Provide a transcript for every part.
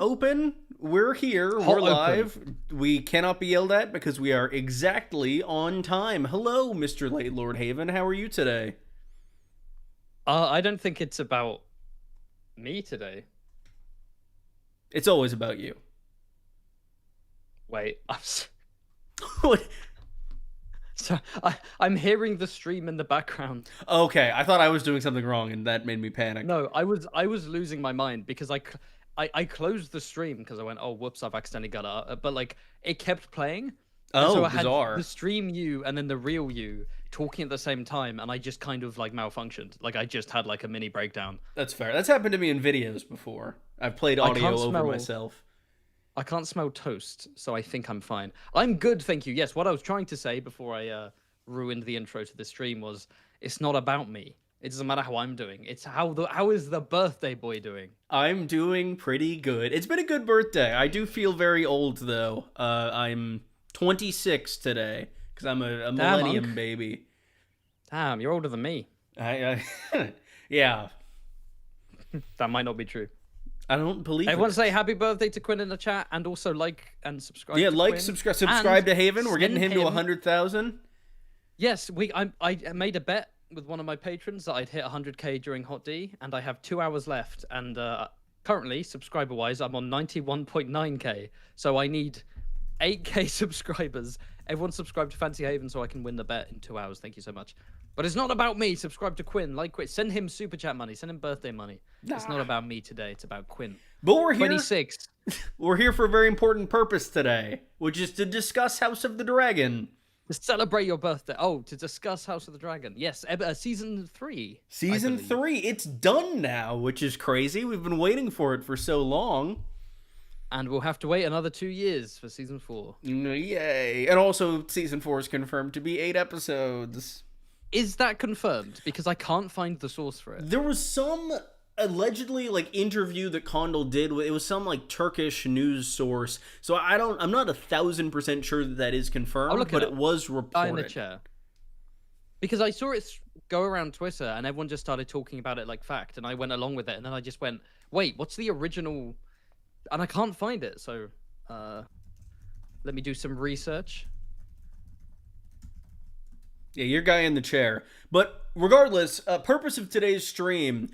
open. We're here. Hot We're open. live. We cannot be yelled at because we are exactly on time. Hello, Mr. Late Lord Haven. How are you today? I don't think it's about me today. It's always about you. Wait, What? so I'm hearing the stream in the background. Okay, I thought I was doing something wrong and that made me panic. No, I was losing my mind because I closed the stream because I went, oh whoops, I've accidentally got it. But like it kept playing, and so Oh, I had the bizarre. stream you and then the real you talking at the same time, and I just kind of like malfunctioned. Like I just had like a mini breakdown. That's fair. That's happened to me in videos before. I've played I audio can't over smell. myself. I can't smell toast, so I think I'm fine. I'm good, thank you. Yes, what I was trying to say before I ruined the intro to the stream was it's not about me. It doesn't matter how I'm doing. It's how is the birthday boy doing? I'm doing pretty good. It's been a good birthday. I do feel very old though. I'm 26 today because I'm a Damn, millennium Unc. baby. Damn, you're older than me. I yeah. That might not be true. I don't believe Everyone it. say happy birthday to Quinn in the chat, and also like and subscribe. Yeah, to like, Quinn, subscribe to Haven. We're getting send him to 100,000. Yes, I made a bet with one of my patrons that I'd hit 100k during Hot D, and I have 2 hours left. And currently, subscriber-wise, I'm on 91.9k. So I need 8k subscribers. Everyone subscribe to Fancy Haven so I can win the bet in 2 hours. Thank you so much. But it's not about me. Subscribe to Quinn. Like Quinn. Send him super chat money. Send him birthday money. It's not about me today. It's about Quinn. But we're here. 26. We're here for a very important purpose today, which is to discuss House of the Dragon. To celebrate your birthday. Oh, to discuss House of the Dragon. Yes, season 3. Season 3. It's done now, which is crazy. We've been waiting for it for so long. And we'll have to wait another 2 years for season 4. Yay. And also, season 4 is confirmed to be 8 episodes. Is that confirmed? Because I can't find the source for it. There was some allegedly interview that Condal did. It was some Turkish news source. So I'm not 1,000% sure that is confirmed, but it was reported. In the chair. Because I saw it go around Twitter and everyone just started talking about it like fact, and I went along with it, and then I just went, wait, what's the original? And I can't find it, so let me do some research. Yeah, your guy in the chair. But regardless, purpose of today's stream,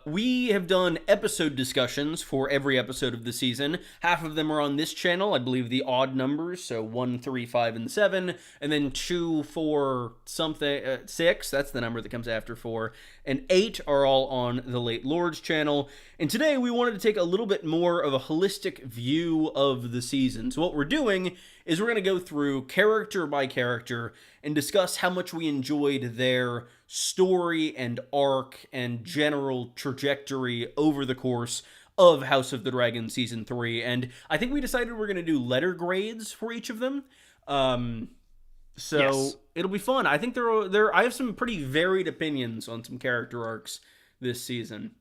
we have done episode discussions for every episode of the season. Half of them are on this channel, I believe the odd numbers, so 1, 3, 5, and 7, and then 2, 4, something, 6, that's the number that comes after 4, and 8 are all on the Late Lord's channel. And today we wanted to take a little bit more of a holistic view of the season. So what we're doing is we're going to go through character by character and discuss how much we enjoyed their story and arc and general trajectory over the course of House of the Dragon Season 3. And I think we decided we're going to do letter grades for each of them. Yes. It'll be fun. I think I have some pretty varied opinions on some character arcs this season.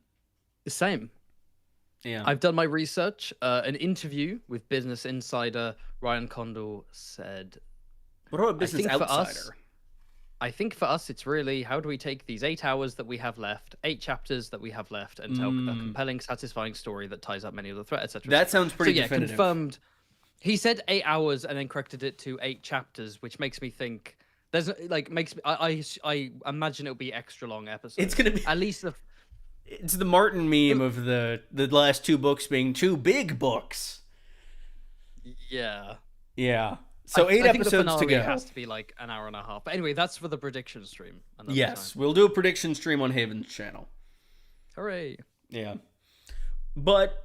The same. Yeah. I've done my research. An interview with Business Insider Ryan Condal said, what about Business Outsider? I think for us, it's really, how do we take these 8 hours that we have left, 8 chapters that we have left, and tell a compelling, satisfying story that ties up many of the threats, etc. That sounds pretty definitive. Confirmed. He said 8 hours and then corrected it to 8 chapters, which makes me think there's I imagine it'll be extra long episodes. It's gonna be at least it's the Martin meme of the last 2 books being 2 big books. Yeah. Yeah. So I 8 episodes to go. It has to be like an hour and a half. But anyway, that's for the prediction stream. Yes, we'll do a prediction stream on Haven's channel. Hooray. Yeah. But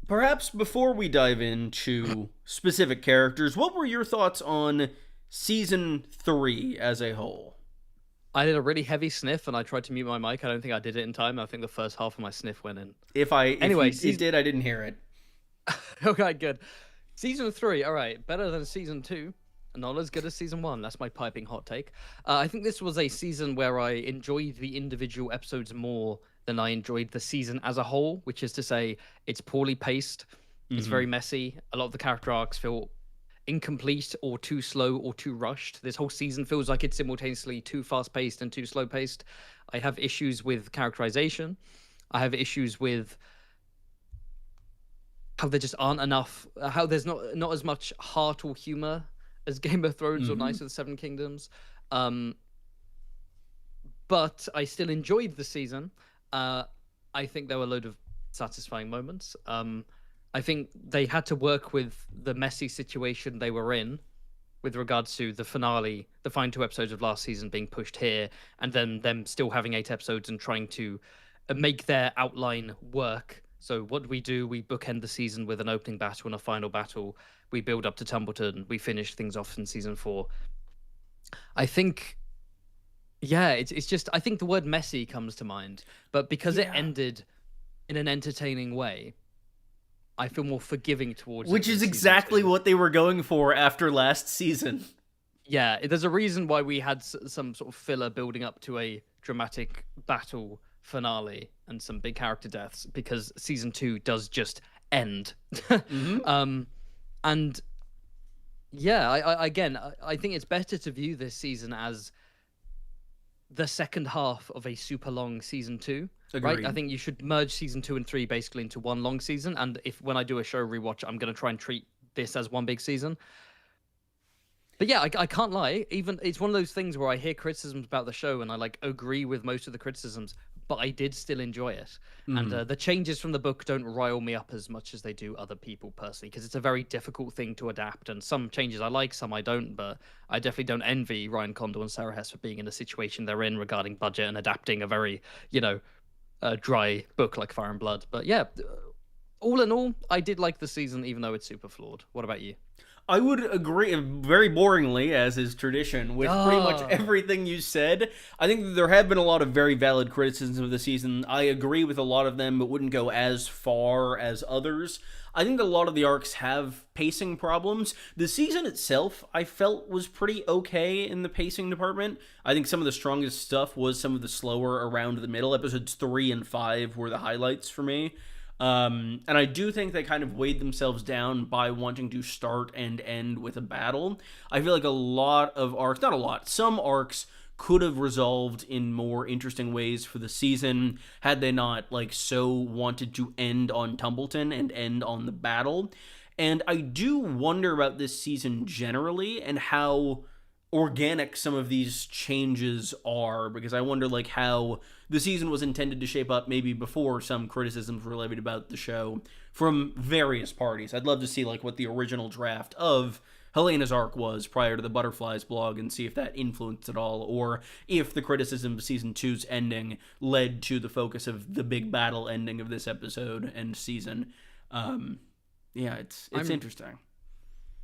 perhaps before we dive into specific characters, what were your thoughts on Season 3 as a whole? I did a really heavy sniff and I tried to mute my mic. I don't think I did it in time. I think the first half of my sniff went in. If you did, I didn't hear it. Okay, good. Season 3, all right, better than Season 2. Not as good as Season 1. That's my piping hot take. I think this was a season where I enjoyed the individual episodes more than I enjoyed the season as a whole, which is to say it's poorly paced. It's very messy. A lot of the character arcs feel incomplete or too slow or too rushed. This whole season feels like it's simultaneously too fast-paced and too slow-paced. I have issues with characterization. I have issues with how there just aren't enough, how there's not as much heart or humor as Game of Thrones or Knights of the Seven Kingdoms. But I still enjoyed the season. I think there were a load of satisfying moments. I think they had to work with the messy situation they were in with regards to the finale, the final 2 episodes of last season being pushed here, and then them still having 8 episodes and trying to make their outline work. So what do? We bookend the season with an opening battle and a final battle. We build up to Tumbleton. We finish things off in season 4. I think, yeah, it's just, I think the word messy comes to mind, but because it ended in an entertaining way, I feel more forgiving towards Which it is than exactly season 2. what they were going for after last season. Yeah, there's a reason why we had some sort of filler building up to a dramatic battle finale and some big character deaths, because season 2 does just end. And yeah, I think it's better to view this season as the second half of a super long season 2. Agreed. Right? I think you should merge season 2 and 3 basically into one long season. And when I do a show rewatch, I'm going to try and treat this as one big season. But yeah, I can't lie. Even it's one of those things where I hear criticisms about the show and I like agree with most of the criticisms, but I did still enjoy it. And the changes from the book don't rile me up as much as they do other people personally, because it's a very difficult thing to adapt. And some changes I like, some I don't. But I definitely don't envy Ryan Condal and Sarah Hess for being in a situation they're in regarding budget and adapting a very, dry book like Fire and Blood. But yeah, all in all, I did like the season, even though it's super flawed. What about you? I would agree very boringly, as is tradition, with pretty much everything you said. I think that there have been a lot of very valid criticisms of the season. I agree with a lot of them, but wouldn't go as far as others. I think that a lot of the arcs have pacing problems. The season itself, I felt, was pretty okay in the pacing department. I think some of the strongest stuff was some of the slower around the middle. Episodes 3 and 5 were the highlights for me. And I do think they kind of weighed themselves down by wanting to start and end with a battle. I feel like a lot of arcs, not a lot, some arcs could have resolved in more interesting ways for the season had they not so wanted to end on Tumbleton and end on the battle. And I do wonder about this season generally and how organic some of these changes are, because I wonder how the season was intended to shape up maybe before some criticisms were levied about the show from various parties. I'd love to see what the original draft of Helena's arc was prior to the Butterflies blog and see if that influenced at all, or if the criticism of season 2's ending led to the focus of the big battle ending of this episode and season. It's interesting.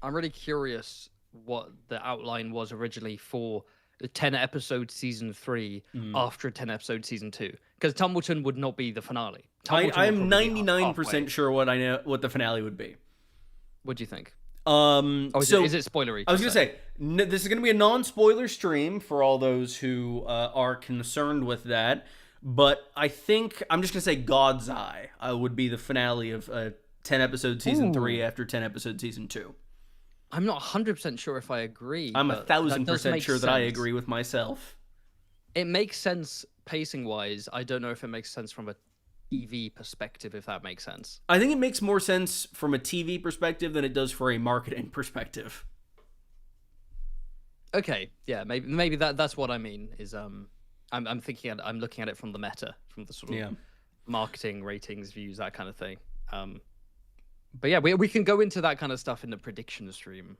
I'm really curious what the outline was originally for the 10-episode season 3 after a 10-episode season 2, because Tumbleton would not be the finale. I'm 99% sure what the finale would be. What do you think? Is it spoilery? I was gonna say this is gonna be a non-spoiler stream for all those who are concerned with that, but I think I'm just gonna say God's Eye would be the finale of 10-episode season 3 after 10-episode season 2. I'm not 100% sure if I agree. I'm 1,000% sure that I agree with myself. It makes sense pacing-wise. I don't know if it makes sense from a TV perspective, if that makes sense. I think it makes more sense from a TV perspective than it does for a marketing perspective. Okay, yeah, maybe that's what I mean. Is I'm looking at it from the meta, from the sort of marketing, ratings, views, that kind of thing. But yeah, we can go into that kind of stuff in the prediction stream.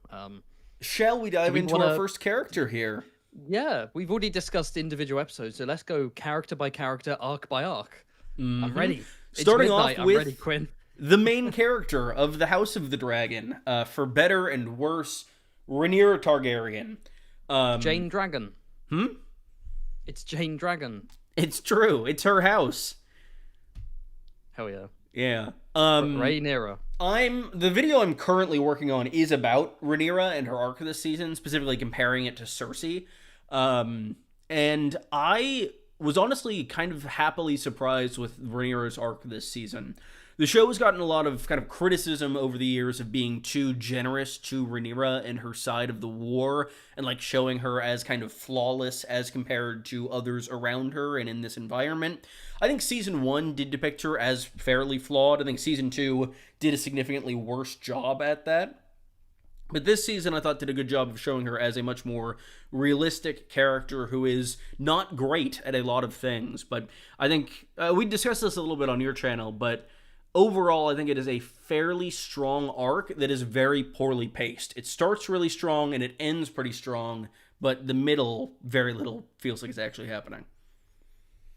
Shall we dive into our first character here? Yeah, we've already discussed individual episodes, so let's go character by character, arc by arc. I'm ready. Starting off I'm with ready, Quinn. The main character of the House of the Dragon, for better and worse, Rhaenyra Targaryen. Jane Dragon. It's Jane Dragon. It's true. It's her house. Hell yeah. Yeah. Rhaenyra. The video I'm currently working on is about Rhaenyra and her arc this season, specifically comparing it to Cersei. And I was honestly kind of happily surprised with Rhaenyra's arc this season. The show has gotten a lot of kind of criticism over the years of being too generous to Rhaenyra and her side of the war, and like showing her as kind of flawless as compared to others around her and in this environment. I think season 1 did depict her as fairly flawed. I think season 2 did a significantly worse job at that. But this season, I thought, did a good job of showing her as a much more realistic character who is not great at a lot of things. But I think we discussed this a little bit on your channel, but overall, I think it is a fairly strong arc that is very poorly paced. It starts really strong and it ends pretty strong, but the middle, very little feels like it's actually happening.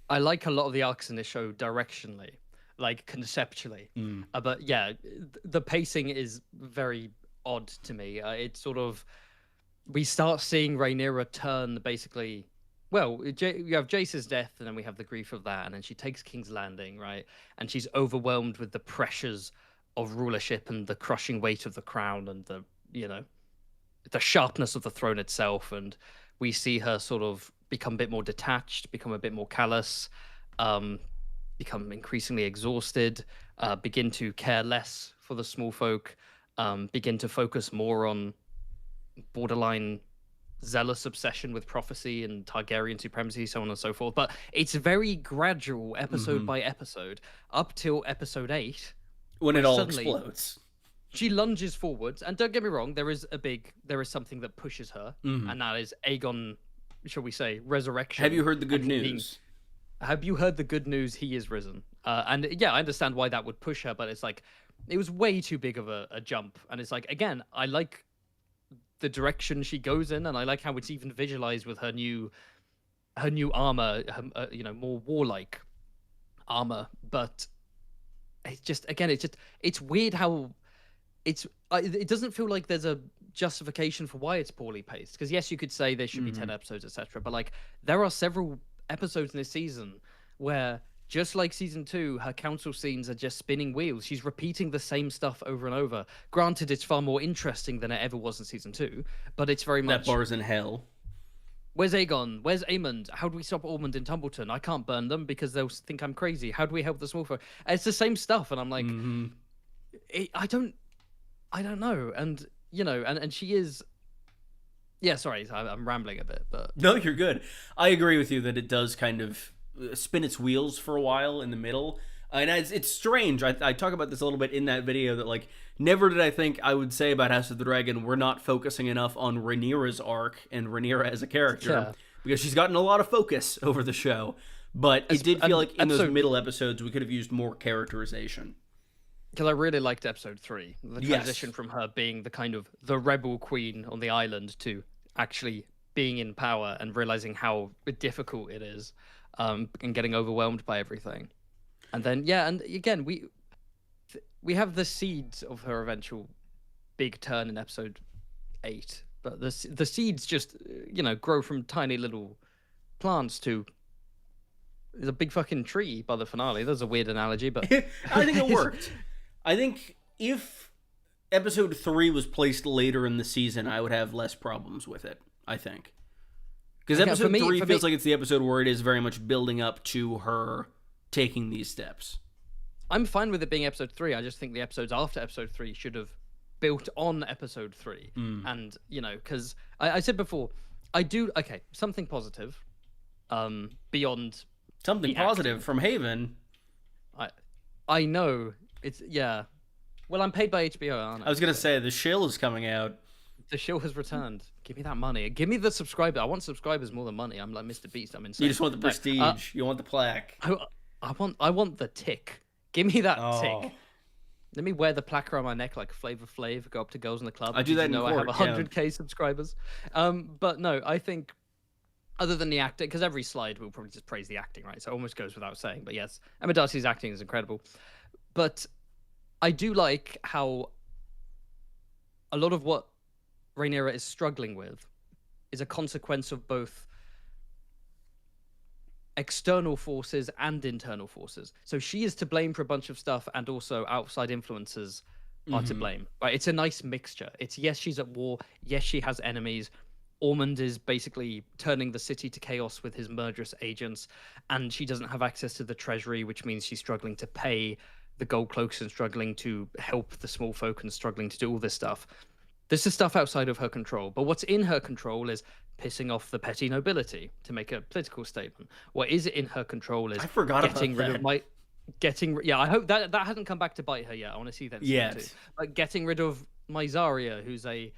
I like a lot of the arcs in this show directionally, like conceptually. But yeah, the pacing is very odd to me. It's sort of, we start seeing Rhaenyra turn basically. Well, you have Jace's death, and then we have the grief of that, and then she takes King's Landing, right? And she's overwhelmed with the pressures of rulership and the crushing weight of the crown and the, the sharpness of the throne itself. And we see her sort of become a bit more detached, become a bit more callous, become increasingly exhausted, begin to care less for the small folk, begin to focus more on borderline zealous obsession with prophecy and Targaryen supremacy, so on and so forth. But it's very gradual, episode by episode, up till episode 8, when it all explodes. She lunges forwards, and don't get me wrong, there is something that pushes her, and that is Aegon, shall we say, resurrection. Have you heard the good news? Have you heard the good news? He is risen. And yeah, I understand why that would push her, but it's like, it was way too big of a jump. And it's like, again, I like the direction she goes in, and I like how it's even visualized with her new armor, more warlike armor. But it's just, again, it's weird how it doesn't feel like there's a justification for why it's poorly paced. Because yes, you could say there should be 10 episodes, etc. But like, there are several episodes in this season where, just like season 2, her council scenes are just spinning wheels. She's repeating the same stuff over and over. Granted, it's far more interesting than it ever was in season 2, but it's very much... That bar's in hell. Where's Aegon? Where's Aemond? How do we stop Ormond and Tumbleton? I can't burn them because they'll think I'm crazy. How do we help the small folk? It's the same stuff, and I'm like... I don't know. And, and she is... Yeah, sorry, I'm rambling a bit, but... No, you're good. I agree with you that it does kind of spin its wheels for a while in the middle. And it's strange. I talk about this a little bit in that video, that like, never did I think I would say about House of the Dragon, we're not focusing enough on Rhaenyra's arc and Rhaenyra as a character, because she's gotten a lot of focus over the show. But it did feel like in those middle episodes we could have used more characterization. Because I really liked episode 3, the transition from her being the kind of the rebel queen on the island to actually being in power and realizing how difficult it is, and getting overwhelmed by everything. And then, and again, we have the seeds of her eventual big turn in episode 8, but the seeds just, grow from tiny little plants to a big fucking tree by the finale. That's a weird analogy, but I think it worked. I think if episode 3 was placed later in the season, I would have less problems with it, I think. Because episode 3 feels like it's the episode where it is very much building up to her taking these steps. I'm fine with it being episode 3. I just think the episodes after episode 3 should have built on episode 3. And, because I said before, I do... Okay, something positive. Beyond... Something positive from Haven. I know. It's... Yeah. Well, I'm paid by HBO, aren't I? I was going to say, the shill is coming out. The shill has returned. Give me that money. Give me the subscriber. I want subscribers more than money. I'm like Mr. Beast. I'm insane. You just want the prestige. You want the plaque. I want the tick. Give me that tick. Let me wear the plaque around my neck like Flavor Flav. Go up to girls in the club. I do that in court, I have 100k subscribers. But no, I think other than the acting, because every slide will probably just praise the acting, right? So it almost goes without saying. But yes, Emma Darcy's acting is incredible. But I do like how a lot of what Rhaenyra is struggling with is a consequence of both external forces and internal forces. So she is to blame for a bunch of stuff, and also outside influences are to blame. Right? It's a nice mixture. It's, yes, she's at war. Yes, she has enemies. Ormond is basically turning the city to chaos with his murderous agents, and she doesn't have access to the treasury, which means she's struggling to pay the gold cloaks and struggling to help the small folk and struggling to do all this stuff. This is stuff outside of her control. But what's in her control is pissing off the petty nobility to make a political statement. What is in her control is I forgot getting about rid that. of my yeah, I hope that hasn't come back to bite her yet. I want to see that Yet. too. Like getting rid of Mysaria, who's a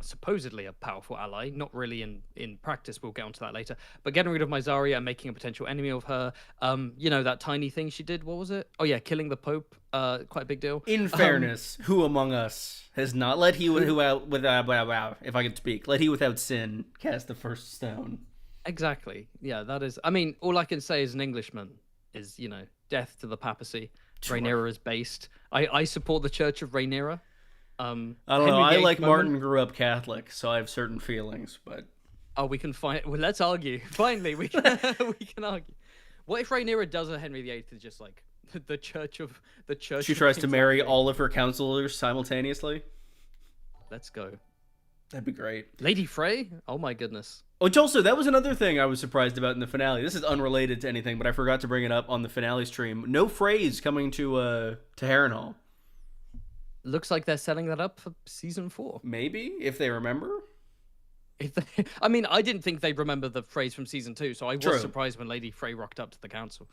supposedly a powerful ally, not really in practice. We'll get onto that later. But getting rid of Mysaria and making a potential enemy of her. You know, that tiny thing she did. What was it? Oh yeah, killing the Pope. Quite a big deal. In fairness, who among us has not let he who out without if I could speak, let he without sin cast the first stone? Exactly. Yeah, that is. I mean, all I can say as an Englishman is, you know, death to the papacy. Sure. Rhaenyra is based. I support the Church of Rhaenyra. I don't know. I like Martin grew up Catholic, so I have certain feelings, but oh, we can find. Well, let's argue. Finally, we can we can argue. What if Rhaenyra does a Henry VIII is just like the Church? She tries to marry all of her counselors simultaneously. Let's go. That'd be great. Lady Frey? Oh my goodness. Which also, that was another thing I was surprised about in the finale. This is unrelated to anything, but I forgot to bring it up on the finale stream. No Freys coming to Harrenhal. Looks like they're setting that up for season 4. Maybe, if they remember. I mean, I didn't think they'd remember the phrase from season 2, so I was True. surprised when Lady Frey rocked up to the council.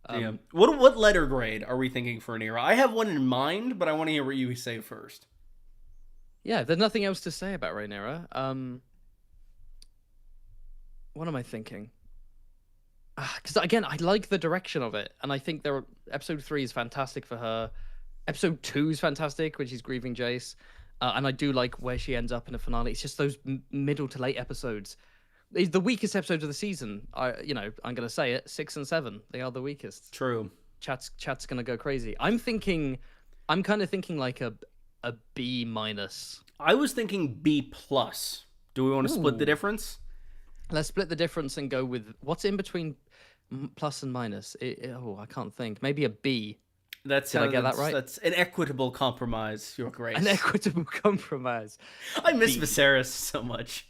Yeah. What letter grade are we thinking for Rhaenyra? I have one in mind, but I want to hear what you say first. Yeah, there's nothing else to say about Rhaenyra. What am I thinking? Because again, I like the direction of it, and I think episode 3 is fantastic for her. Episode 2 is fantastic when she's grieving Jace, and I do like where she ends up in the finale. It's just those middle to late episodes. It's the weakest episodes of the season. I'm gonna say it. 6 and 7, they are the weakest. True. Chat's gonna go crazy. I'm kind of thinking like a B minus. I was thinking B plus. Do we want to split the difference? Let's split the difference and go with what's in between plus and minus. I can't think. Maybe a B. Did I get that right? That's an equitable compromise, Your Grace. An equitable compromise. I miss Viserys so much.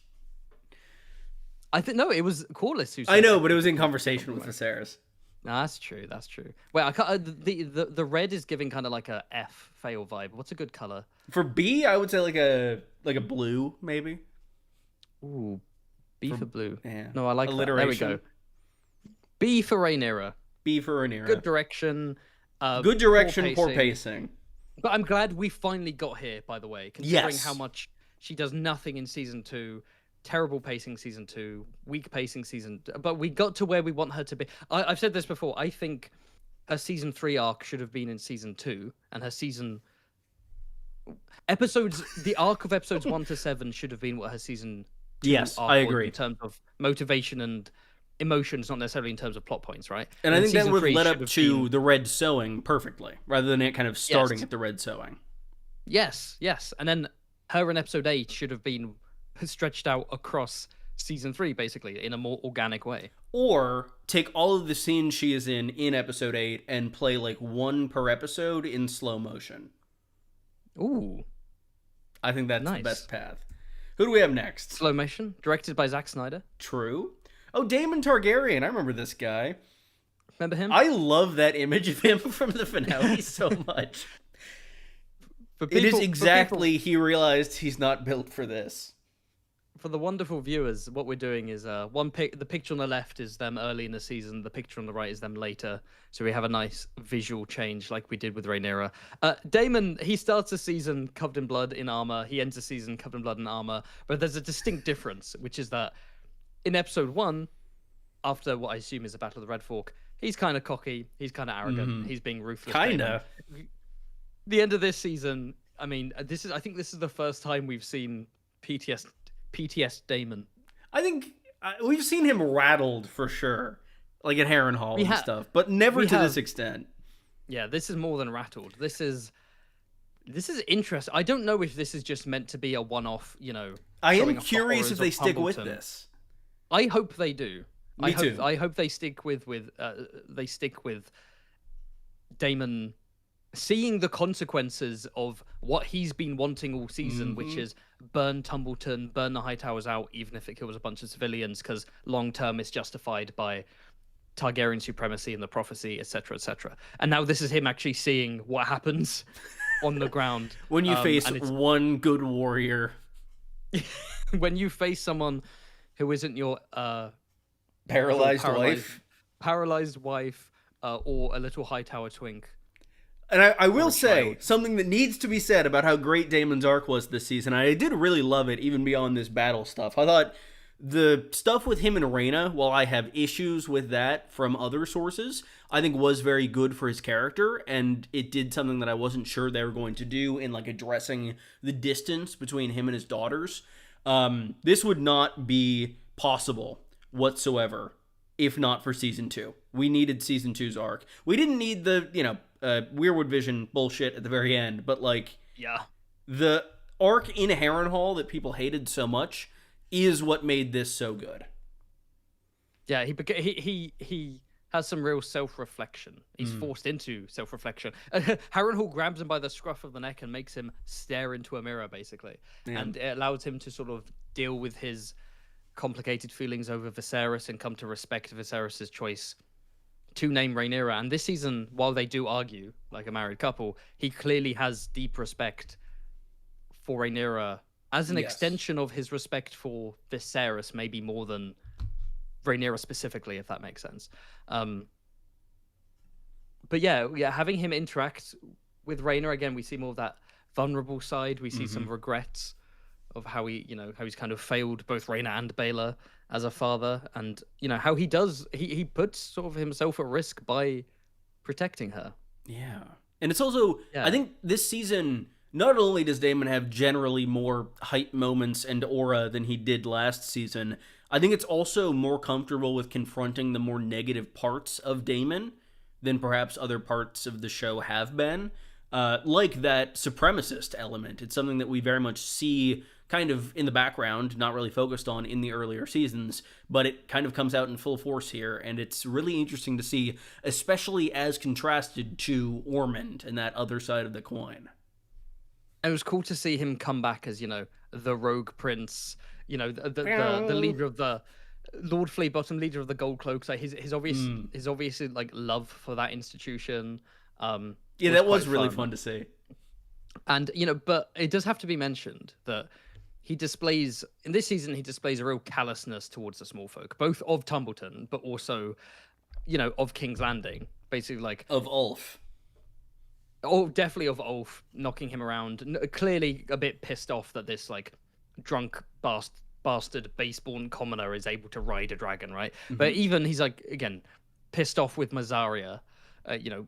I think no, it was Corlys who said I know, but it was in conversation with Viserys. No, that's true. That's true. Wait, I can't. The red is giving kind of like a F fail vibe. What's a good color? For B, I would say like a blue, maybe. Ooh, B for blue. Yeah. No, I like that. There we go. B for Rhaenyra. B for Rhaenyra. Good direction. Good direction, poor pacing. But I'm glad we finally got here, by the way, considering how much she does nothing in season 2. Terrible pacing season 2, weak pacing season, but we got to where we want her to be. I've said this before. I think her season 3 arc should have been in season 2, and her the arc of episodes 1 to 7 should have been what her season 2 yes, arc I was agree. in terms of motivation and emotions, not necessarily in terms of plot points, right? And I think that would have led up to been... the red sewing perfectly, rather than it kind of starting at the red sewing. Yes, and then her in episode 8 should have been stretched out across season 3, basically, in a more organic way. Or take all of the scenes she is in episode 8 and play like one per episode in slow motion. Ooh. I think that's the best path. Who do we have next? Slow motion, directed by Zack Snyder. True. Oh, Daemon Targaryen. I remember this guy. Remember him? I love that image of him from the finale so much. It is exactly, he realized he's not built for this. For the wonderful viewers, what we're doing is the picture on the left is them early in the season, the picture on the right is them later, so we have a nice visual change like we did with Rhaenyra. Daemon, he starts the season covered in blood in armor, he ends the season covered in blood in armor, but there's a distinct difference, which is that in episode 1, after what I assume is the Battle of the Red Fork, he's kind of cocky, he's kind of arrogant, he's being ruthless. Kinda. The end of this season, I mean, I think this is the first time we've seen PTS Daemon. I think we've seen him rattled for sure, like at Harrenhal and stuff, but never to this extent. Yeah, this is more than rattled. This is interesting. I don't know if this is just meant to be a one-off. I am curious if they stick with this. I hope they do. Me too. I hope they stick with Daemon seeing the consequences of what he's been wanting all season, which is burn Tumbleton, burn the High Towers out, even if it kills a bunch of civilians, because long term it's justified by Targaryen supremacy and the prophecy, etc., etc. And now this is him actually seeing what happens on the ground. When you face And it's one good warrior, when you face someone who isn't your paralyzed wife. paralyzed wife, or a little high tower twink. And I will say child. something that needs to be said about how great Daemon's arc was this season. I did really love it, even beyond this battle stuff. I thought the stuff with him and Rhaena, while I have issues with that from other sources, I think was very good for his character, and it did something that I wasn't sure they were going to do in like addressing the distance between him and his daughters. This would not be possible whatsoever if not for season 2. We needed season 2's arc. We didn't need the, Weirwood Vision bullshit at the very end, but like, Yeah. the arc in Harrenhal that people hated so much is what made this so good. Yeah, he has some real self-reflection. He's forced into self-reflection. Harrenhal grabs him by the scruff of the neck and makes him stare into a mirror, basically. Yeah. And it allows him to sort of deal with his complicated feelings over Viserys and come to respect Viserys' choice to name Rhaenyra. And this season, while they do argue like a married couple, he clearly has deep respect for Rhaenyra as an extension of his respect for Viserys, maybe more than Rhaenyra specifically, if that makes sense. But yeah, having him interact with Rhaenyra again, we see more of that vulnerable side. We see some regrets of how he's kind of failed both Rhaena and Baelor as a father, and how he puts sort of himself at risk by protecting her. Yeah. And it's also, I think this season, not only does Daemon have generally more hype moments and aura than he did last season, I think it's also more comfortable with confronting the more negative parts of Daemon than perhaps other parts of the show have been. Like that supremacist element. It's something that we very much see kind of in the background, not really focused on in the earlier seasons, but it kind of comes out in full force here, and it's really interesting to see, especially as contrasted to Ormond and that other side of the coin. It was cool to see him come back as, the rogue prince, the leader of the Lord Fleabottom, leader of the Gold Cloaks. Like his obvious like love for that institution. That was really fun to see. And but it does have to be mentioned that in this season he displays a real callousness towards the small folk, both of Tumbleton, but also, of King's Landing, basically like of Ulf. Oh, definitely of Ulf, knocking him around. Clearly a bit pissed off that this like drunk bastard baseborn commoner is able to ride a dragon, right? But even he's like, again, pissed off with Mazaria.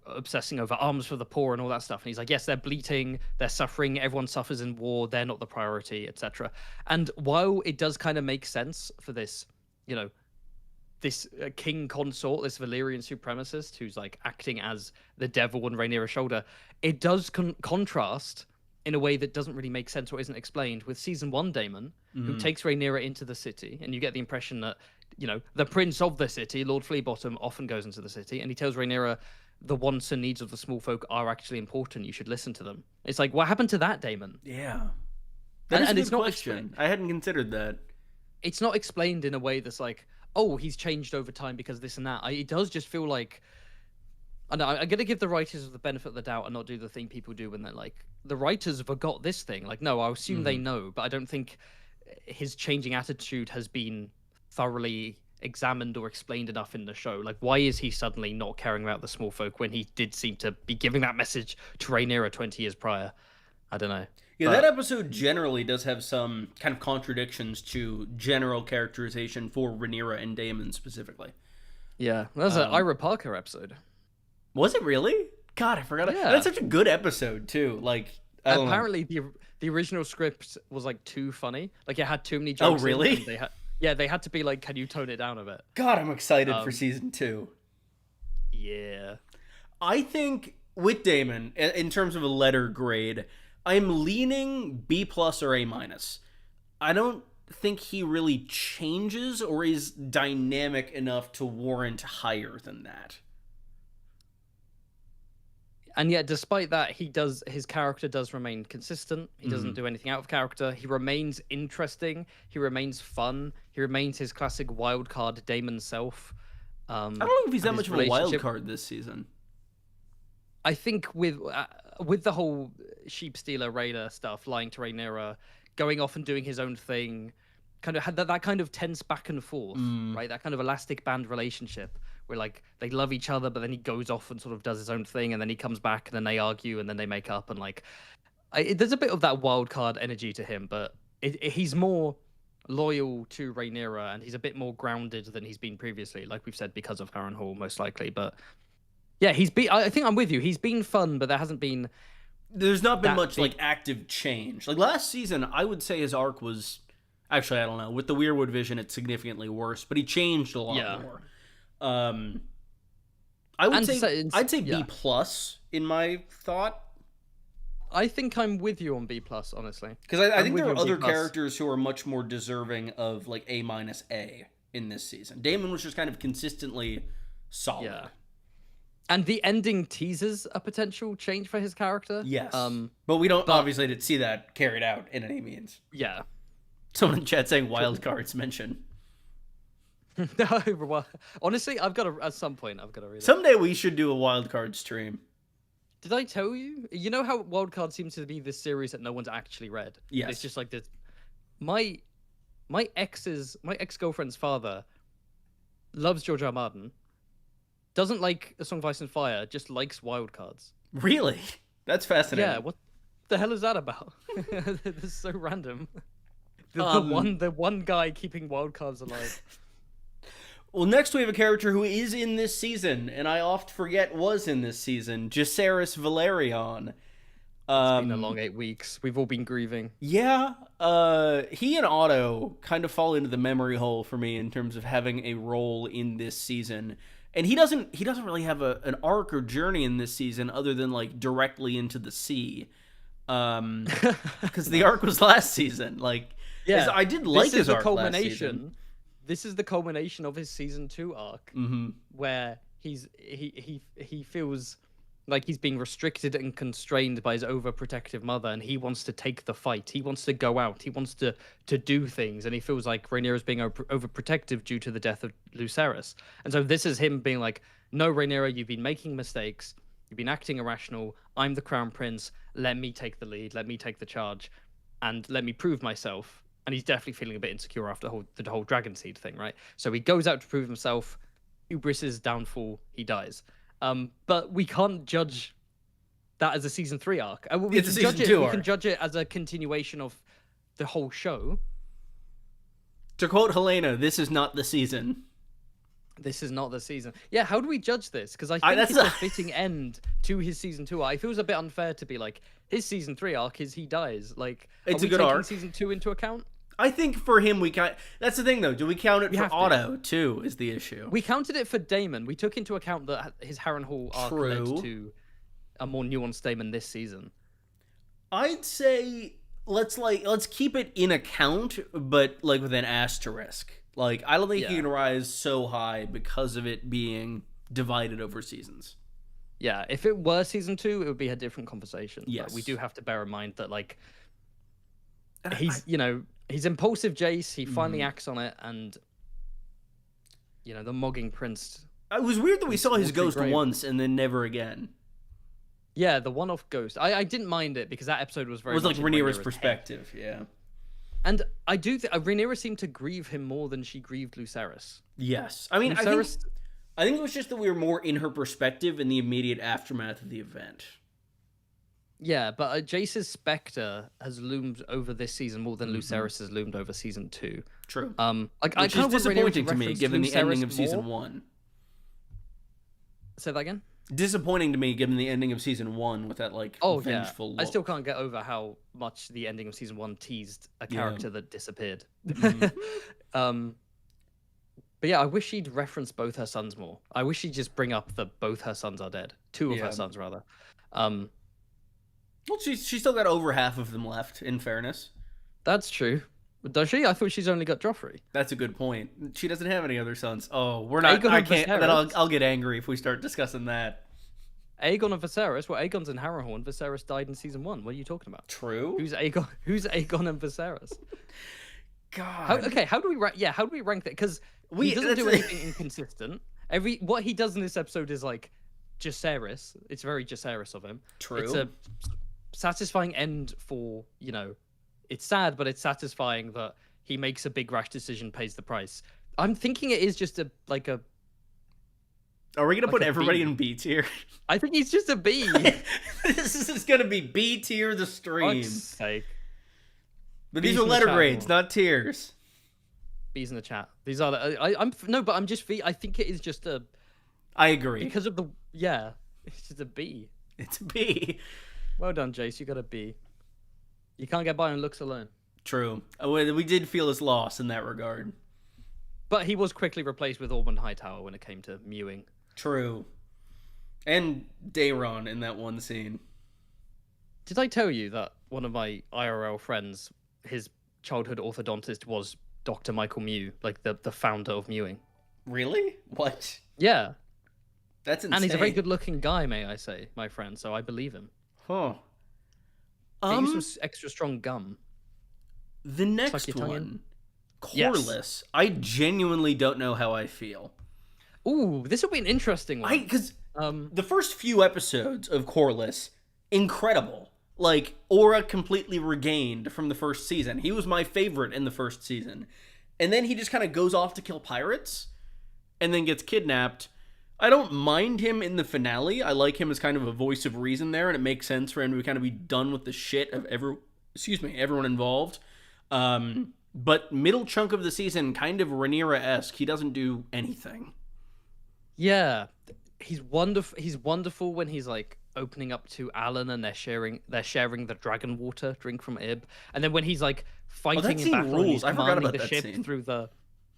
Obsessing over arms for the poor and all that stuff. And he's like, yes, they're bleating, they're suffering, everyone suffers in war, they're not the priority, etc. And while it does kind of make sense for this, this king consort, this Valyrian supremacist who's like acting as the devil on Rhaenyra's shoulder, it does contrast in a way that doesn't really make sense or isn't explained with season 1 Daemon, who takes Rhaenyra into the city, and you get the impression that, the prince of the city, Lord Fleabottom, often goes into the city, and he tells Rhaenyra the wants and needs of the small folk are actually important. You should listen to them. It's like, what happened to that, Daemon? Yeah. That is a good question. I hadn't considered that. It's not explained in a way that's like, oh, he's changed over time because this and that. It does just feel like, I know, I'm going to give the writers the benefit of the doubt and not do the thing people do when they're like, the writers forgot this thing. Like, no, I assume they know, but I don't think his changing attitude has been thoroughly examined or explained enough in the show. Like, why is he suddenly not caring about the small folk when he did seem to be giving that message to Rhaenyra 20 years prior? I don't know. Yeah, that episode generally does have some kind of contradictions to general characterization for Rhaenyra and Daemon specifically. Yeah, that was an Ira Parker episode. Was it really? God, I forgot. Yeah. That's such a good episode too. Like, apparently the original script was like too funny. Like, it had too many jokes. Oh, really? They had to be like, can you tone it down a bit? God, I'm excited for season 2. Yeah. I think with Daemon, in terms of a letter grade, I'm leaning B+ or A-. I don't think he really changes or is dynamic enough to warrant higher than that. And yet, despite that, his character does remain consistent. He doesn't do anything out of character. He remains interesting. He remains fun. He remains his classic wildcard Daemon self. I don't know if he's that and much his of a wild relationship. card this season. I think with the whole sheep stealer Rhaenyra stuff, lying to Rhaenyra, going off and doing his own thing, kind of had that kind of tense back and forth, right? That kind of elastic band relationship where like they love each other, but then he goes off and sort of does his own thing, and then he comes back, and then they argue, and then they make up, and like there's a bit of that wild card energy to him, but he's more loyal to Rhaenyra, and he's a bit more grounded than he's been previously, like we've said, because of Harrenhal, most likely, but. Yeah, he's been. I think I'm with you. He's been fun, but there hasn't been. There's not been much like active change. Like last season, I would say his arc was actually I don't know. With the Weirwood vision, it's significantly worse, but he changed a lot more. I'd say B plus in my thought. I think I'm with you on B plus, honestly, because I think there are other characters who are much more deserving of like A minus A in this season. Daemon was just kind of consistently solid. Yeah. And the ending teases a potential change for his character. Yes. But we don't obviously didn't see that carried out in any means. Yeah. Someone in chat saying wild cards mention. No, honestly, at some point I've got to read it. Someday we should do a wild card stream. Did I tell you? You know how wild card seems to be this series that no one's actually read? Yes. It's just like this. My ex-girlfriend's father loves George R. R. Martin. Doesn't like A Song of Ice and Fire, just likes wild cards. Really? That's fascinating. Yeah, what the hell is that about? This is so random. The one guy keeping wild cards alive. Well, next we have a character who is in this season, and I oft forget was in this season, Jacaerys Valerion. It's been a long 8 weeks. We've all been grieving. Yeah, he and Otto kind of fall into the memory hole for me in terms of having a role in this season. And he doesn't really have an arc or journey in this season other than like directly into the sea. Because the arc was last season. Like, yeah, I did like his arc last season. This is the culmination of his season 2 arc, where he feels like he's being restricted and constrained by his overprotective mother, and he wants to take the fight. He wants to go out. He wants to do things, and he feels like Rhaenyra is being overprotective due to the death of Lucerys. And so this is him being like, no, Rhaenyra, you've been making mistakes. You've been acting irrational. I'm the crown prince. Let me take the lead. Let me take the charge, and let me prove myself. And he's definitely feeling a bit insecure after the whole dragon seed thing, right? So he goes out to prove himself. Hubris' downfall. He dies. But we can't judge that as a season 3 arc. We can judge it as a continuation of the whole show. To quote Helena, this is not the season. This is not the season. Yeah, how do we judge this? Because I think it's a fitting end to his season 2 arc. It feels a bit unfair to be like, his season 3 arc is he dies. Like, it's a good arc. Season 2 into account? I think for him, that's the thing, though. Do we count it for Otto, too, is the issue? We counted it for Daemon. We took into account that his Harrenhal arc led to a more nuanced Daemon this season. I'd say let's keep it in account, but like with an asterisk. Like, I don't think he can rise so high because of it being divided over seasons. Yeah, if it were season 2, it would be a different conversation. Yes. But we do have to bear in mind that, like, he's impulsive Jace. He finally acts on it, and the Mogging Prince. It was weird that we saw his ghost once and then never again. Yeah, the one-off ghost. I didn't mind it because that episode was very. It was like Rhaenyra's perspective, yeah. And I do think Rhaenyra seemed to grieve him more than she grieved Lucerys. Yes, I mean, I think it was just that we were more in her perspective in the immediate aftermath of the event. Yeah, but Jace's specter has loomed over this season more than Lucerys has loomed over season 2. True. Which is disappointing to me, given the ending of season 1. Say that again? Disappointing to me, given the ending of season 1 with that vengeful look. I still can't get over how much the ending of season 1 teased a character that disappeared. But yeah, I wish she'd reference both her sons more. I wish she'd just bring up that both her sons are dead. 2 of her sons, rather. Well, she's still got over half of them left, in fairness. That's true. Does she? I thought she's only got Joffrey. That's a good point. She doesn't have any other sons. Oh, we're not... I can't... Then I'll get angry if we start discussing that. Aegon and Viserys? Well, Aegon's in Harrenhal and Viserys died in season 1. What are you talking about? True. Who's Aegon and Viserys? God. How do we rank that? Because he doesn't do anything inconsistent, What he does in this episode is like Jacaerys. It's very Jacaerys of him. True. It's a satisfying end for, it's sad, but it's satisfying that he makes a big rash decision, pays the price. I'm thinking it is just a. Are we gonna put everybody B. in B tier? I think he's just a B. This is gonna be B tier the stream. Fuck's sake. But B's these are in the letter chat, grades, everyone. not tiers. B's in the chat. These are I'm just I think it is just a. I agree. Because of it's just a B. It's a B. Well done, Jace. You got a B. You can't get by on looks alone. True. We did feel his loss in that regard. But he was quickly replaced with Ormond Hightower when it came to mewing. True. And Dayron in that one scene. Did I tell you that one of my IRL friends, his childhood orthodontist was Dr. Michael Mew, like the founder of mewing? Really? What? Yeah. That's insane. And he's a very good-looking guy, may I say, my friend, so I believe him. Huh. Get you some extra strong gum. The next your tongue in. one, Corliss. I genuinely don't know how I feel. Ooh, this will be an interesting one. Because the first few episodes of Corliss, incredible. Like, aura completely regained from the first season. He was my favorite in the first season. And then he just kind of goes off to kill pirates and then gets kidnapped. I don't mind him in the finale. I like him as kind of a voice of reason there, and it makes sense for him to kind of be done with the shit of everyone involved. But middle chunk of the season, kind of Rhaenyra-esque. He doesn't do anything. Yeah, he's wonderful. He's wonderful when he's like opening up to Alan and they're sharing the dragon water drink from Ib, and then when he's like fighting in battle, and he's I forgot commanding about the that ship scene. through the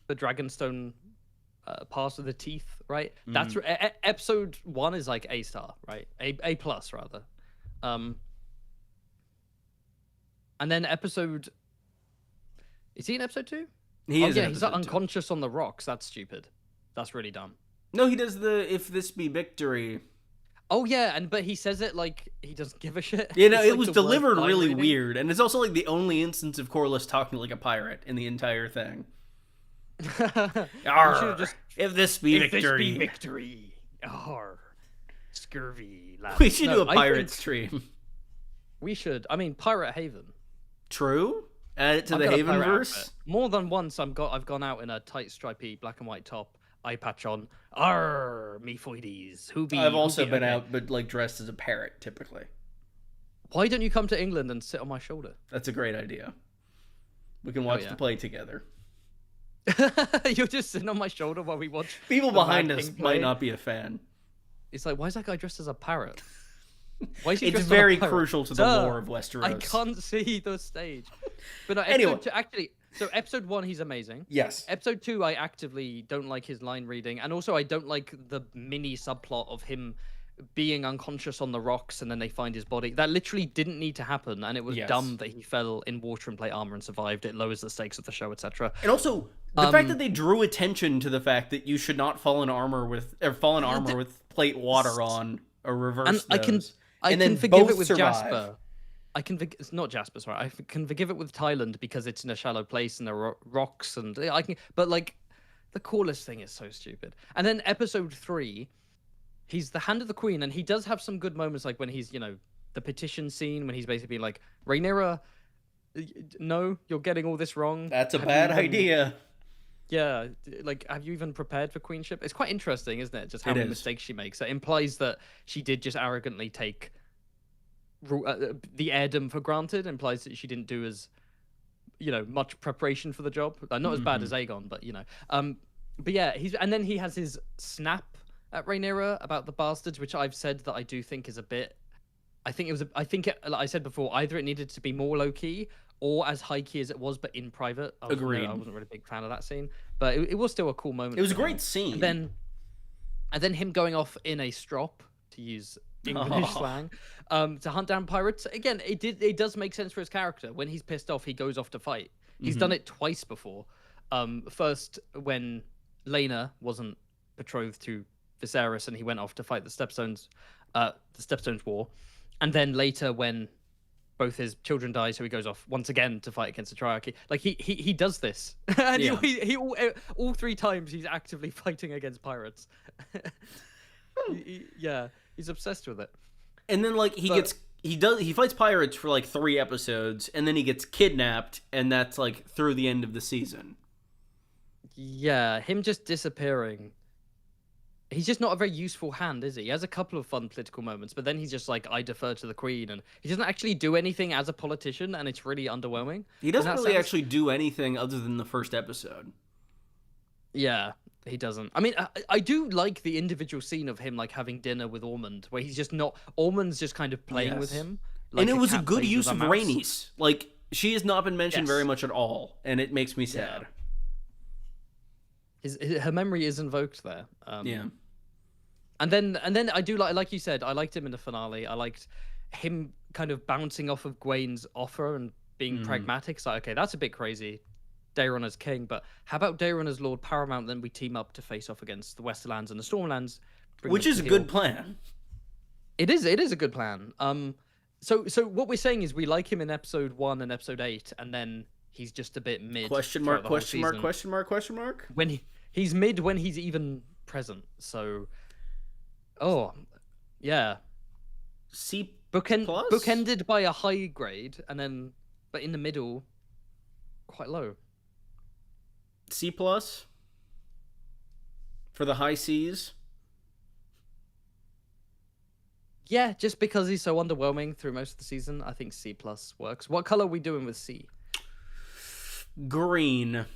Dragonstone pass of the teeth. Right, Mm. that's episode 1 is like A star, right? A plus rather. And then episode. Is he in episode 2? He is in he's episode 2. unconscious on the rocks. That's stupid. That's really dumb. No, he does the "If This Be Victory." Oh yeah, but he says it like he doesn't give a shit. You know, It's it like was the delivered worst really line reading. weird, and it's also like the only instance of Corliss talking like a pirate in the entire thing. Arr, just if this be if victory. this be victory. Arr, scurvy. Lads. We should No, do a I pirate think stream. We should. I mean, Pirate Haven. True. Add it to I've the got a pirate Havenverse. outfit. More than once, I've gone out in a tight, stripy black and white top, eye patch on. Arr, me foidies. Who be? I've who also be been okay? out, but like dressed as a parrot typically. Why don't you come to England and sit on my shoulder? That's a great idea. We can watch yeah. the play together. You're just sitting on my shoulder while we watch. People the behind Mad us King play. might not be a fan. It's like, why is that guy dressed as a parrot? Why is he It's dressed as a very pirate? crucial to the Sir, lore of Westeros. I can't see the stage. But no, Anyway. so episode 1, he's amazing. Yes. Episode 2, I actively don't like his line reading, and also I don't like the mini subplot of him being unconscious on the rocks and then they find his body. That literally didn't need to happen, and it was Yes. dumb that he fell in water and plate armor and survived. It lowers the stakes of the show, etc. And also the fact that they drew attention to the fact that you should not fall in armor with plate water on or reverse And those. I And can then forgive both it with survive. Jasper. It's not Jasper, sorry. I can forgive it with Thailand because it's in a shallow place and there are rocks and but like the Corliss thing is so stupid. And then episode 3, he's the Hand of the Queen, and he does have some good moments, like when he's the petition scene when he's basically like, Rhaenyra, no, you're getting all this wrong. That's a Have bad you even- idea. Yeah, like, have you even prepared for queenship? It's quite interesting, isn't it? Just how It many is. mistakes she makes. It implies that she did just arrogantly take the heirdom for granted. Implies that she didn't do as, much preparation for the job. Not as bad as Aegon, but but yeah, and then he has his snap at Rhaenyra about the bastards, which I've said that I do think is a bit. Like I said before, either it needed to be more low key or as high key as it was, but in private. Agreed. I wasn't really a big fan of that scene, but it was still a cool moment. It was a for him. great scene. And then him going off in a strop, to use English slang, to hunt down pirates. Again, it does make sense for his character. When he's pissed off, he goes off to fight. He's done it twice before. First when Laena wasn't betrothed to Viserys and he went off to fight the Stepstones War, and then later when both his children die, so he goes off once again to fight against the Triarchy. Like he does this, and Yeah. he all 3 times he's actively fighting against pirates. Yeah, he's obsessed with it. And then like he fights pirates for like 3 episodes, and then he gets kidnapped, and that's like through the end of the season. Yeah, him just disappearing. He's just not a very useful hand, is he? He has a couple of fun political moments, but then he's just like, I defer to the Queen, and he doesn't actually do anything as a politician, and it's really underwhelming. He doesn't really actually do anything other than the first episode. Yeah, he doesn't. I mean, I do like the individual scene of him like having dinner with Ormond, where he's just not. Ormond's just kind of playing with him. Like, and it was a good use of Rhaenys. Like, she has not been mentioned very much at all, and it makes me sad. Her memory is invoked there. Yeah. And then I do like you said, I liked him in the finale. I liked him kind of bouncing off of Gwain's offer and being pragmatic. It's like, okay, that's a bit crazy, Daeron as king, but how about Daeron as Lord Paramount? Then we team up to face off against the Westerlands and the Stormlands, which is a good plan. It is a good plan. So what we're saying is we like him in episode 1 and episode 8, and then he's just a bit mid. Question mark? Question mark? Question mark? Question mark? When he's mid when he's even present. So. Oh, yeah. C bookended by a high grade, and then but in the middle, quite low. C+ for the high C's. Yeah, just because he's so underwhelming through most of the season, I think C+ works. What color are we doing with C? Green.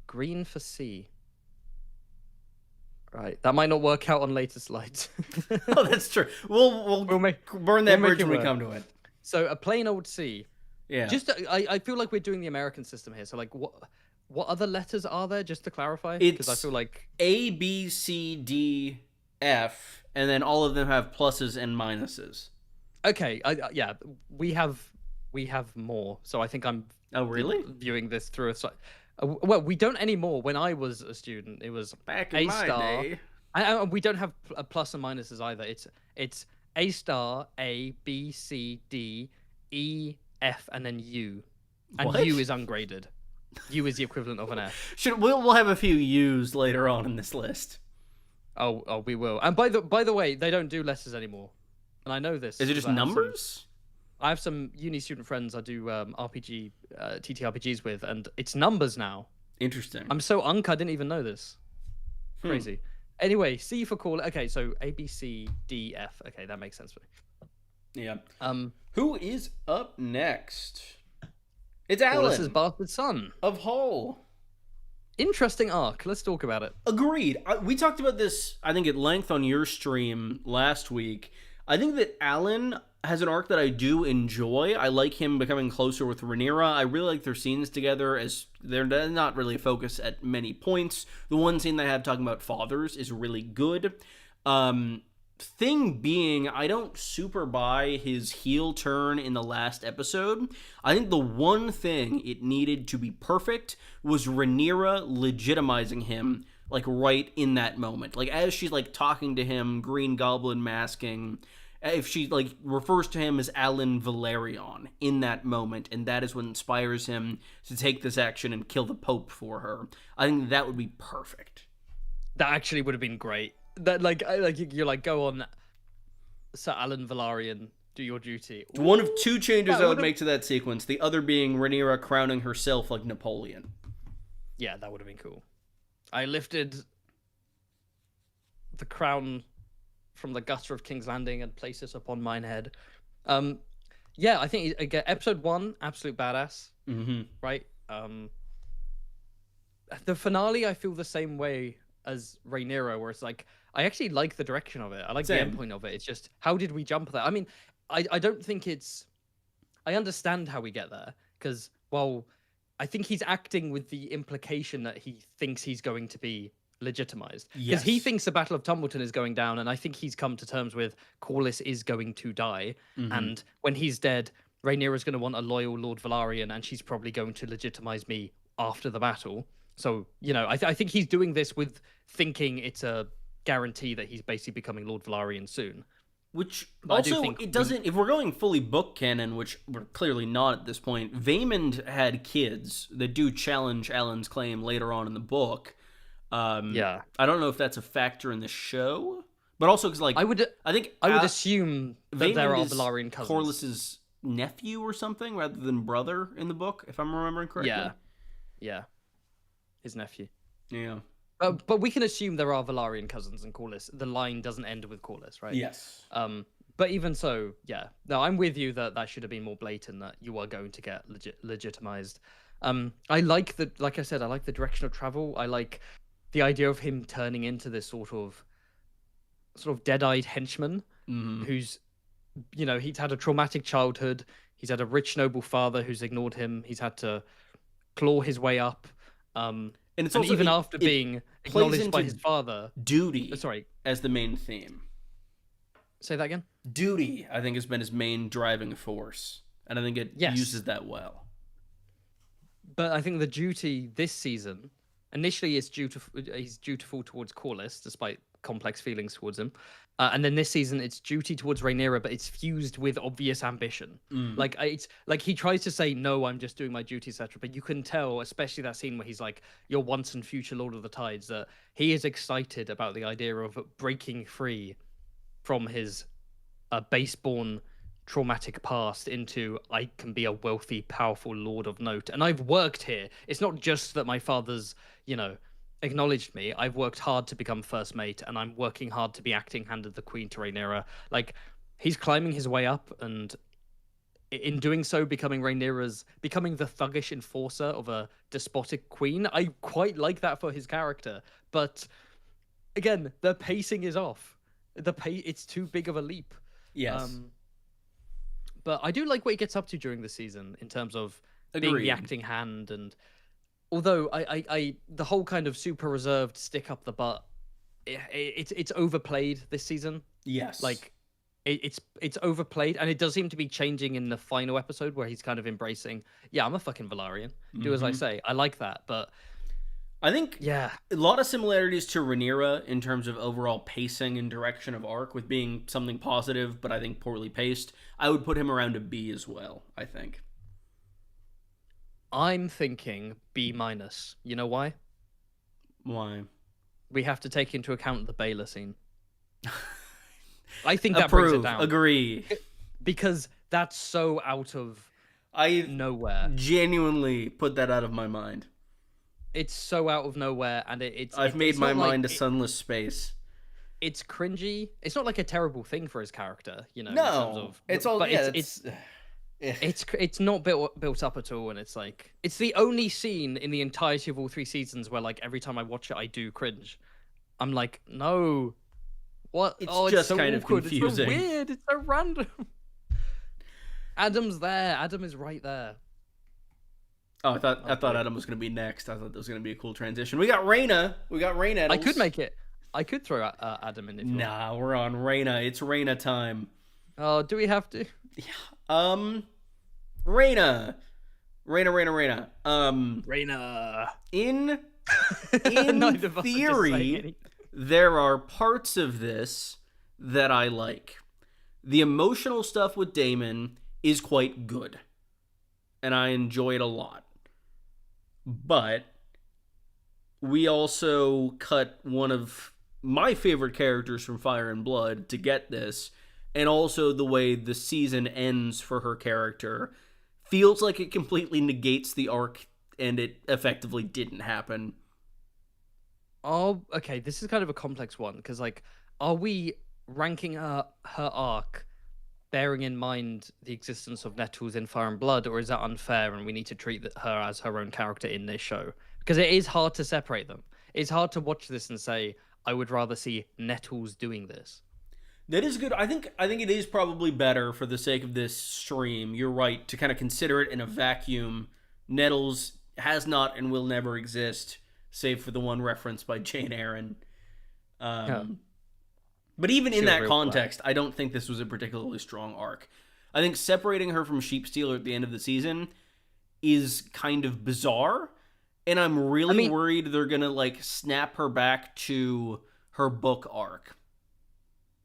Green for C. Right, that might not work out on later slides. Oh, that's true. We'll burn that bridge when we come to it. So a plain old C. Yeah. Just I feel like we're doing the American system here. So like what other letters are there? Just to clarify, because I feel like A, B, C, D, F, and then all of them have pluses and minuses. Okay. Yeah, we have more. So I think I'm. Oh really? Viewing this through a. Well, we don't anymore. When I was a student, it was back in my day. And we don't have plus and minuses either. It's A star, A, B, C, D, E, F, and then U. And what? U is ungraded. U is the equivalent of an F. We'll have a few U's later on in this list. Oh, we will. And by the way, they don't do letters anymore. And I know this. Is it just numbers? I have some uni student friends I do RPG, TTRPGs with, and it's numbers now. Interesting. I'm so I didn't even know this. Crazy. Anyway, C for call. Okay, so A, B, C, D, F. Okay, that makes sense for me. Yeah. Who is up next? It's Alan. Wallace's bastard son of Hull. Interesting arc. Let's talk about it. Agreed. We talked about this, I think, at length on your stream last week. I think that Alan has an arc that I do enjoy. I like him becoming closer with Rhaenyra. I really like their scenes together, as they're not really a focus at many points. The one scene they have talking about fathers is really good. Thing being, I don't super buy his heel turn in the last episode. I think the one thing it needed to be perfect was Rhaenyra legitimizing him, like, right in that moment. Like, as she's, like, talking to him, Green Goblin masking, if she, like, refers to him as Alan Valerion in that moment, and that is what inspires him to take this action and kill the Pope for her, I think that would be perfect. That actually would have been great. That, like you're like, go on, Sir Alan Valerian, do your duty. Ooh, one of two changes I would make to that sequence, the other being Rhaenyra crowning herself like Napoleon. Yeah, that would have been cool. I lifted the crown from the gutter of King's Landing and placed it upon mine head. Yeah, I think again, episode 1, absolute badass. Mm-hmm. Right. The finale, I feel the same way as Rhaenyra, where it's like, I actually like the direction of it. I like the end point of it. It's just, how did we jump there? I mean, I don't think it's... I understand how we get there, because, well, I think he's acting with the implication that he thinks he's going to be legitimized. Because he thinks the Battle of Tumbleton is going down, and I think he's come to terms with Corlys is going to die, and when he's dead, Rhaenyra's going to want a loyal Lord Velaryon, and she's probably going to legitimize me after the battle. So, you know, I think he's doing this with thinking it's a guarantee that he's basically becoming Lord Velaryon soon. Which But I do also, think it doesn't. If we're going fully book canon, which we're clearly not at this point, Vaymond had kids that do challenge Alan's claim later on in the book. yeah, I don't know if that's a factor in the show, but also because I would I think I would assume that there Vaymond are is Velaryon cousins. Corliss's nephew or something rather than brother in the book, if I'm remembering correctly. Yeah, his nephew. Yeah. But we can assume there are Velaryon cousins and Corlys. The line doesn't end with Corlys, right? Yes. But even so, yeah. No, I'm with you that should have been more blatant, that you are going to get legitimized. I like like I said, I like the direction of travel. I like the idea of him turning into this sort of dead-eyed henchman who's, he's had a traumatic childhood. He's had a rich, noble father who's ignored him. He's had to claw his way up. And it's and also even after being acknowledged by his father, duty sorry, as the main theme. say that again. Duty, I think, has been his main driving force, and I think it uses that well. But I think the duty this season, initially, he's dutiful towards Corlys, despite complex feelings towards him. And then this season, it's duty towards Rhaenyra, but it's fused with obvious ambition. Like it's like he tries to say, "No, I'm just doing my duty, etc." But you can tell, especially that scene where he's like, "Your once and future Lord of the Tides," that he is excited about the idea of breaking free from his base-born traumatic past into, I can be a wealthy, powerful lord of note. And I've worked here. It's not just that my father's, acknowledged me. I've worked hard to become first mate, and I'm working hard to be acting hand of the queen to Rhaenyra. Like, he's climbing his way up, and in doing so, becoming the thuggish enforcer of a despotic queen. I quite like that for his character. But again, the pacing is off. It's too big of a leap. Yes. But I do like what he gets up to during the season in terms of being the acting hand. And although I the whole kind of super reserved stick up the butt, it's overplayed this season. Yes. Like it's overplayed, and it does seem to be changing in the final episode where he's kind of embracing, yeah, I'm a fucking Velaryon. Do as I say. I like that, but I think a lot of similarities to Rhaenyra in terms of overall pacing and direction of arc, with being something positive, but I think poorly paced. I would put him around a B as well, I think. I'm thinking B minus. You know why? Why? We have to take into account the Baylor scene. I think that brings it down. Agree. Because that's so out of nowhere. Genuinely put that out of my mind. It's so out of nowhere, and I've made my mind a sunless space. It's cringy. It's not like a terrible thing for his character, No, in terms of, it's all. But yeah, it's not built up at all, and it's like it's the only scene in the entirety of all 3 seasons where, like, every time I watch it, I do cringe. I'm like, no, what? It's just so kind awkward. of confusing. It's so weird. It's so random. Adam's there. Adam is right there. Oh, I thought Adam was going to be next. I thought that was going to be a cool transition. We got Rhaena. I could make it. I could throw Adam in if you want. We're on Rhaena. It's Rhaena time. Oh, do we have to? Yeah. Rhaena. Rhaena. Rhaena. In theory, there are parts of this that I like. The emotional stuff with Daemon is quite good, and I enjoy it a lot. But we also cut one of my favorite characters from Fire and Blood to get this, and also the way the season ends for her character feels like it completely negates the arc, and it effectively didn't happen. Oh, okay. This is kind of a complex one, because, like, are we ranking her arc bearing in mind the existence of Nettles in Fire and Blood, or is that unfair and we need to treat her as her own character in this show? Because it is hard to separate them. It's hard to watch this and say, I would rather see Nettles doing this. That is good. I think it is probably better, for the sake of this stream, you're right, to kind of consider it in a vacuum. Nettles has not and will never exist, save for the one reference by Jane Eyre. But even in that context, I don't think this was a particularly strong arc. I think separating her from Sheepstealer at the end of the season is kind of bizarre, and I'm really worried they're gonna, like, snap her back to her book arc.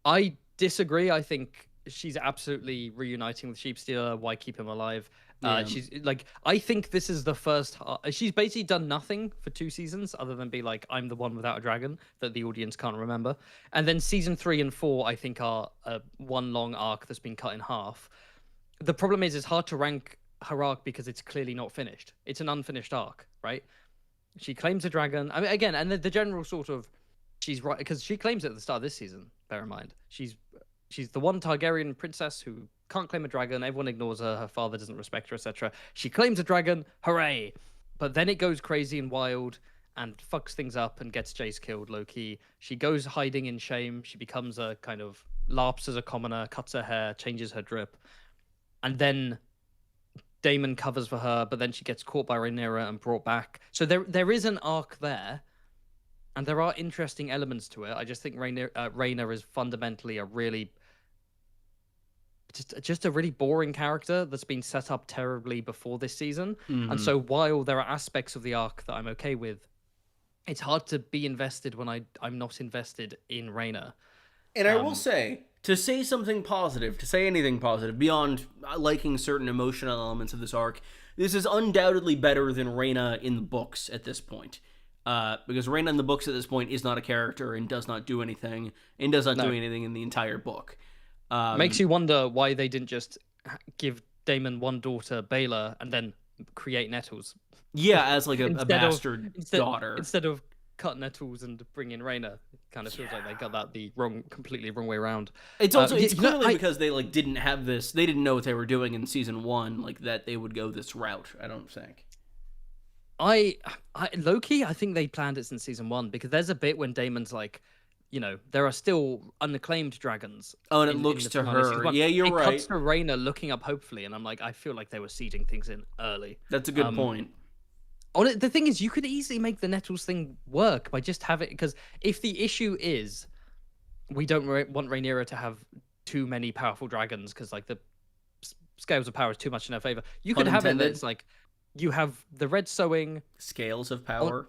I disagree. I think she's absolutely reuniting with Sheepstealer. Why keep him alive? Yeah. She's like, I think this is the first. She's basically done nothing for 2 seasons other than be like, I'm the one without a dragon that the audience can't remember. And then season 3 and 4, I think, are one long arc that's been cut in half. The problem is, it's hard to rank her arc because it's clearly not finished. It's an unfinished arc, right? She claims a dragon. I mean, again, and the general sort of, she's right because she claims it at the start of this season. Bear in mind, she's the one Targaryen princess who can't claim a dragon. Everyone ignores her. Her father doesn't respect her, etc. She claims a dragon. Hooray! But then it goes crazy and wild and fucks things up and gets Jace killed low key. She goes hiding in shame. She becomes a kind of LARPs as a commoner, cuts her hair, changes her drip, and then Daemon covers for her. But then she gets caught by Rhaenyra and brought back. So there is an arc there. And there are interesting elements to it. I just think Rhaenyra is fundamentally a really just a really boring character that's been set up terribly before this season. And so while there are aspects of the arc that I'm okay with, it's hard to be invested when I'm not invested in Rhaena. And I will say, to say something positive, to say anything positive, beyond liking certain emotional elements of this arc, this is undoubtedly better than Rhaena in the books at this point. Because Rhaena in the books at this point is not a character and does not do anything, and does not do anything in the entire book. Makes you wonder why they didn't just give Daemon one daughter, Baela, and then create Nettles. Yeah, as like a bastard daughter. Instead of cut Nettles and bring in Rhaena. It kind of feels like they got that completely wrong way around. It's also it's clearly because they like didn't have this. They didn't know what they were doing in season 1, like that they would go this route. I don't think. I low-key, I think they planned it since season 1 because there's a bit when Daemon's like, there are still unclaimed dragons. Oh, and it looks to her. Yeah, you're right. It cuts to Rhaena looking up hopefully, and I'm like, I feel like they were seeding things in early. That's a good point. The thing is, you could easily make the Nettles thing work by just have it, because if the issue is we don't want Rhaenyra to have too many powerful dragons because like the scales of power is too much in her favor, you could have it that it's like you have the red sowing scales of power.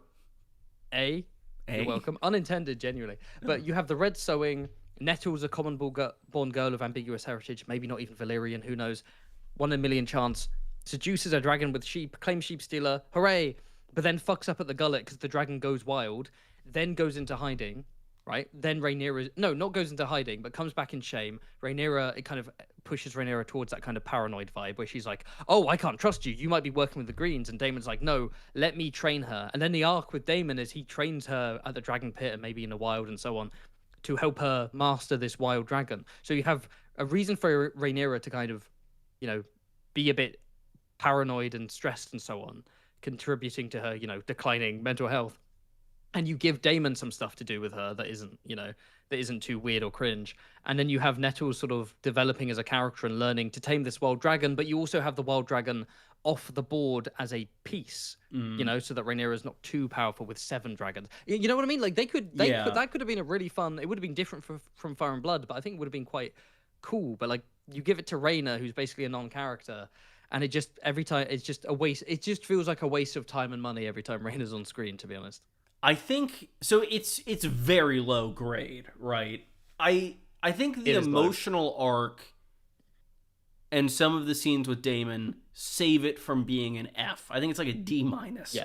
You're welcome. Unintended, genuinely. But you have the red sowing. Nettles, a common-born girl of ambiguous heritage, maybe not even Valyrian, who knows. 1 in a million chance. Seduces a dragon with sheep, claims Sheepstealer, hooray! But then fucks up at the gullet because the dragon goes wild, then goes into hiding, right? Then Rhaenyra, not goes into hiding, but comes back in shame. Rhaenyra, it kind of pushes Rhaenyra towards that kind of paranoid vibe where she's like, oh, I can't trust you. You might be working with the Greens. And Daemon's like, no, let me train her. And then the arc with Daemon is he trains her at the dragon pit and maybe in the wild and so on to help her master this wild dragon. So you have a reason for Rhaenyra to kind of, be a bit paranoid and stressed and so on, contributing to her, declining mental health. And you give Daemon some stuff to do with her that isn't too weird or cringe. And then you have Nettles sort of developing as a character and learning to tame this wild dragon, but you also have the wild dragon off the board as a piece, so that Rhaenyra is not too powerful with 7 dragons. You know what I mean? Like that could have been a really fun, it would have been different from Fire and Blood, but I think it would have been quite cool. But like you give it to Rhaena, who's basically a non-character, and it just, every time, it's just a waste. It just feels like a waste of time and money every time Rhaena's on screen, to be honest. I think so. It's very low grade, right? I think the emotional arc and some of the scenes with Daemon save it from being an F. I think it's like a D-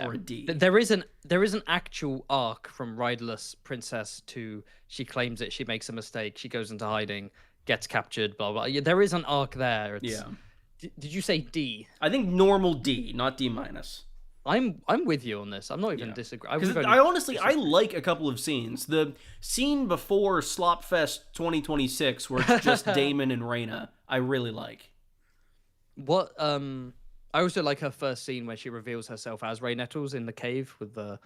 or a D. There is an actual arc from riderless princess to she claims it, she makes a mistake, she goes into hiding, gets captured, blah blah. Yeah, there is an arc there. Did you say D? I think normal D, not D-. I'm with you on this. I'm not even disagreeing. I like a couple of scenes. The scene before Slopfest 2026, where it's just Daemon and Rhaena, I really like. I also like her first scene where she reveals herself as Rhae Nettles in the cave with the.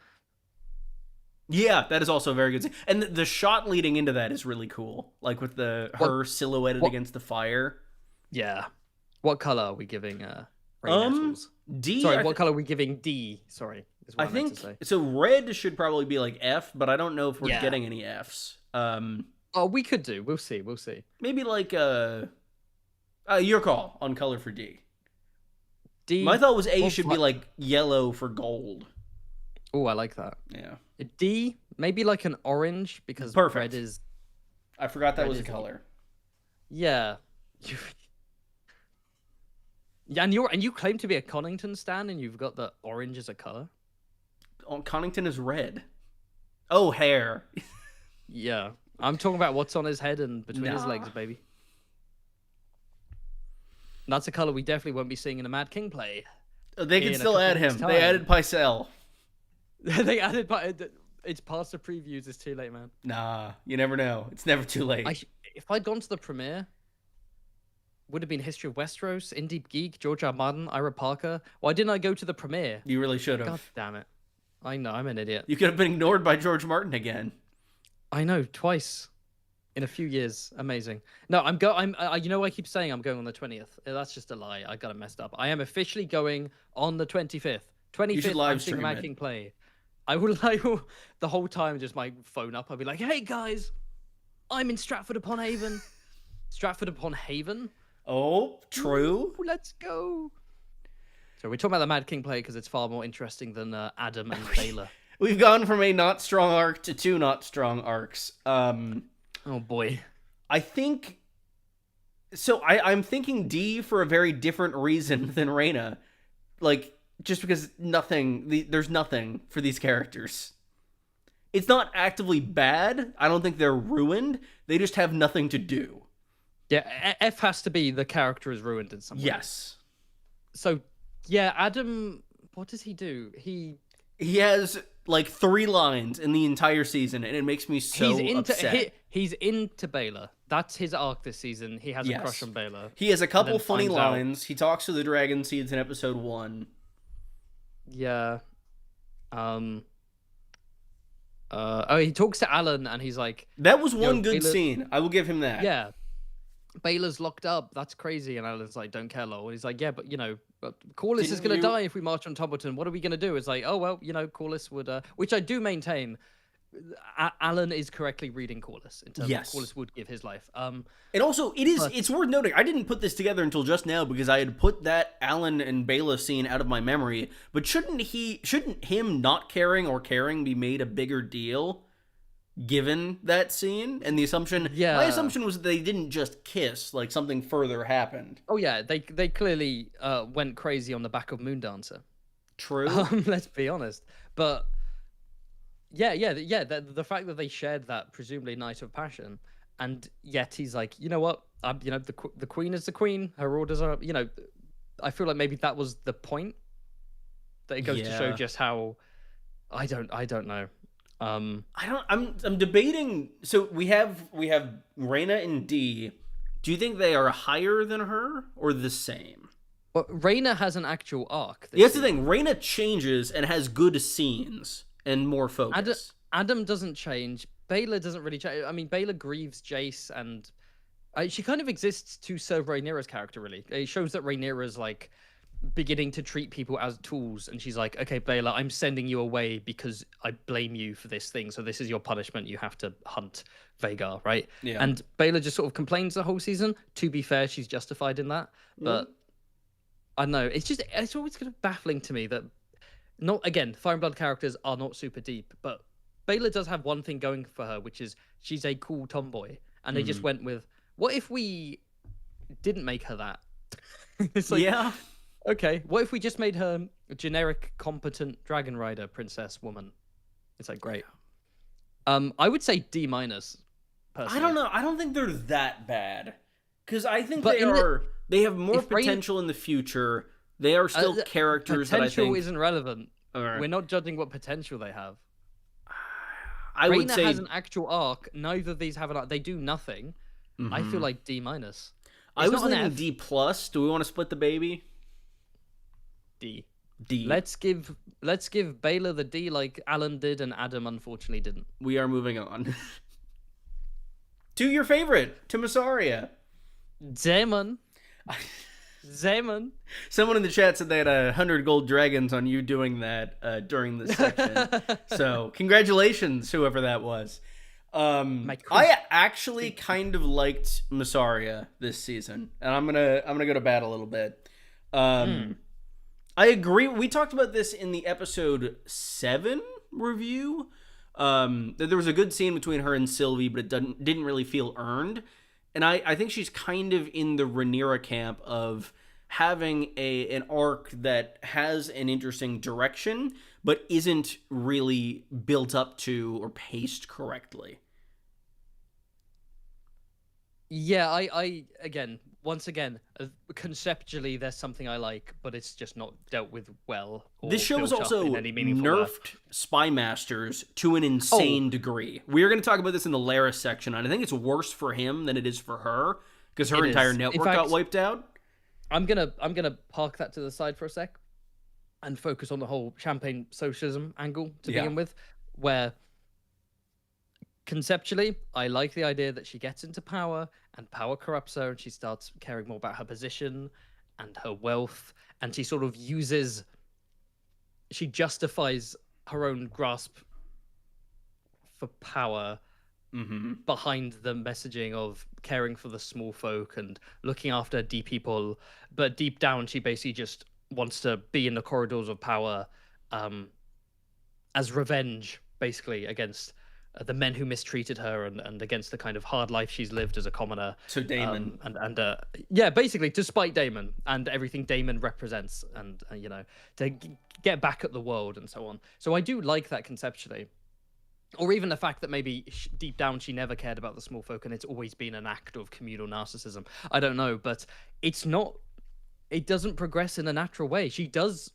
Yeah, that is also a very good scene. And the shot leading into that is really cool, like with her silhouetted against the fire. Yeah. What color are we giving Rhae Nettles? D. Sorry, what color are we giving D? Sorry, is what I meant to say. So. Red should probably be like F, but I don't know if we're getting any Fs. We could do. We'll see. Maybe like your call on color for D. D. My thought was A should be like yellow for gold. Oh, I like that. Yeah. D, maybe like an orange because perfect. Red is. I forgot that was a color. Yeah. You- Yeah, and you claim to be a Connington stan, and you've got the orange as a color. Oh, Connington is red. Oh, hair. Yeah, I'm talking about what's on his head and between his Nah. legs, baby. That's a color we definitely won't be seeing in a Mad King play They can in a still couple add weeks' him. They time. added Pycelle. They added, but it's past the previews. It's too late, man. Nah, you never know. It's never too late. If I'd gone to the premiere, would have been History of Westeros, Indie Geek, George R. R. Martin, Ira Parker. Why didn't I go to the premiere? You really should God have. damn it! I know I'm an idiot. You could have been ignored by George Martin again. I know, twice in a few years. Amazing. No, you know, I keep saying I'm going on the 20th. That's just a lie. I got it messed up. I am officially going on the 25th. You should 25th, live I'm seeing stream Mad it. King play. I will like the whole time just my phone up. I'll be like, "Hey guys, I'm in Stratford upon Avon." Stratford upon Haven. Oh, true. Ooh, let's go. So we're talking about the Mad King play because it's far more interesting than Adam and Baylor. We've gone from a not strong arc to two not strong arcs. Oh boy. I think so. I'm thinking D for a very different reason than Reyna. Like, just because there's nothing for these characters. It's not actively bad. I don't think they're ruined. They just have nothing to do. Yeah, F has to be the character is ruined in some way. Yes. So, yeah, Adam, what does he do? He has like 3 lines in the entire season, and it makes me so upset. He's into Baylor. That's his arc this season. He has a crush Yes. on Baylor. He has a couple then funny finds out- lines. He talks to the dragon seeds in episode 1. Yeah. Oh, he talks to Alan, and he's like, That was one good Baylor- scene. I will give him that. "Yeah, Baylor's locked up. That's crazy." And Alan's like, "Don't care, lol." And he's like, "Yeah, but but Corliss is Didn't gonna you- die if we march on Toblerton. What are we gonna do?" It's like, "Oh well, Corliss would," which I do maintain. Alan is correctly reading Corliss in terms Yes. of Corliss would give his life. And also, it's worth noting, I didn't put this together until just now because I had put that Alan and Bela scene out of my memory, but shouldn't him not caring or caring be made a bigger deal given that scene? And the assumption, Yeah. my assumption was that they didn't just kiss, like something further happened. Oh yeah, they clearly went crazy on the back of Moondancer. True. Let's be honest. But yeah. The fact that they shared that presumably night of passion, and yet he's like, you know what? The queen is the queen. Her orders are, I feel like maybe that was the point. That it goes to show Yeah. just how I don't know. I'm debating. So we have Reyna and D. Do you think they are higher than her or the same? Well, Reyna has an actual arc. Yeah, that's the thing. Reyna changes and has good scenes and more focus. Adam doesn't change. Baylor doesn't really change. I mean, Baylor grieves Jace, and she kind of exists to serve Rhaenyra's character, really. It shows that Rhaenyra's, like, beginning to treat people as tools, and she's like, okay, Baylor, I'm sending you away because I blame you for this thing, so this is your punishment. You have to hunt Vhagar, right? Yeah. And Baylor just sort of complains the whole season. To be fair, she's justified in that. But I don't know. It's always kind of baffling to me that Fire and Blood characters are not super deep, but Baylor does have one thing going for her, which is she's a cool tomboy. And they just went with, what if we didn't make her that? It's like, yeah. okay, what if we just made her a generic, competent dragon rider princess woman? It's like, great. I would say D-. Personally. I don't know. I don't think they're that bad. Because I think But they have more if Rey- potential in the future. They are still characters that I potential think... isn't relevant. Alright. We're not judging what potential they have. I would Reyna say... has an actual arc. Neither of these have an arc. They do nothing. I feel like D-. I It's was not an thinking F. D+. Do we want to split the baby? D. D. Let's give Baylor the D like Alan did and Adam unfortunately didn't. We are moving on. To your favorite, to Massaria. Zeman. Someone in the chat said they had 100 gold dragons on you doing that during this section. So congratulations, whoever that was. I actually kind of liked Massaria this season, and I'm gonna go to bat a little bit. I agree. We talked about this in the episode 7 review. That there was a good scene between her and Sylvie, but it didn't really feel earned. And I think she's kind of in the Rhaenyra camp of having an arc that has an interesting direction, but isn't really built up to or paced correctly. Yeah, I again, once again, conceptually, there's something I like, but it's just not dealt with well This or show is built up also in any meaningful way. nerfed spy masters to an insane degree. We are going to talk about this in the Laris section, and I think it's worse for him than it is for her because her It entire is. In network fact, got wiped out. I'm gonna park that to the side for a sec and focus on the whole champagne socialism angle to Yeah. begin with, where conceptually, I like the idea that she gets into power and power corrupts her and she starts caring more about her position and her wealth, and she sort of she justifies her own grasp for power behind the messaging of caring for the small folk and looking after deep people. But deep down, she basically just wants to be in the corridors of power as revenge, basically, against the men who mistreated her and against the kind of hard life she's lived as a commoner. So Daemon. Yeah, basically, to spite Daemon and everything Daemon represents, and, to get back at the world and so on. So I do like that conceptually. Or even the fact that maybe deep down she never cared about the small folk and it's always been an act of communal narcissism. I don't know, but it doesn't progress in a natural way. She does,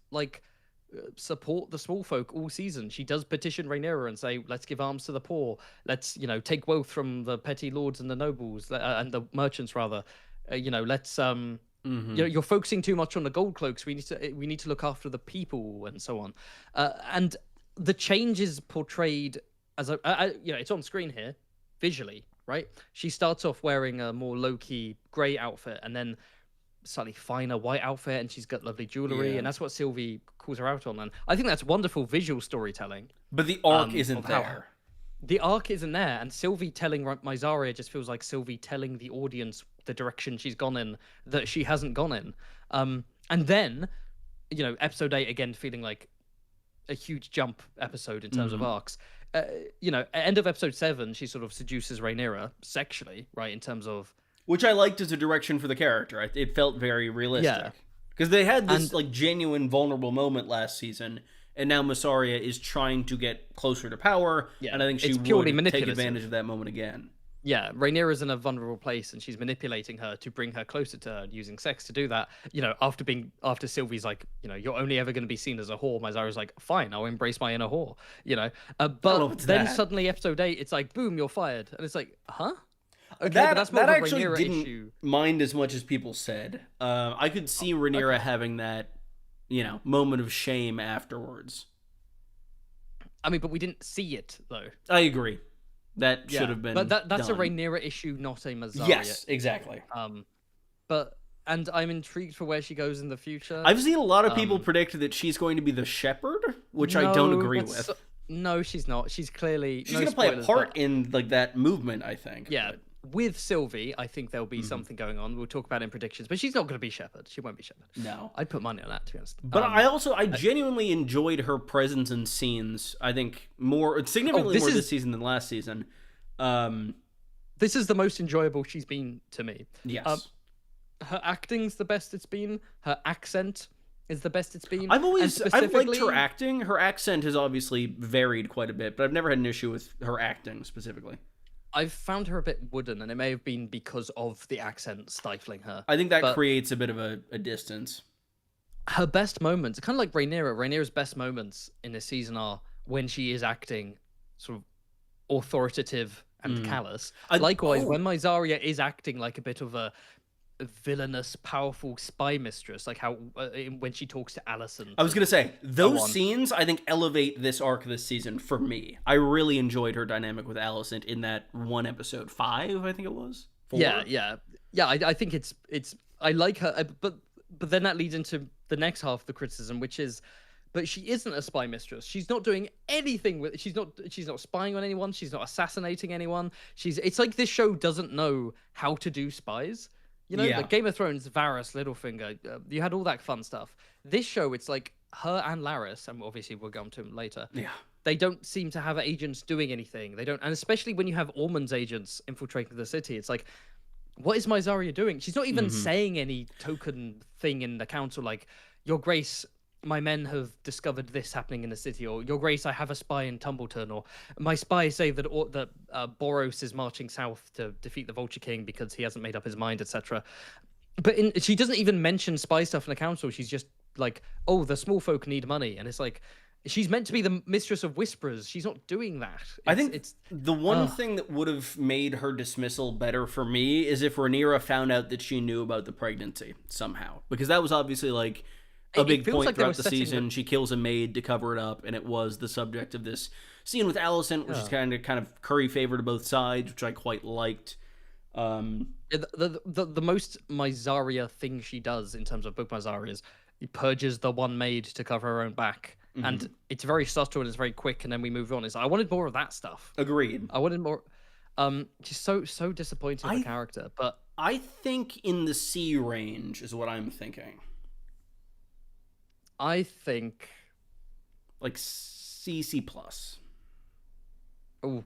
support the small folk all season. She does petition Rhaenyra and say, let's give arms to the poor. Let's, take wealth from the petty lords and the nobles, and the merchants, rather. Let's... you're focusing too much on the gold cloaks. We need to look after the people and so on. And the change is portrayed as it's on screen here, visually, right? She starts off wearing a more low-key grey outfit and then slightly finer white outfit, and she's got lovely jewelry, and that's what Sylvie calls her out on. And I think that's wonderful visual storytelling. But the arc isn't there. The arc isn't there, and Sylvie telling Mysaria just feels like Sylvie telling the audience the direction she's gone in that she hasn't gone in. And then, episode 8 again feeling like a huge jump episode in terms of arcs. End of episode 7, she sort of seduces Rhaenyra sexually, right? In terms of, which I liked as a direction for the character. It felt very realistic because they had this genuine vulnerable moment last season, and now Mysaria is trying to get closer to power, and I think she would take advantage of that moment again. Yeah, Rhaenyra's in a vulnerable place, and she's manipulating her to bring her closer to her, using sex to do that. After Sylvie's like, you're only ever going to be seen as a whore. Myzaria's like, fine, I'll embrace my inner whore. But then suddenly episode 8, it's like, boom, you're fired, and it's like, huh? Okay, but that's more of a actually Rhaenyra didn't issue. mind as much as people said. I could see Rhaenyra having that, moment of shame afterwards. I mean, but we didn't see it though. I agree. That should have been. But that's done. a Rhaenyra issue, not a Mysaria. Yes, exactly. And I'm intrigued for where she goes in the future. I've seen a lot of people predict that she's going to be the shepherd, which I don't agree with. No, she's not. She's clearly going to play a part in that movement, I think. Yeah. But with Sylvie, I think there'll be something going on. We'll talk about it in predictions, but she's not going to be shepherd. She won't be shepherd. No. I'd put money on that, to be honest. But I genuinely enjoyed her presence in scenes. I think significantly more this season than last season. This is the most enjoyable she's been to me. Yes. Her acting's the best it's been. Her accent is the best it's been. I've liked her acting. Her accent has obviously varied quite a bit, but I've never had an issue with her acting specifically. I've found her a bit wooden, and it may have been because of the accent stifling her. I think that creates a bit of a distance. Her best moments, kind of like Rhaenyra. Rhaenyra's best moments in this season are when she is acting sort of authoritative and callous. Likewise, when Mysaria is acting like a bit of a villainous, powerful spy mistress, like how when she talks to Alicent. I was gonna say those scenes I think elevate this arc this season for me. I really enjoyed her dynamic with Alicent in that one episode 5, I think it was. 4. Yeah. I think it's I like her, but then that leads into the next half of the criticism, which is, but she isn't a spy mistress. She's not doing anything with. She's not spying on anyone. She's not assassinating anyone. It's like this show doesn't know how to do spies. Like Game of Thrones, Varys, Littlefinger, you had all that fun stuff. This show, it's like her and Larys, and obviously we'll go to him later. Yeah. They don't seem to have agents doing anything. They don't, and especially when you have Ormond's agents infiltrating the city, it's like, what is my Zarya doing? She's not even saying any token thing in the council like, Your Grace, my men have discovered this happening in the city, or Your Grace, I have a spy in Tumbleton, or my spies say that Boros is marching south to defeat the Vulture King because he hasn't made up his mind, etc. But she doesn't even mention spy stuff in the council. She's just like, oh, the small folk need money, and it's like, she's meant to be the mistress of whisperers. She's not doing that. I think it's the one thing that would have made her dismissal better for me is if Rhaenyra found out that she knew about the pregnancy somehow, because that was obviously like a big point like throughout the season. She kills a maid to cover it up, and it was the subject of this scene with Alicent, which is kind of curry favor to both sides, which I quite liked. The most my Zarya thing she does in terms of book my Zarya is he purges the one maid to cover her own back. And it's very subtle and it's very quick, and then we move on. It's like, I wanted more of that stuff. Agreed. I wanted more. Just so disappointing the character. But I think in the C range is what I'm thinking. I think like C plus. Oh.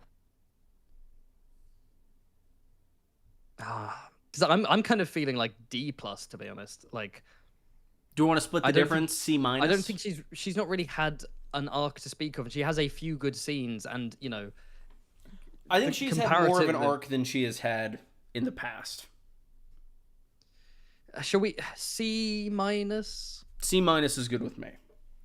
Because I'm kind of feeling like D plus, to be honest. Like, do you want to split the difference? C minus. I don't think she's not really had an arc to speak of. She has a few good scenes, and you know, I think she's had more of an arc than she has had in the past. Shall we C minus? C minus is good with me.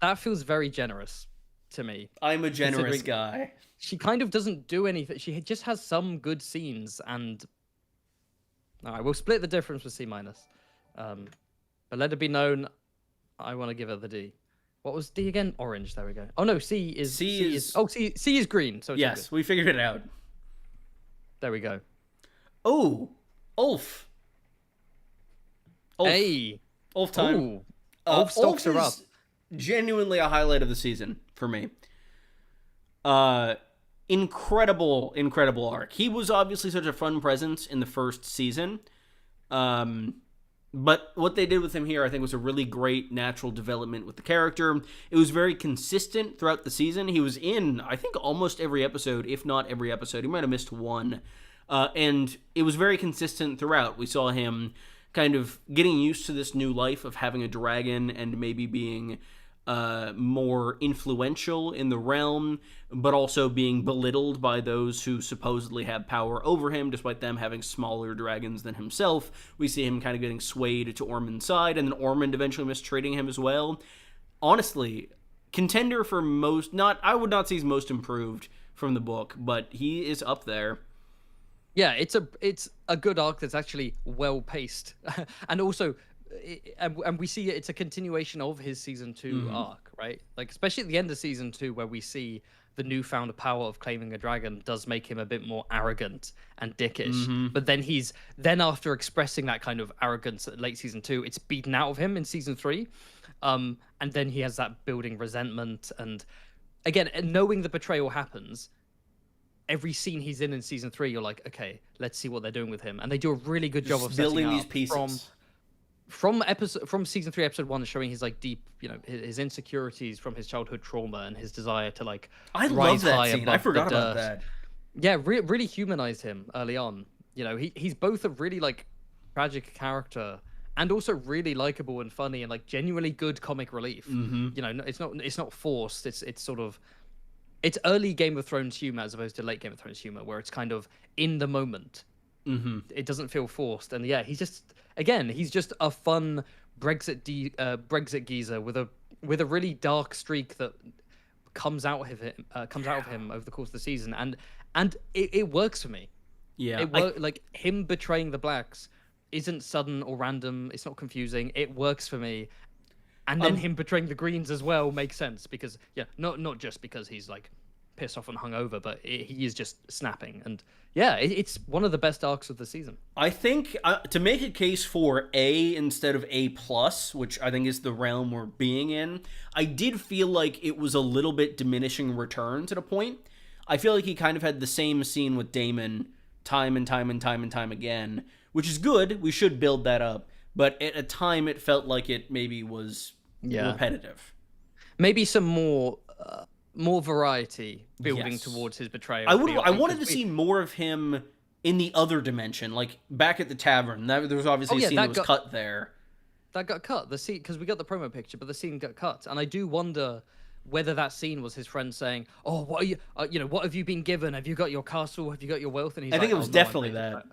That feels very generous to me. I'm a generous guy. She kind of doesn't do anything. She just has some good scenes, and all right, we'll split the difference with C minus. But let it be known, I want to give her the D. What was D again? Orange. There we go. Oh no, C is C is green. So it's yes, we figured it out. There we go. Oh, Ulf. Hey, Ulf time. Ooh. Ulf stocks her up. Genuinely a highlight of the season for me. Incredible arc. He was obviously such a fun presence in the first season. But what they did with him here, I think, was a really great natural development with the character. It was very consistent throughout the season. He was in, I think, almost every episode, if not every episode. He might have missed one. And it was very consistent throughout. We saw him kind of getting used to this new life of having a dragon and maybe being more influential in the realm, but also being belittled by those who supposedly have power over him, despite them having smaller dragons than himself. We see him kind of getting swayed to Ormond's side, and then Ormond eventually mistreating him as well. Honestly, contender for most, I would not say he's most improved from the book, but he is up there. Yeah, it's a good arc that's actually well paced, and also, and we see it's a continuation of his season 2 arc, right? Like, especially at the end of season 2, where we see the newfound power of claiming a dragon does make him a bit more arrogant and dickish. But then after expressing that kind of arrogance at late season 2, it's beaten out of him in season 3, and then he has that building resentment. And again, knowing the betrayal happens, every scene he's in season 3, you're like, okay, let's see what they're doing with him, and they do a really good job of building these pieces from season 3 episode 1, showing his like deep, you know, his insecurities from his childhood trauma and his desire to like rise high above the dirt. I forgot about that. Yeah, really humanized him early on. You know, he's both a really like tragic character and also really likable and funny and like genuinely good comic relief. You know, it's not forced. It's sort of, it's early Game of Thrones humor as opposed to late Game of Thrones humor, where it's kind of in the moment. It doesn't feel forced. And yeah, he's just a fun Brexit geezer with a really dark streak that comes out of him over the course of the season, and it works for me. Yeah, like him betraying the Blacks isn't sudden or random. It's not confusing. It works for me. And then him betraying the Greens as well makes sense, because not just because he's like pissed off and hungover, but he is just snapping. And yeah, it's one of the best arcs of the season. I think to make a case for A instead of A plus, which I think is the realm we're being in, I did feel like it was a little bit diminishing returns at a point. I feel like he kind of had the same scene with Daemon time and time again, which is good. We should build that up. But at a time, it felt like it maybe was repetitive. Maybe some more variety building towards his betrayal. I wanted to see more of him in the other dimension, like back at the tavern. That there was Oh obviously a yeah, scene that was cut there. that got cut. The scene, because we got the promo picture, but the scene got cut, and I do wonder whether that scene was his friend saying, "Oh, what are you? What have you been given? Have you got your castle? Have you got your wealth?" And he's I think like, it "Oh was no, I'm definitely waiting for that. it."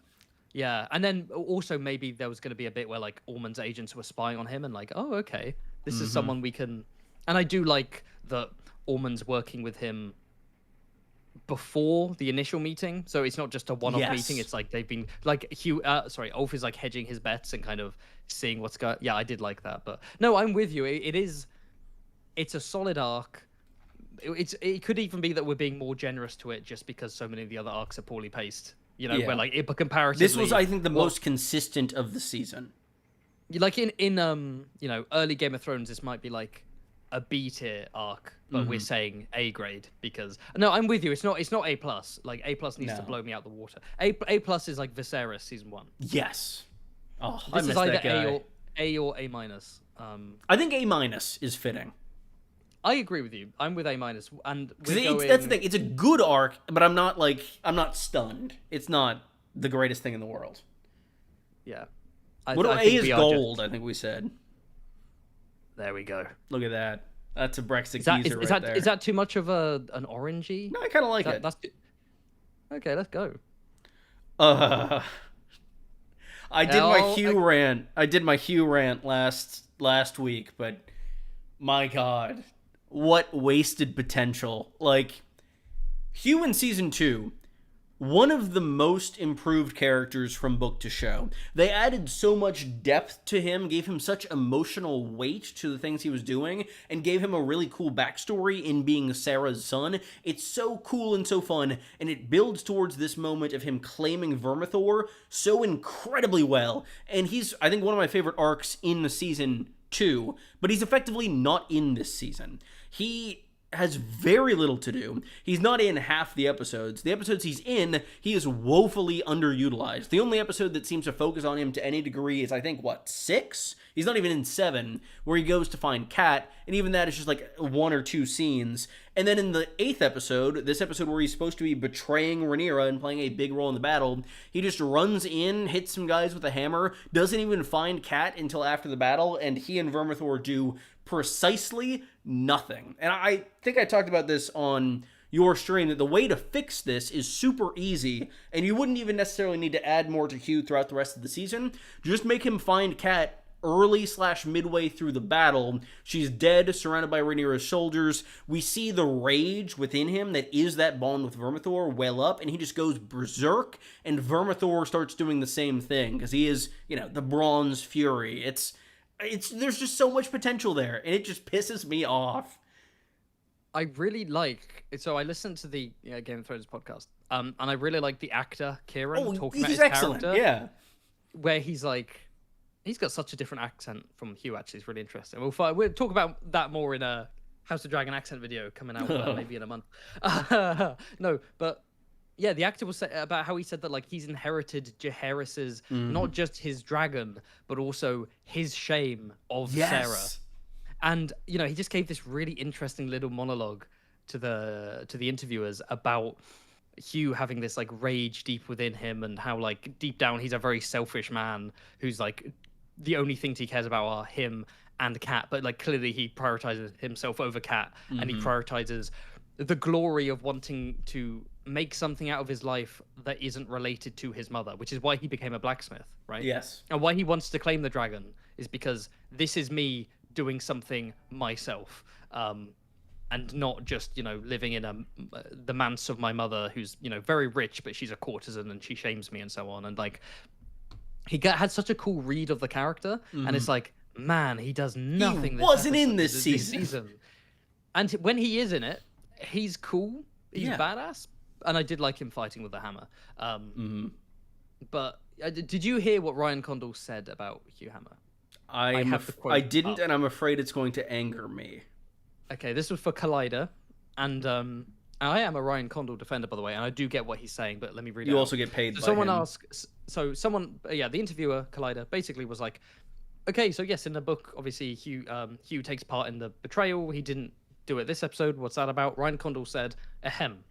Yeah, and then also maybe there was going to be a bit where like Ormond's agents were spying on him, and like, oh, okay, this is someone we can. And I do like that Ormond's working with him before the initial meeting, so it's not just a one-off meeting. Yes. It's like they've been like Ulf is like hedging his bets and kind of seeing what's going. Yeah, I did like that, but no, I'm with you. It's a solid arc. It could even be that we're being more generous to it just because so many of the other arcs are poorly paced. Yeah. Where like but comparatively, This was, I think, the most consistent of the season. like in early Game of Thrones, this might be like a B tier arc, but we're saying A grade because no, I'm with you. It's not A plus. Like A plus needs to No. blow me out the water. A plus is like Viserys season 1. Yes. Oh, I This miss is either that guy. A or A minus. I think A minus is fitting. I agree with you. I'm with A minus, and That's the thing. It's a good arc, but I'm not stunned. It's not the greatest thing in the world. Yeah. What I A think is we are gold, I think we said. There we go. Look at that. That's a Brexit Is that geezer is right that there. is that too much of an orangey? No, I kind of like it. That's okay. Let's go. Uh, I did my Hell, Hugh rant. I did my Hugh rant last week, but my God, what wasted potential! Like Hugh in season 2, one of the most improved characters from book to show. They added so much depth to him, gave him such emotional weight to the things he was doing, and gave him a really cool backstory in being Sarah's son. It's so cool and so fun, and it builds towards this moment of him claiming Vermithor so incredibly well. And he's, I think, one of my favorite arcs in the season 2, but he's effectively not in this season. He has very little to do. He's not in half the episodes. The episodes he's in, he is woefully underutilized. The only episode that seems to focus on him to any degree is, I think, 6? He's not even in 7, where he goes to find Kat, and even that is just like 1 or 2 scenes. And then in the 8th episode, this episode where he's supposed to be betraying Rhaenyra and playing a big role in the battle, he just runs in, hits some guys with a hammer, doesn't even find Kat until after the battle, and he and Vermithor do precisely nothing. And I think I talked about this on your stream, that the way to fix this is super easy, and you wouldn't even necessarily need to add more to Hugh throughout the rest of the season. Just make him find Kat early/midway through the battle. She's dead, surrounded by Rhaenyra's soldiers. We see the rage within him that is that bond with Vermithor well up, and he just goes berserk, and Vermithor starts doing the same thing, because he is, the Bronze Fury. There's just so much potential there, and it just pisses me off. I really like it. So I listened to the Game of Thrones podcast, and I really like the actor Kieran talking about his excellent. character. Yeah, where he's got such a different accent from Hugh. Actually, it's really interesting. We'll talk about that more in a House of Dragon accent video coming out maybe in a month. No, but yeah, the actor was about how he said that like he's inherited Jaehaerys's not just his dragon, but also his shame of Sarah. And he just gave this really interesting little monologue to the interviewers about Hugh having this like rage deep within him, and how like deep down he's a very selfish man who's like the only things he cares about are him and Kat, but like clearly he prioritizes himself over Kat, and he prioritizes the glory of wanting to make something out of his life that isn't related to his mother, which is why he became a blacksmith, right? Yes. And why he wants to claim the dragon is because this is me doing something myself, and not just living in the manse of my mother, who's very rich, but she's a courtesan and she shames me and so on. And like had such a cool read of the character, and it's like, man, he does nothing. He wasn't in this season. And when he is in it, he's cool. He's badass, and I did like him fighting with the hammer. But did you hear what Ryan Condal said about Hugh Hammer? I didn't, and I'm afraid it's going to anger me. Okay, this was for Collider, and I am a Ryan Condal defender, by the way, and I do get what he's saying, but let me read it. You also get paid by someone him. asked, the interviewer, Collider, basically was like, okay, so yes, in the book, obviously, Hugh takes part in the betrayal. He didn't do it this episode. What's that about? Ryan Condal said, ahem.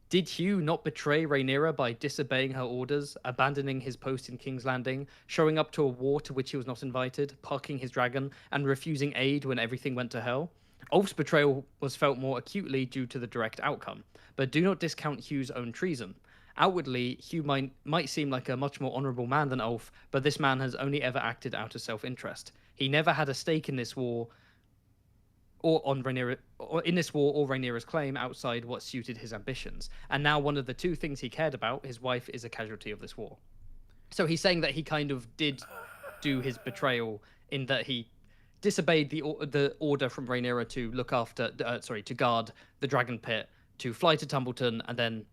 Did Hugh not betray Rhaenyra by disobeying her orders, abandoning his post in King's Landing, showing up to a war to which he was not invited, parking his dragon, and refusing aid when everything went to hell? Ulf's betrayal was felt more acutely due to the direct outcome, but do not discount Hugh's own treason. Outwardly, Hugh might seem like a much more honourable man than Ulf, but this man has only ever acted out of self-interest. He never had a stake in this war or on Rhaenyra, or in this war or Rhaenyra's claim outside what suited his ambitions. And now one of the two things he cared about, his wife, is a casualty of this war. So he's saying that he kind of did do his betrayal in that he disobeyed the order from Rhaenyra to look after, to guard the dragon pit, to fly to Tumbleton, and then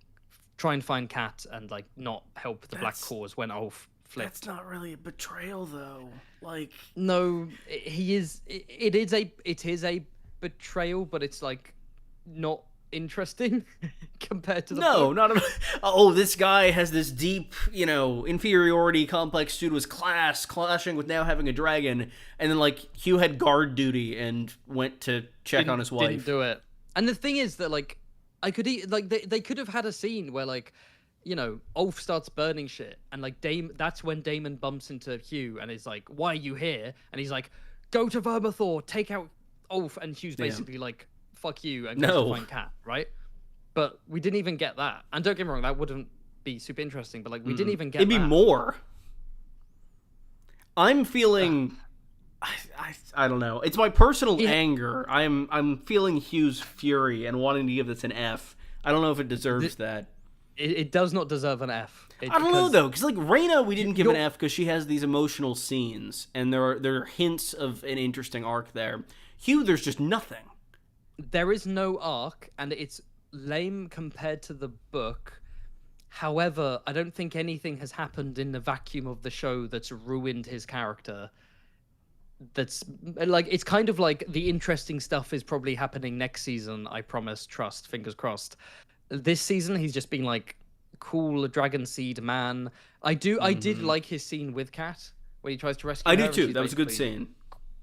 try and find Cat and like not help the Black Cause when Ulf flipped. That's not really a betrayal, though. Like, no, he is. It is a betrayal, but it's like not interesting compared to the book. Not oh, this guy has this deep, inferiority complex due to his class, clashing with now having a dragon, and then like Hugh had guard duty and went to check on his wife. Didn't do it. And the thing is that like I could they could have had a scene where like Ulf starts burning shit, and like that's when Daemon bumps into Hugh and is like, "Why are you here?" And he's like, "Go to Vermithor, take out Ulf," and Hugh's basically like, "Fuck you," and goes to find Cat, right? But we didn't even get that. And don't get me wrong, that wouldn't be super interesting, but like we didn't even get It'd be more. I'm feeling I don't know. It's my personal anger. I'm feeling Hugh's fury and wanting to give this an F. I don't know if it deserves that. It does not deserve an F. I don't know though, because like Rhaena, we didn't give an F because she has these emotional scenes, and there are hints of an interesting arc there. Hugh, there's just nothing. There is no arc, and it's lame compared to the book. However, I don't think anything has happened in the vacuum of the show that's ruined his character. That's like, it's kind of like the interesting stuff is probably happening next season. I promise, trust, fingers crossed. This season, he's just been like cool dragon seed man. I did like his scene with Cat when he tries to rescue her. I do too. That was a good scene.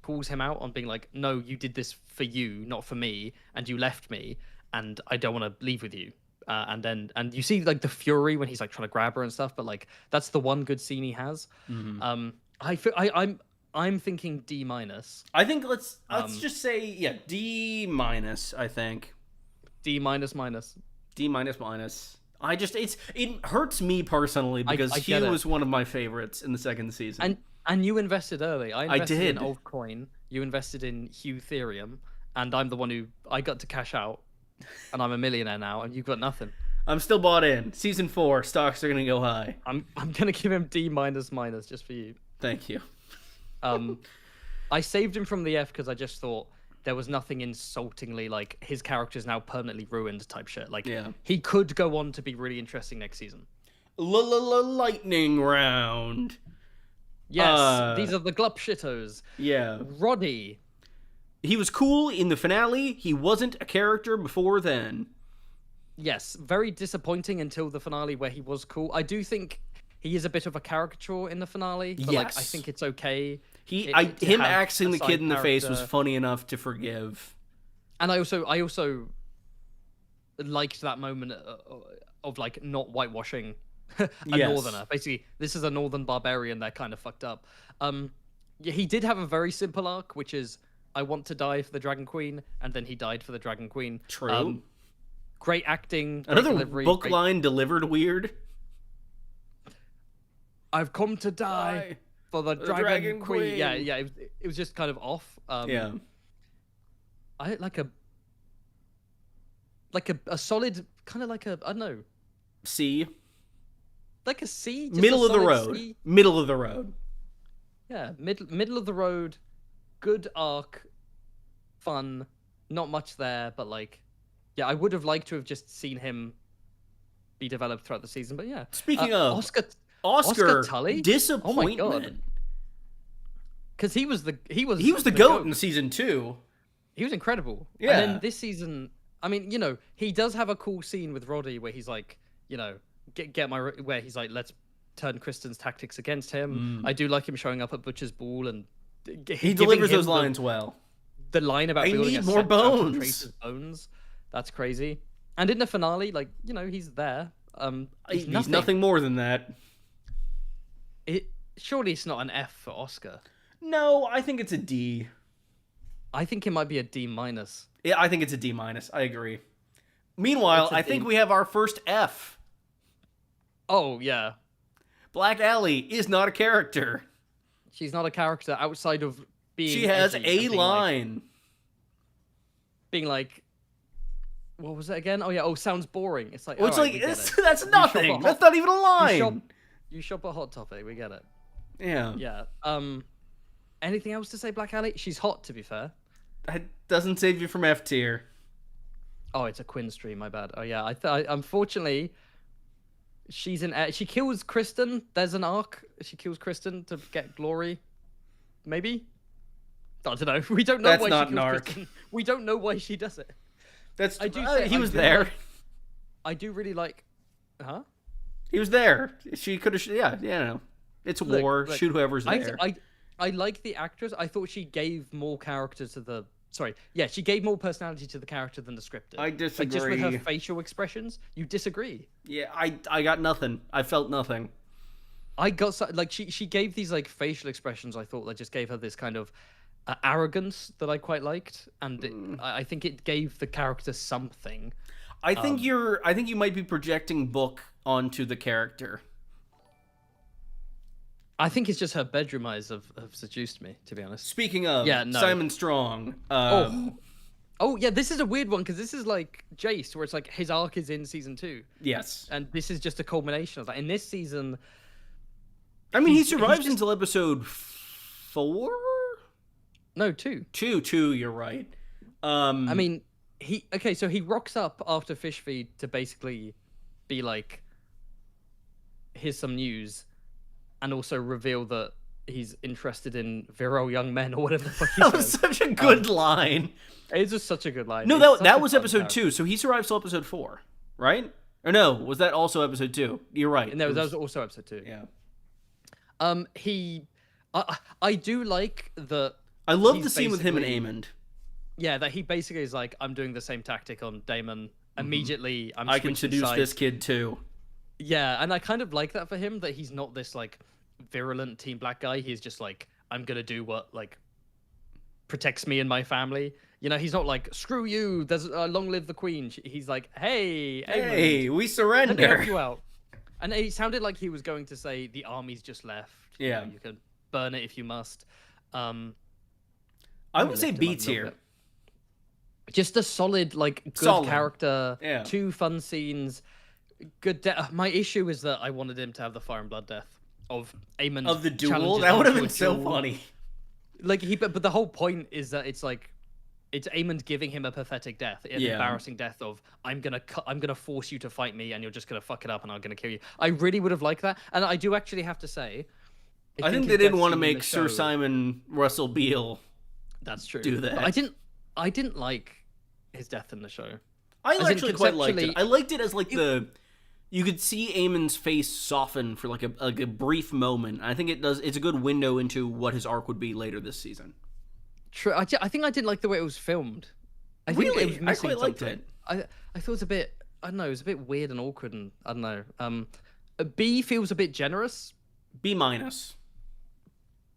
Calls him out on being like, "No, you did this for you, not for me, and you left me, and I don't want to leave with you." And you see like the fury when he's like trying to grab her and stuff. But like that's the one good scene he has. I'm thinking D-. I think let's just say D-. I think D-. D-. It hurts me personally because Hugh was one of my favorites in the second season. And you invested early. I invested did. in Old Coin. You invested in Hugh Therium, and I'm the one who I got to cash out, and I'm a millionaire now, and you've got nothing. I'm still bought in. Season 4, stocks are gonna go high. I'm gonna give him D-, just for you. Thank you. I saved him from the F because I just thought there was nothing insultingly like his character's now permanently ruined type shit. Like he could go on to be really interesting next season. Lightning round. Yes, these are the Glup shittos. Yeah. Roddy. He was cool in the finale. He wasn't a character before then. Yes, very disappointing until the finale where he was cool. I do think he is a bit of a caricature in the finale, but like I think it's okay. Him axing the kid in the face was funny enough to forgive. And I also liked that moment of like not whitewashing northerner. Basically, this is a northern barbarian. They're kind of fucked up. He did have a very simple arc, which is I want to die for the Dragon Queen, and then he died for the Dragon Queen. True. Great acting. Another delivery, book line delivered weird. I've come to die for the Dragon Queen. Yeah. It was just kind of off. I like a solid kind of like a I don't know. C. Like a C. Middle of the road. C. Middle of the road. Yeah, middle of the road. Good arc. Fun. Not much there, but like, yeah, I would have liked to have just seen him be developed throughout the season. But yeah. Speaking of Oscar Tully, disappointment. Oh my god! Because he was the goat in season 2. He was incredible. Yeah. And then this season, I mean, he does have a cool scene with Roddy where he's like, where he's like, let's turn Kristen's tactics against him. I do like him showing up at Butcher's Ball and he delivers those lines well. The line about I building need a more set out of bones. Trace's bones. That's crazy. And in the finale, like, he's there. He's He's nothing more than that. Surely it's not an F for Oscar. No, I think it's a D. I think it might be a D minus. Yeah, I think it's a D minus. I agree. Meanwhile, I think we have our first F. Oh, yeah. Black Allie is not a character. She's not a character outside of being She has edgy a line. Being like, what was it again? Oh, yeah. Oh, sounds boring. It's like, Well, it's right, like, that's nothing. That's not even a line. You shop at Hot Topic. We get it. Yeah. Yeah. Anything else to say, Black Allie? She's hot, to be fair. That doesn't save you from F tier. Oh, it's a Quinn stream. My bad. Oh, yeah. Unfortunately, she kills Kristen. There's an arc. She kills Kristen to get glory. Maybe. I don't know. We don't know That's why not she an kills arc. Kristen. We don't know why she does it. That's. He was there. I do really like. Huh? He was there. She could have. Yeah. No. It's war. Look, Shoot whoever's there. I like the actress. I thought she gave more character to the. Sorry. Yeah, she gave more personality to the character than the script did. I disagree. Like, just with her facial expressions, you disagree. Yeah, I got nothing. I felt nothing. I got like she gave these like facial expressions. I thought that just gave her this kind of arrogance that I quite liked, and I think it gave the character something. I think you might be projecting Book onto the character. I think it's just her bedroom eyes have seduced me, to be honest. Speaking of, Simon Strong. Oh yeah, this is a weird one because this is like Jace, where it's like his arc is in season 2. Yes, and this is just a culmination of that. In this season, I mean, he survives until episode 4. No, 2. 2. You're right. I mean, so he rocks up after Fish Feed to basically be like, here's some news. And also reveal that he's interested in virile young men or whatever the fuck he said. That was such a good line. It's just such a good line. No, that was episode 2, so he survives till episode 4, right? Or no, was that also episode 2? You're right. No, that was also episode 2. Yeah. I do like the. I love the scene with him and Aemond. Yeah, that he basically is like, I'm doing the same tactic on Daemon. Immediately, I can seduce this kid too. Yeah, and I kind of like that for him, that he's not this like virulent Team Black guy. He's just like, I'm gonna do what like protects me and my family. He's not like, screw you, there's long live the queen. He's like, hey, we surrender. Let me help you out. And it sounded like he was going to say the army's just left. Yeah, you can burn it if you must. I would say B tier. Just a solid, like, good character. Yeah. 2 fun scenes. Good death. My issue is that I wanted him to have the fire and blood death of Aemond. Of the duel? That would have been so funny. Like, but the whole point is that it's like, it's Aemond giving him a pathetic death, an embarrassing death of, I'm gonna force you to fight me, and you're just gonna fuck it up, and I'm gonna kill you. I really would have liked that, and I do actually have to say, I think they didn't want to make Sir Simon Russell Beale. That's true. Do that. But I didn't like his death in the show. I actually quite liked it. I liked it as like you could see Aemon's face soften for like a brief moment. I think it's a good window into what his arc would be later this season. True. I think I didn't like the way it was filmed. I quite liked it. I thought it was a bit, I don't know, it was a bit weird and awkward, and I don't know. B feels a bit generous. B minus.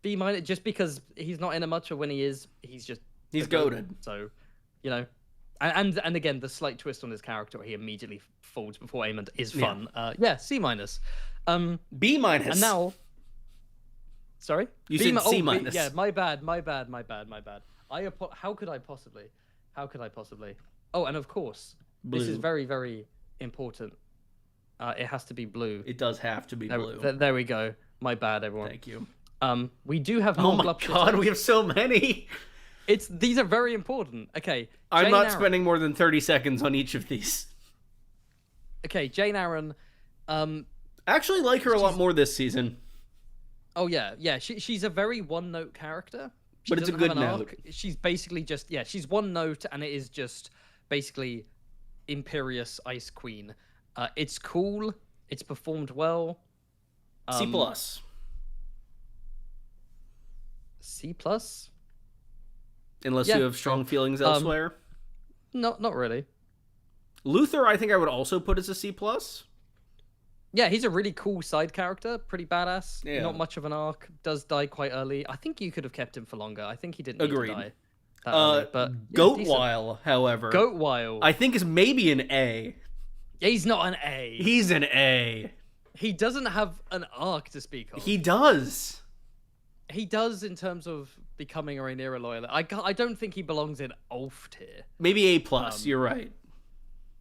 B minus, just because he's not in it much, or when he is, he's goated. So, and again, the slight twist on his character where he immediately folds before Aemond is fun. Yeah, C minus. B minus. And now, sorry, you said C minus. Yeah, my bad. How could I possibly? Oh, and of course, blue. This is very, very important. It has to be blue. It does have to be blue. There we go. My bad, everyone. Thank you. We do have more. Oh my god, we have so many. These are very important. Okay, I'm not spending more than 30 seconds on each of these. Okay, Jane Aaron. I actually like her a lot more this season. Oh yeah. She's a very one-note character. But it's a good note. She's basically just she's one note, and it is just basically Imperious Ice Queen. It's cool. It's performed well. C plus. C plus. Unless you have strong feelings elsewhere. No, not really. Luther, I think I would also put as a C plus. Yeah, he's a really cool side character, pretty badass. Yeah. Not much of an arc. Does die quite early. I think you could have kept him for longer. I think he didn't need Agreed. to die that early. But yeah, Goatwhile, however, Goatwhile. I think is maybe an A. He's not an A. He's an A. He doesn't have an arc to speak of. He does. He does in terms of becoming a Rhaenyra loyal. I don't think he belongs in Ulf tier. Maybe A plus. You're right.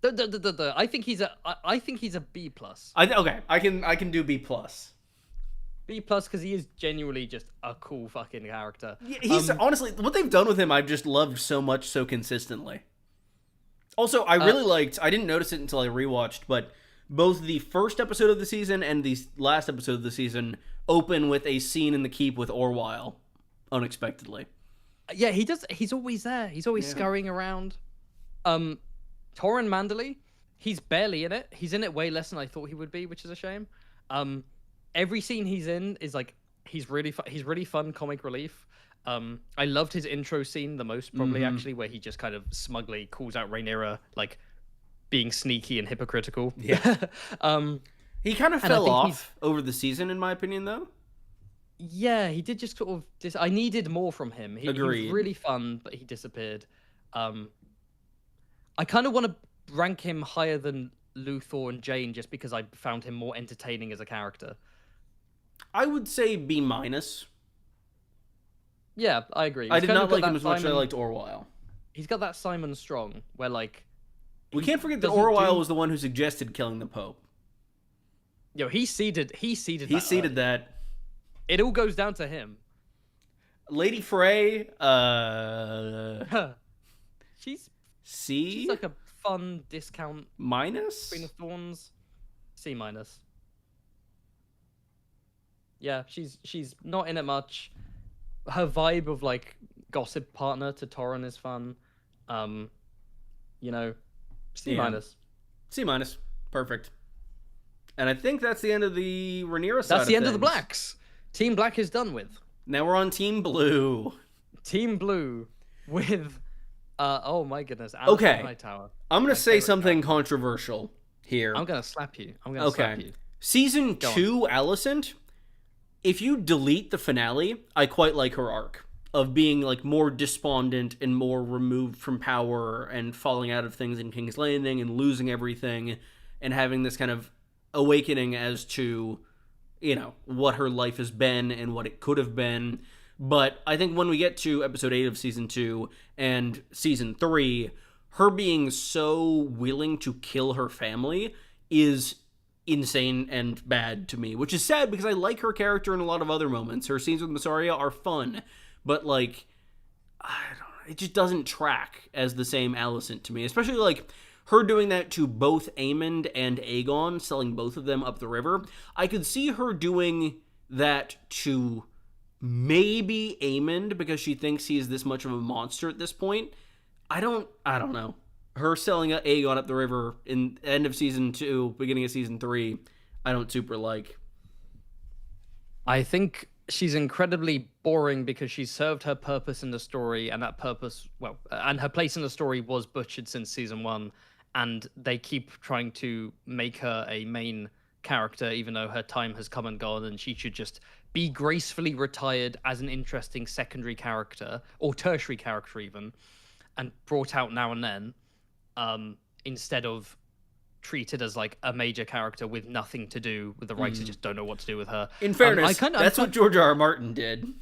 I think he's a B plus. Okay, I can do B plus. B plus because he is genuinely just a cool fucking character. Yeah, he's honestly what they've done with him. I've just loved so much, so consistently. Also, I really liked. I didn't notice it until I rewatched, but both the first episode of the season and the last episode of the season open with a scene in the keep with Orwyle, unexpectedly. Yeah, he does. He's always there. He's always scurrying around. Torrin Manderley, he's barely in it. He's in it way less than I thought he would be, which is a shame. Every scene he's in is like he's really fun comic relief. I loved his intro scene the most, probably actually, where he just kind of smugly calls out Rhaenyra, like being sneaky and hypocritical. Yeah. He kind of fell off over the season, in my opinion, though. Yeah, he did just sort of. I needed more from him. He was really fun, but he disappeared. I kind of want to rank him higher than Luthor and Jane just because I found him more entertaining as a character. I would say B minus. Yeah, I agree. I did not like him as much as I liked Orwyle. He's got that Simon Strong, where like... We can't forget that Orwyle was the one who suggested killing the Pope. Yo, he seeded that. It all goes down to him. Lady Frey, She's C? She's like a fun discount. Minus? Queen of Thorns. C minus. Yeah, she's not in it much. Her vibe of like gossip partner to Torrin is fun. C minus. C minus. Perfect. And I think that's the end of the Rhaenyra side. That's the end of the Blacks. Team Black is done with. Now we're on Team Blue. Team Blue with oh my goodness. Okay. Hightower. I'm gonna say something controversial here. I'm gonna slap you. Slap you. Season 2, Alicent. If you delete the finale, I quite like her arc of being like more despondent and more removed from power and falling out of things in King's Landing and losing everything and having this kind of awakening as to, what her life has been and what it could have been. But I think when we get to episode 8 of season 2 and season 3, her being so willing to kill her family is insane and bad to me, which is sad because I like her character in a lot of other moments. Her scenes with Massaria are fun, but like, it just doesn't track as the same Alicent to me, especially like her doing that to both Aemond and Aegon, selling both of them up the river. I could see her doing that to maybe Aemond because she thinks he is this much of a monster at this point. I don't know. Her selling Aegon up the river in end of season 2, beginning of season 3, I don't super like. I think she's incredibly boring because she served her purpose in the story, and that purpose, and her place in the story was butchered since season 1, and they keep trying to make her a main character, even though her time has come and gone, and she should just be gracefully retired as an interesting secondary character, or tertiary character even, and brought out now and then. Instead of treated as like a major character with nothing to do with the writers just don't know what to do with her. In fairness, that's what George R. R. Martin did.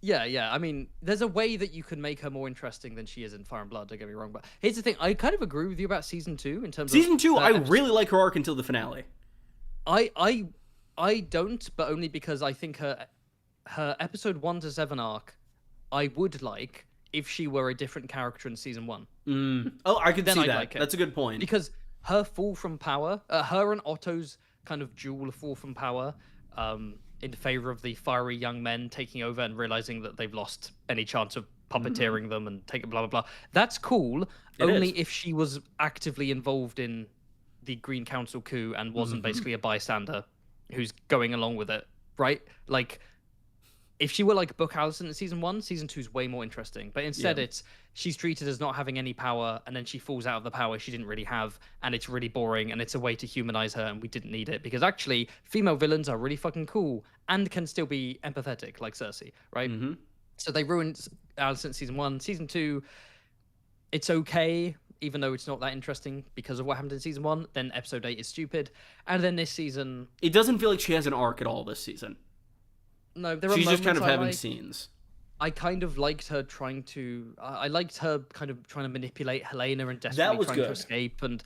Yeah. I mean, there's a way that you can make her more interesting than she is in Fire and Blood, don't get me wrong. But here's the thing, I kind of agree with you about season 2 in terms of... Season 2, I really like her arc until the finale. I don't, but only because I think her episode 1 to 7 arc, I would like if she were a different character in season 1. Oh, I could see that. Like That's a good point. Because her fall from power, her and Otto's kind of dual fall from power, in favor of the fiery young men taking over and realizing that they've lost any chance of puppeteering them and taking blah, blah, blah. That's cool, only if she was actively involved in the Green Council coup and wasn't basically a bystander who's going along with it, right? Like, if she were like Book Allison in season 1, season 2 is way more interesting. But instead, Yeah. it's she's treated as not having any power, and then she falls out of the power she didn't really have, and it's really boring, and it's a way to humanize her, and we didn't need it because actually, female villains are really fucking cool and can still be empathetic, like Cersei, right? Mm-hmm. So they ruined Allison season 1, season 2. It's okay, even though it's not that interesting because of what happened in season 1. Then episode 8 is stupid, and then this season, It doesn't feel like she has an arc at all this season. no, there are She's just kind moments of I having like. scenes. I kind of liked her trying to. I liked her kind of trying to manipulate Helena and desperately was trying to good. escape, and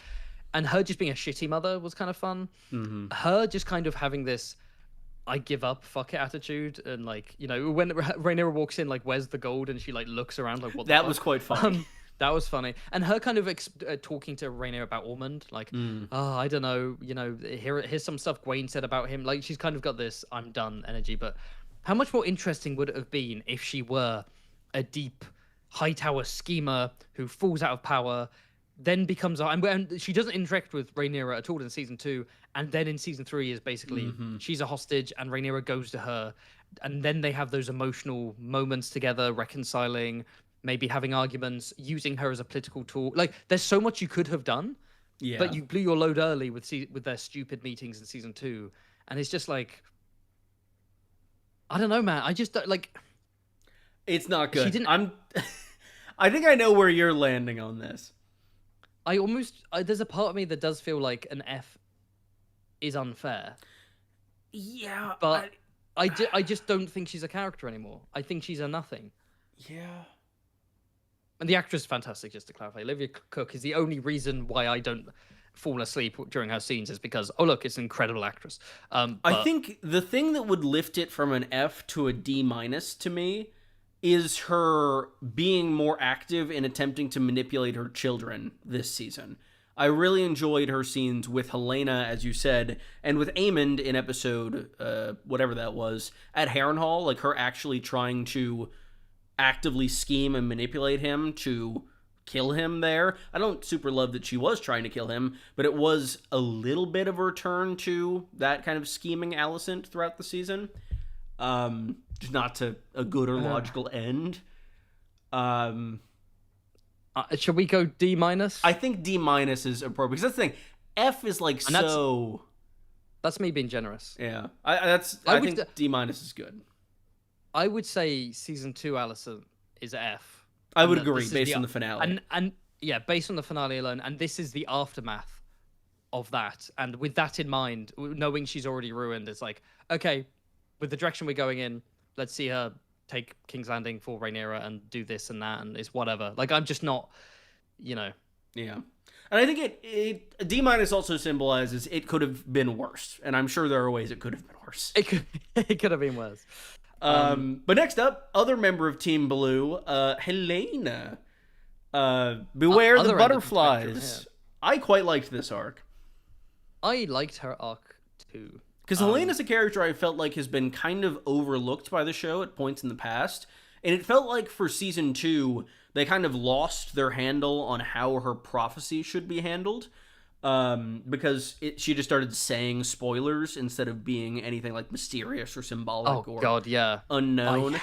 her just being a shitty mother was kind of fun. Mm-hmm. Her just kind of having this "I give up, fuck it" attitude, and like when Rhaenyra walks in, like where's the gold, and she like looks around like what the That fuck? was quite funny. That was funny, and her kind of talking to Rhaenyra about Ormond, like, oh, I don't know, here's some stuff Gwaine said about him. Like she's kind of got this "I'm done" energy, but how much more interesting would it have been if she were a deep Hightower schemer who falls out of power, then becomes and she doesn't interact with Rhaenyra at all in season 2, and then in season 3 is basically she's a hostage and Rhaenyra goes to her, and then they have those emotional moments together, reconciling, maybe having arguments, using her as a political tool. Like there's so much you could have done, Yeah. but you blew your load early with their stupid meetings in season 2, and it's just like, I don't know, man. I just like. It's not good. She didn't. I think I know where you're landing on this. There's a part of me that does feel like an F is unfair, Yeah, but I just don't think she's a character anymore. I think she's a nothing. yeah. And the actress is fantastic, just to clarify. Olivia Cook is the only reason why I don't fall asleep during her scenes is because, oh, look, it's an incredible actress. I think the thing that would lift it from an F to a D- to me is her being more active in attempting to manipulate her children this season. I really enjoyed her scenes with Helena, as you said, and with Aemond in episode, whatever that was, at Harrenhal, like her actually trying to actively scheme and manipulate him to kill him there. I don't super love that she was trying to kill him, but it was a little bit of a return to that kind of scheming Alicent throughout the season. Just not to a good or logical end. Should we go D-? I think D- is appropriate, because that's the thing. F is like And so... That's me being generous. Yeah. I think D- is good. I would say season 2 Alicent is F. I would agree, based on the finale. And yeah, based on the finale alone, and this is the aftermath of that. And with that in mind, knowing she's already ruined, it's like, okay, with the direction we're going in, let's see her take King's Landing for Rhaenyra and do this and that, and it's whatever. Like, I'm just not, Yeah. And I think it D- also symbolizes it could have been worse. And I'm sure there are ways it could have been worse. It could have been worse. But next up, other member of Team Blue, Helena. Beware the Other end of the butterflies. spectrum, I quite liked this arc. I liked her arc too. Because Helena's a character I felt like has been kind of overlooked by the show at points in the past. And it felt like for season 2, they kind of lost their handle on how her prophecy should be handled. Because she just started saying spoilers instead of being anything like mysterious or symbolic or God, yeah. unknown.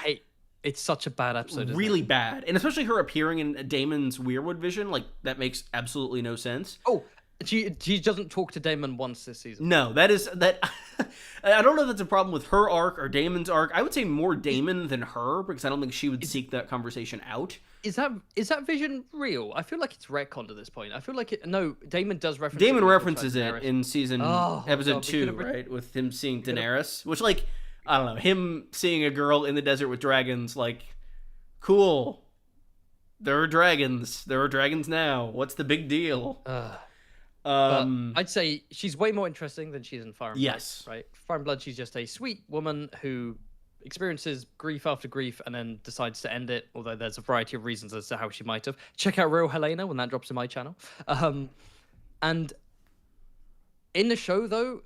It's such a bad episode. Really bad. And especially her appearing in Daemon's Weirwood vision, like, that makes absolutely no sense. Oh, she doesn't talk to Daemon once this season. No, that I don't know if that's a problem with her arc or Daemon's arc. I would say more Daemon than her, because I don't think she would seek that conversation out. Is that vision real? I feel like it's retconned at this point. I feel like Daemon does reference Daemon it references it in season episode God, 2, right? With him seeing Daenerys, which, like, I don't know, him seeing a girl in the desert with dragons, like, cool. There are dragons. There are dragons now. What's the big deal? I'd say she's way more interesting than she is in Fire and Yes. Blood, right? Fire and Blood, she's just a sweet woman who experiences grief after grief and then decides to end it, although there's a variety of reasons as to how she might have. Check out Real Helena when that drops in my channel. And in the show, though,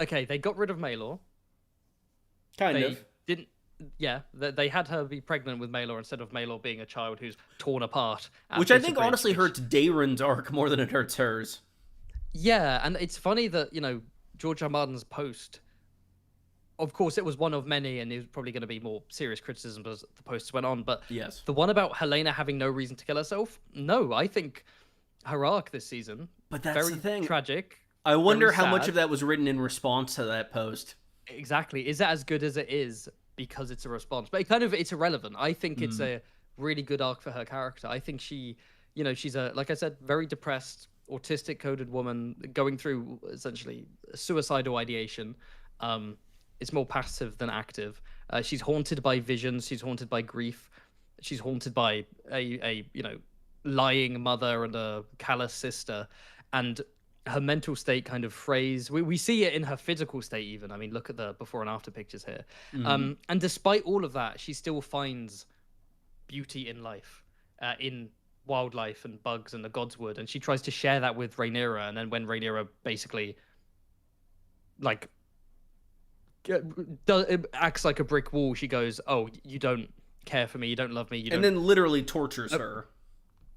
okay, they got rid of Maelor. They didn't. Yeah, they had her be pregnant with Maelor instead of Maelor being a child who's torn apart. Which I think honestly hurts Daeron's arc more than it hurts hers. Yeah, and it's funny that, George R. R. Martin's post of course, it was one of many, and it was probably going to be more serious criticism as the posts went on. But Yes. the one about Helena having no reason to kill herself, no, I think her arc this season, But that's the very thing. tragic, I very wonder how much sad. of that was written in response to that post. Exactly. Is that as good as it is because it's a response? But it's irrelevant. I think it's Mm. a really good arc for her character. I think she's a, like I said, very depressed, autistic coded woman going through essentially suicidal ideation. It's more passive than active. She's haunted by visions. She's haunted by grief. She's haunted by a lying mother and a callous sister, and her mental state kind of phrase. We see it in her physical state even. I mean, look at the before and after pictures here. Mm. And despite all of that, she still finds beauty in life, in wildlife and bugs and the godswood, and she tries to share that with Rhaenyra. And then when Rhaenyra basically like acts like a brick wall, she goes, "Oh, you don't care for me, you don't love me, you And don't." then literally tortures her.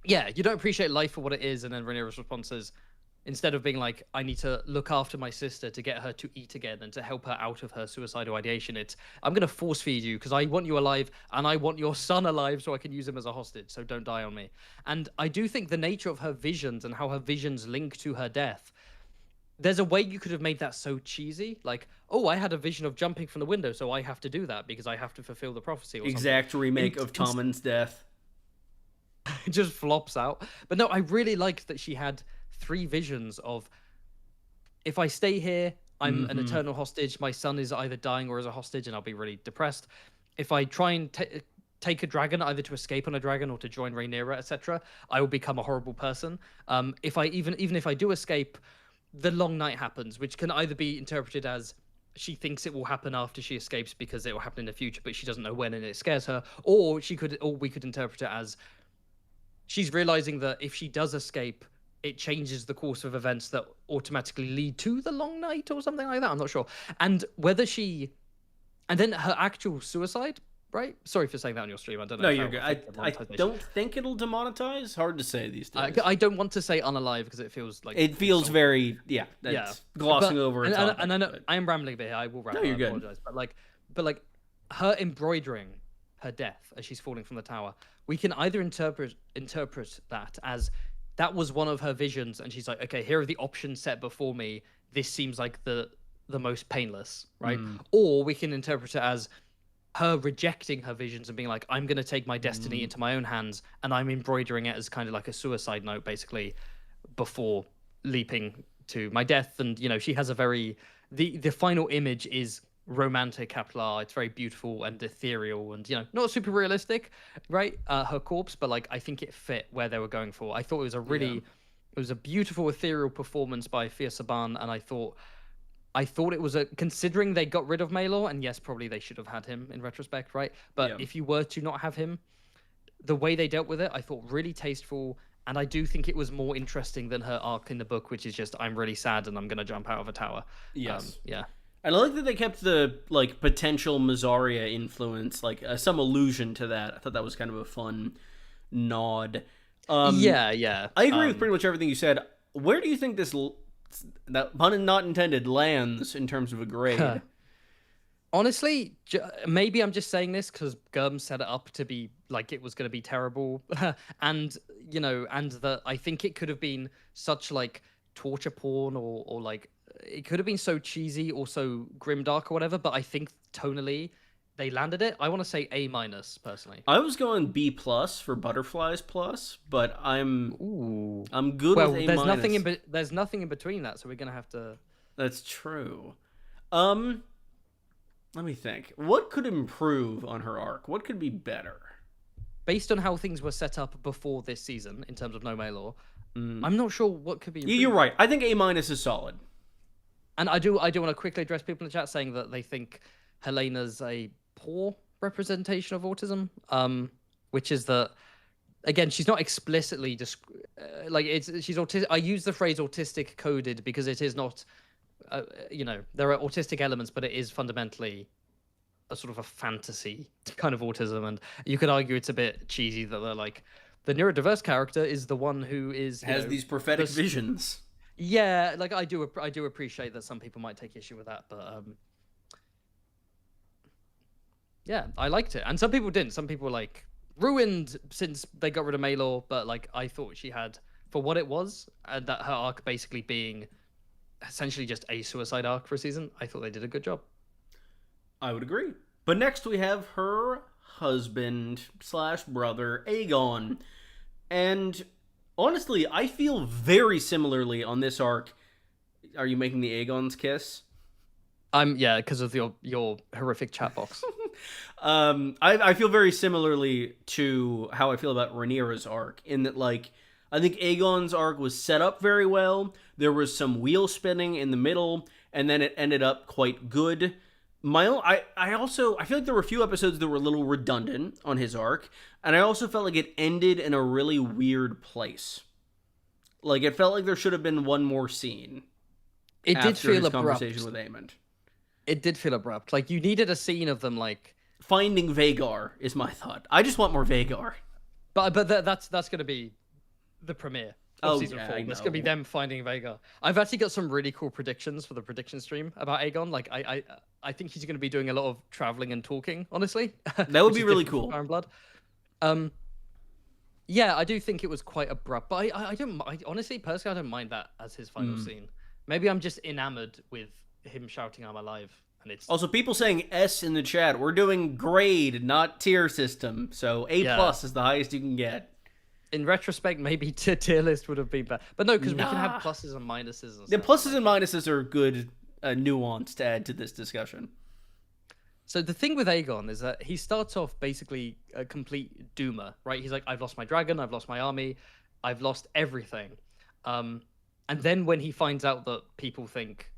Yeah, you don't appreciate life for what it is. And then Rhaenyra's response is, instead of being like, I need to look after my sister to get her to eat again and to help her out of her suicidal ideation, it's, I'm going to force feed you because I want you alive and I want your son alive so I can use him as a hostage. So don't die on me. And I do think the nature of her visions and how her visions link to her death, there's a way you could have made that so cheesy. Like, oh, I had a vision of jumping from the window, so I have to do that because I have to fulfill the prophecy or something. Exact remake of Tommen's death. It just flops out. But no, I really liked that she had three visions of, if I stay here, I'm an eternal hostage. My son is either dying or as a hostage, and I'll be really depressed. If I try and take a dragon, either to escape on a dragon or to join Rhaenyra, etc., I will become a horrible person. If I even if I do escape, the long night happens, which can either be interpreted as she thinks it will happen after she escapes because it will happen in the future, but she doesn't know when, and it scares her. Or we could interpret it as she's realizing that if she does escape, it changes the course of events that automatically lead to the long night or something like that. I'm not sure. And whether she, and then her actual suicide, right? Sorry for saying that on your stream. I don't know. No, if you're that good. will affect the I monetization. don't think it'll demonetize. Hard to say these days. I don't want to say unalive because it feels like It feels insulting. very, yeah, that's glossing over a topic. And I know but- I am rambling a bit here. I will ramble. No, you're I good. apologize. But like her embroidering her death as she's falling from the tower, we can either interpret that as that was one of her visions, and she's like, okay, here are the options set before me. This seems like the most painless, right? Or we can interpret it as her rejecting her visions and being like, I'm going to take my destiny into my own hands, and I'm embroidering it as kind of like a suicide note, basically, before leaping to my death. And she has a very the final image is romantic, capital R. It's very beautiful and ethereal, and not super realistic, right? Her corpse, but like I think it fit where they were going for. I thought it was a really, it was a beautiful ethereal performance by Fia Saban, and I thought it was considering they got rid of Maelor, and yes, probably they should have had him in retrospect, right? But if you were to not have him, the way they dealt with it, I thought really tasteful, and I do think it was more interesting than her arc in the book, which is just I'm really sad and I'm gonna jump out of a tower. Yes. Yeah. And I like that they kept the potential Mazaria influence, some allusion to that. I thought that was kind of a fun nod. Yeah. I agree with pretty much everything you said. Where do you think this, that pun not intended, lands in terms of a grade? Honestly, maybe I'm just saying this because Gurm set it up to be like it was going to be terrible, and and that I think it could have been such like torture porn or like it could have been so cheesy or so grimdark or whatever. But I think tonally they landed it. I want to say A minus personally. I was going B plus for Butterflies plus, but I'm good Well, with A there's minus. there's nothing in between that, so we're gonna have to. That's true. Let me think. What could improve on her arc? What could be better? Based on how things were set up before this season in terms of No Maelor, I'm not sure what could be improved. You're right. I think A minus is solid. And I do want to quickly address people in the chat saying that they think Helena's a poor representation of autism, which is that again she's not explicitly she's autistic. I use the phrase autistic coded because it is not. There are autistic elements, but it is fundamentally a sort of a fantasy kind of autism, and you could argue it's a bit cheesy that they're like the neurodiverse character is the one who has these prophetic visions. Yeah, like I do appreciate that some people might take issue with that, but Yeah, I liked it, and some people didn't. Some people like ruined since they got rid of Maylor, but like I thought she had for what it was, and that her arc basically being essentially just a suicide arc for a season. I thought they did a good job. I would agree. But next we have her husband slash brother, Aegon. And honestly, I feel very similarly on this arc. Are you making the Aegon's kiss? Yeah, because of your horrific chat box. I feel very similarly to how I feel about Rhaenyra's arc, in that, like, I think Aegon's arc was set up very well. There was some wheel spinning in the middle, and then it ended up quite good. I also feel like there were a few episodes that were a little redundant on his arc, and I also felt like it ended in a really weird place. Like, it felt like there should have been one more scene. It did feel his abrupt. Conversation with Aemond. It did feel abrupt. Like you needed a scene of them like finding Vhagar is my thought. I just want more Vhagar. But that's going to be the premiere of season 4. It's going to be them finding Vhagar. I've actually got some really cool predictions for the prediction stream about Aegon. Like I think he's going to be doing a lot of traveling and talking. Honestly, that would be really cool. Fire and Blood. Yeah, I do think it was quite abrupt, but I don't. Honestly, personally, I don't mind that as his final scene. Maybe I'm just enamored with him shouting "I'm alive," and it's also people saying S in the chat. We're doing grade, not tier system, so A plus is the highest you can get. In retrospect, maybe tier list would have been better, but no, because we can have pluses and minuses. And the pluses and minuses are good nuance to add to this discussion. So the thing with Aegon is that he starts off basically a complete doomer, right? He's like, I've lost my dragon, I've lost my army, I've lost everything. And then when he finds out that people think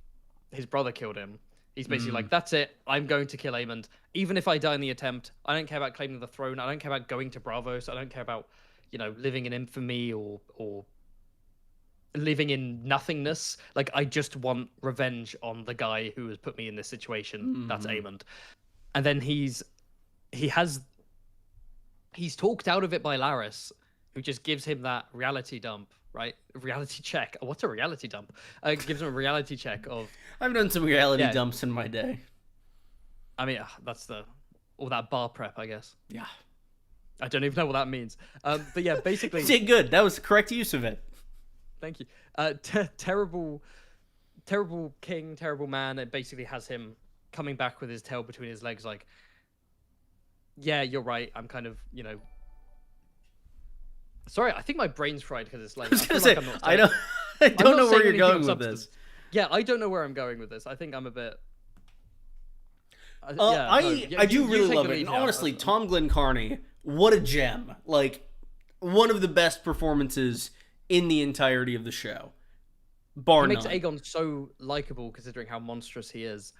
his brother killed him, he's basically like, that's it, I'm going to kill Aemond. Even if I die in the attempt, I don't care about claiming the throne, I don't care about going to Braavos, I don't care about, living in infamy or living in nothingness. Like, I just want revenge on the guy who has put me in this situation. That's Aemond. And then he's talked out of it by Larys, who just gives him that reality dump, right? Reality check. What's a reality dump? Gives him a reality check of... I've done some reality dumps in my day. I mean, that's all that bar prep, I guess. Yeah. I don't even know what that means. But yeah, basically... did good. That was the correct use of it. Thank you. Terrible king, terrible man. It basically has him coming back with his tail between his legs like, yeah, you're right. I'm kind of, Sorry, I think my brain's fried because it's late. I don't know where you're going with this. Yeah, I don't know where I'm going with this. I think I'm a bit... I do really love it. And honestly, Tom Glencarney, what a gem. Like, one of the best performances in the entirety of the show. Bar none. He makes Aegon so likable considering how monstrous he is.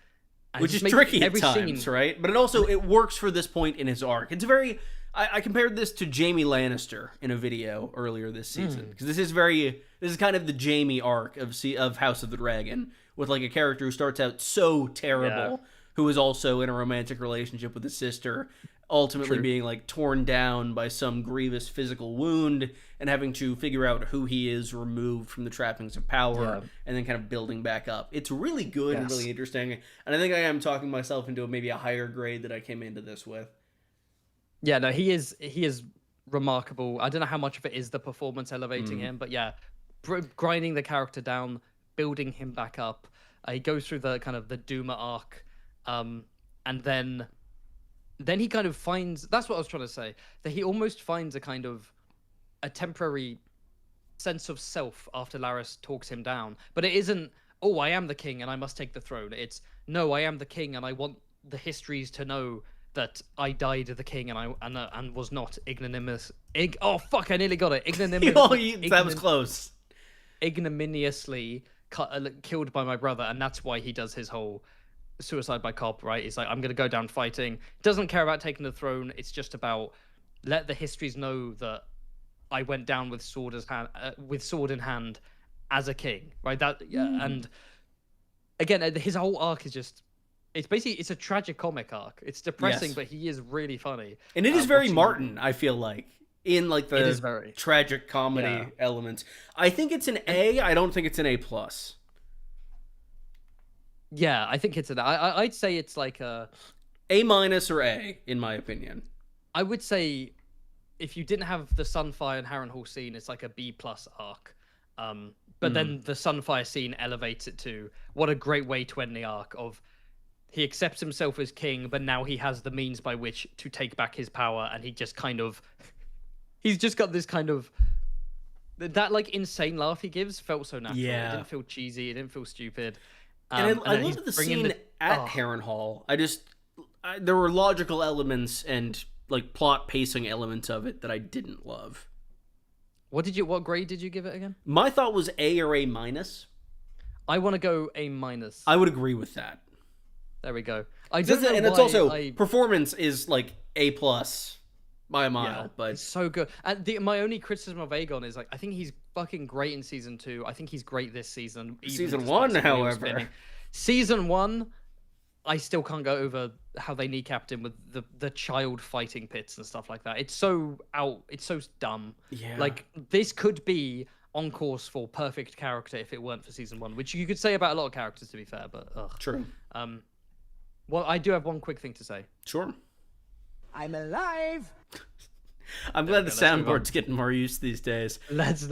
Which is tricky at times, right? But it works for this point in his arc. It's very... I compared this to Jaime Lannister in a video earlier this season. Because this is kind of the Jaime arc of House of the Dragon. With like a character who starts out so terrible, who is also in a romantic relationship with his sister, ultimately being like torn down by some grievous physical wound and having to figure out who he is removed from the trappings of power and then kind of building back up. It's really good and really interesting. And I think I am talking myself into maybe a higher grade that I came into this with. Yeah, no, he is remarkable. I don't know how much of it is the performance elevating him, but yeah, grinding the character down, building him back up. He goes through the kind of the Doomer arc, and then he kind of finds... That's what I was trying to say. That he almost finds a kind of a temporary sense of self after Larys talks him down. But it isn't, oh, I am the king and I must take the throne. It's, no, I am the king and I want the histories to know that I died the king and was not ignominious. Oh fuck! I nearly got it. That was close. Ignominiously killed by my brother, and that's why he does his whole suicide by cop. Right? He's like, I'm gonna go down fighting. Doesn't care about taking the throne. It's just about let the histories know that I went down with sword in hand as a king. Right? And again, his whole arc is just. It's a tragic comic arc. It's depressing, but he is really funny. And it is very Martin, I feel like, in like the tragic comedy elements. I think it's an A. I don't think it's an A+. Yeah, I think it's an A. I'd say it's like a A minus or A, in my opinion. I would say if you didn't have the Sunfire and Harrenhal scene, it's like a B plus arc. But then the Sunfire scene elevates it to what a great way to end the arc of he accepts himself as king, but now he has the means by which to take back his power, and he just kind of he's just got this kind of that like insane laugh he gives felt so natural. Yeah. It didn't feel cheesy, it didn't feel stupid. And I then loved the he's bringing scene at Harrenhal. There were logical elements and like plot pacing elements of it that I didn't love. What grade did you give it again? My thought was A or A minus. I want to go A minus. I would agree with that. There we go. I don't know And why it's also performance is like A plus by a mile, yeah, but it's so good. And my only criticism of Aegon is like I think he's fucking great in season 2. I think he's great this season. Season 1, however, season 1, I still can't go over how they kneecapped him with the child fighting pits and stuff like that. It's so dumb. Yeah. Like this could be on course for perfect character if it weren't for season 1, which you could say about a lot of characters to be fair, but true. Well, I do have one quick thing to say. Sure. I'm alive. I'm glad the soundboard's getting more used these days. Let's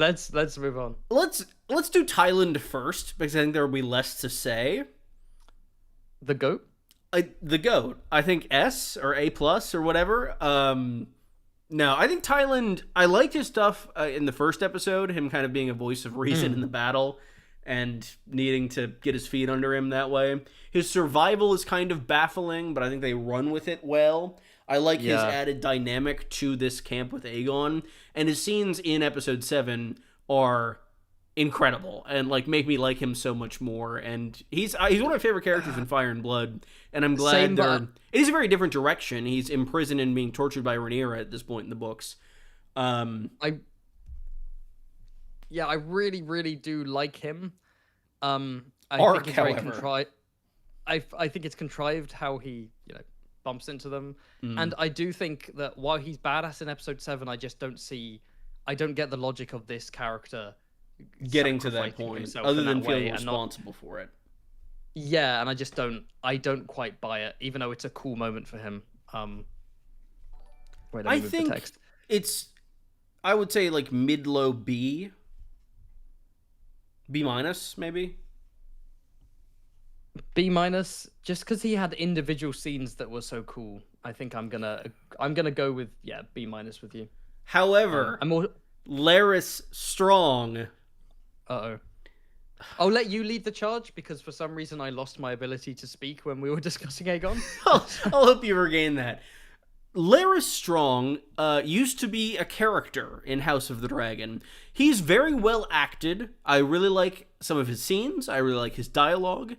move on. Let's do Thailand first because I think there will be less to say. The goat. The goat. I think S or A plus or whatever. No, I think Thailand. I liked his stuff in the first episode. Him kind of being a voice of reason in the battle and needing to get his feet under him that way. His survival is kind of baffling, but I think they run with it well. I like his added dynamic to this camp with Aegon, and his scenes in episode 7 are incredible and like make me like him so much more. And he's one of my favorite characters in Fire and Blood, and I'm glad it is a very different direction. He's imprisoned and being tortured by Rhaenyra at this point in the books. I really, really do like him. I think it's very contrived. I think it's contrived how he, bumps into them. And I do think that while he's badass in episode 7, I don't get the logic of this character getting to that point, other than feeling responsible for it. Yeah, and I don't quite buy it, even though it's a cool moment for him. I think it's, I would say like mid-low B minus, maybe. B minus, just because he had individual scenes that were so cool. I think I'm gonna go with B minus with you. However, Larys Strong. I'll let you lead the charge because for some reason I lost my ability to speak when we were discussing Aegon. I'll help you regain that. Larys Strong used to be a character in House of the Dragon. He's very well acted. I really like some of his scenes. I really like his dialogue.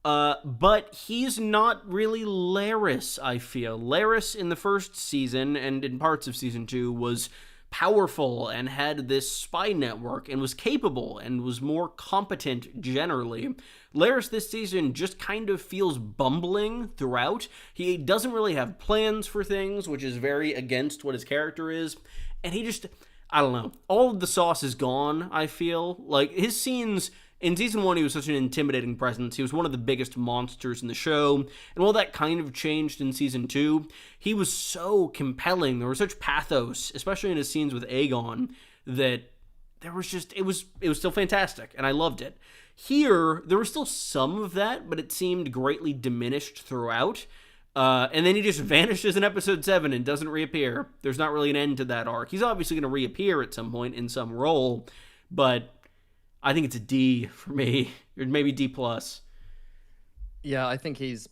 But he's not really Larys, I feel. Larys in the first season and in parts of season 2 was powerful and had this spy network and was capable and was more competent generally. Larys this season just kind of feels bumbling throughout. He doesn't really have plans for things, which is very against what his character is. And he just, I don't know. All of the sauce is gone, I feel. Like, his scenes in season 1, he was such an intimidating presence. He was one of the biggest monsters in the show. And while that kind of changed in season 2, he was so compelling. There was such pathos, especially in his scenes with Aegon, that there was just, it was still fantastic, and I loved it. Here, there was still some of that, but it seemed greatly diminished throughout. And then he just vanishes in episode 7 and doesn't reappear. There's not really an end to that arc. He's obviously going to reappear at some point in some role, but I think it's a D for me, or maybe D plus. Yeah, I think he's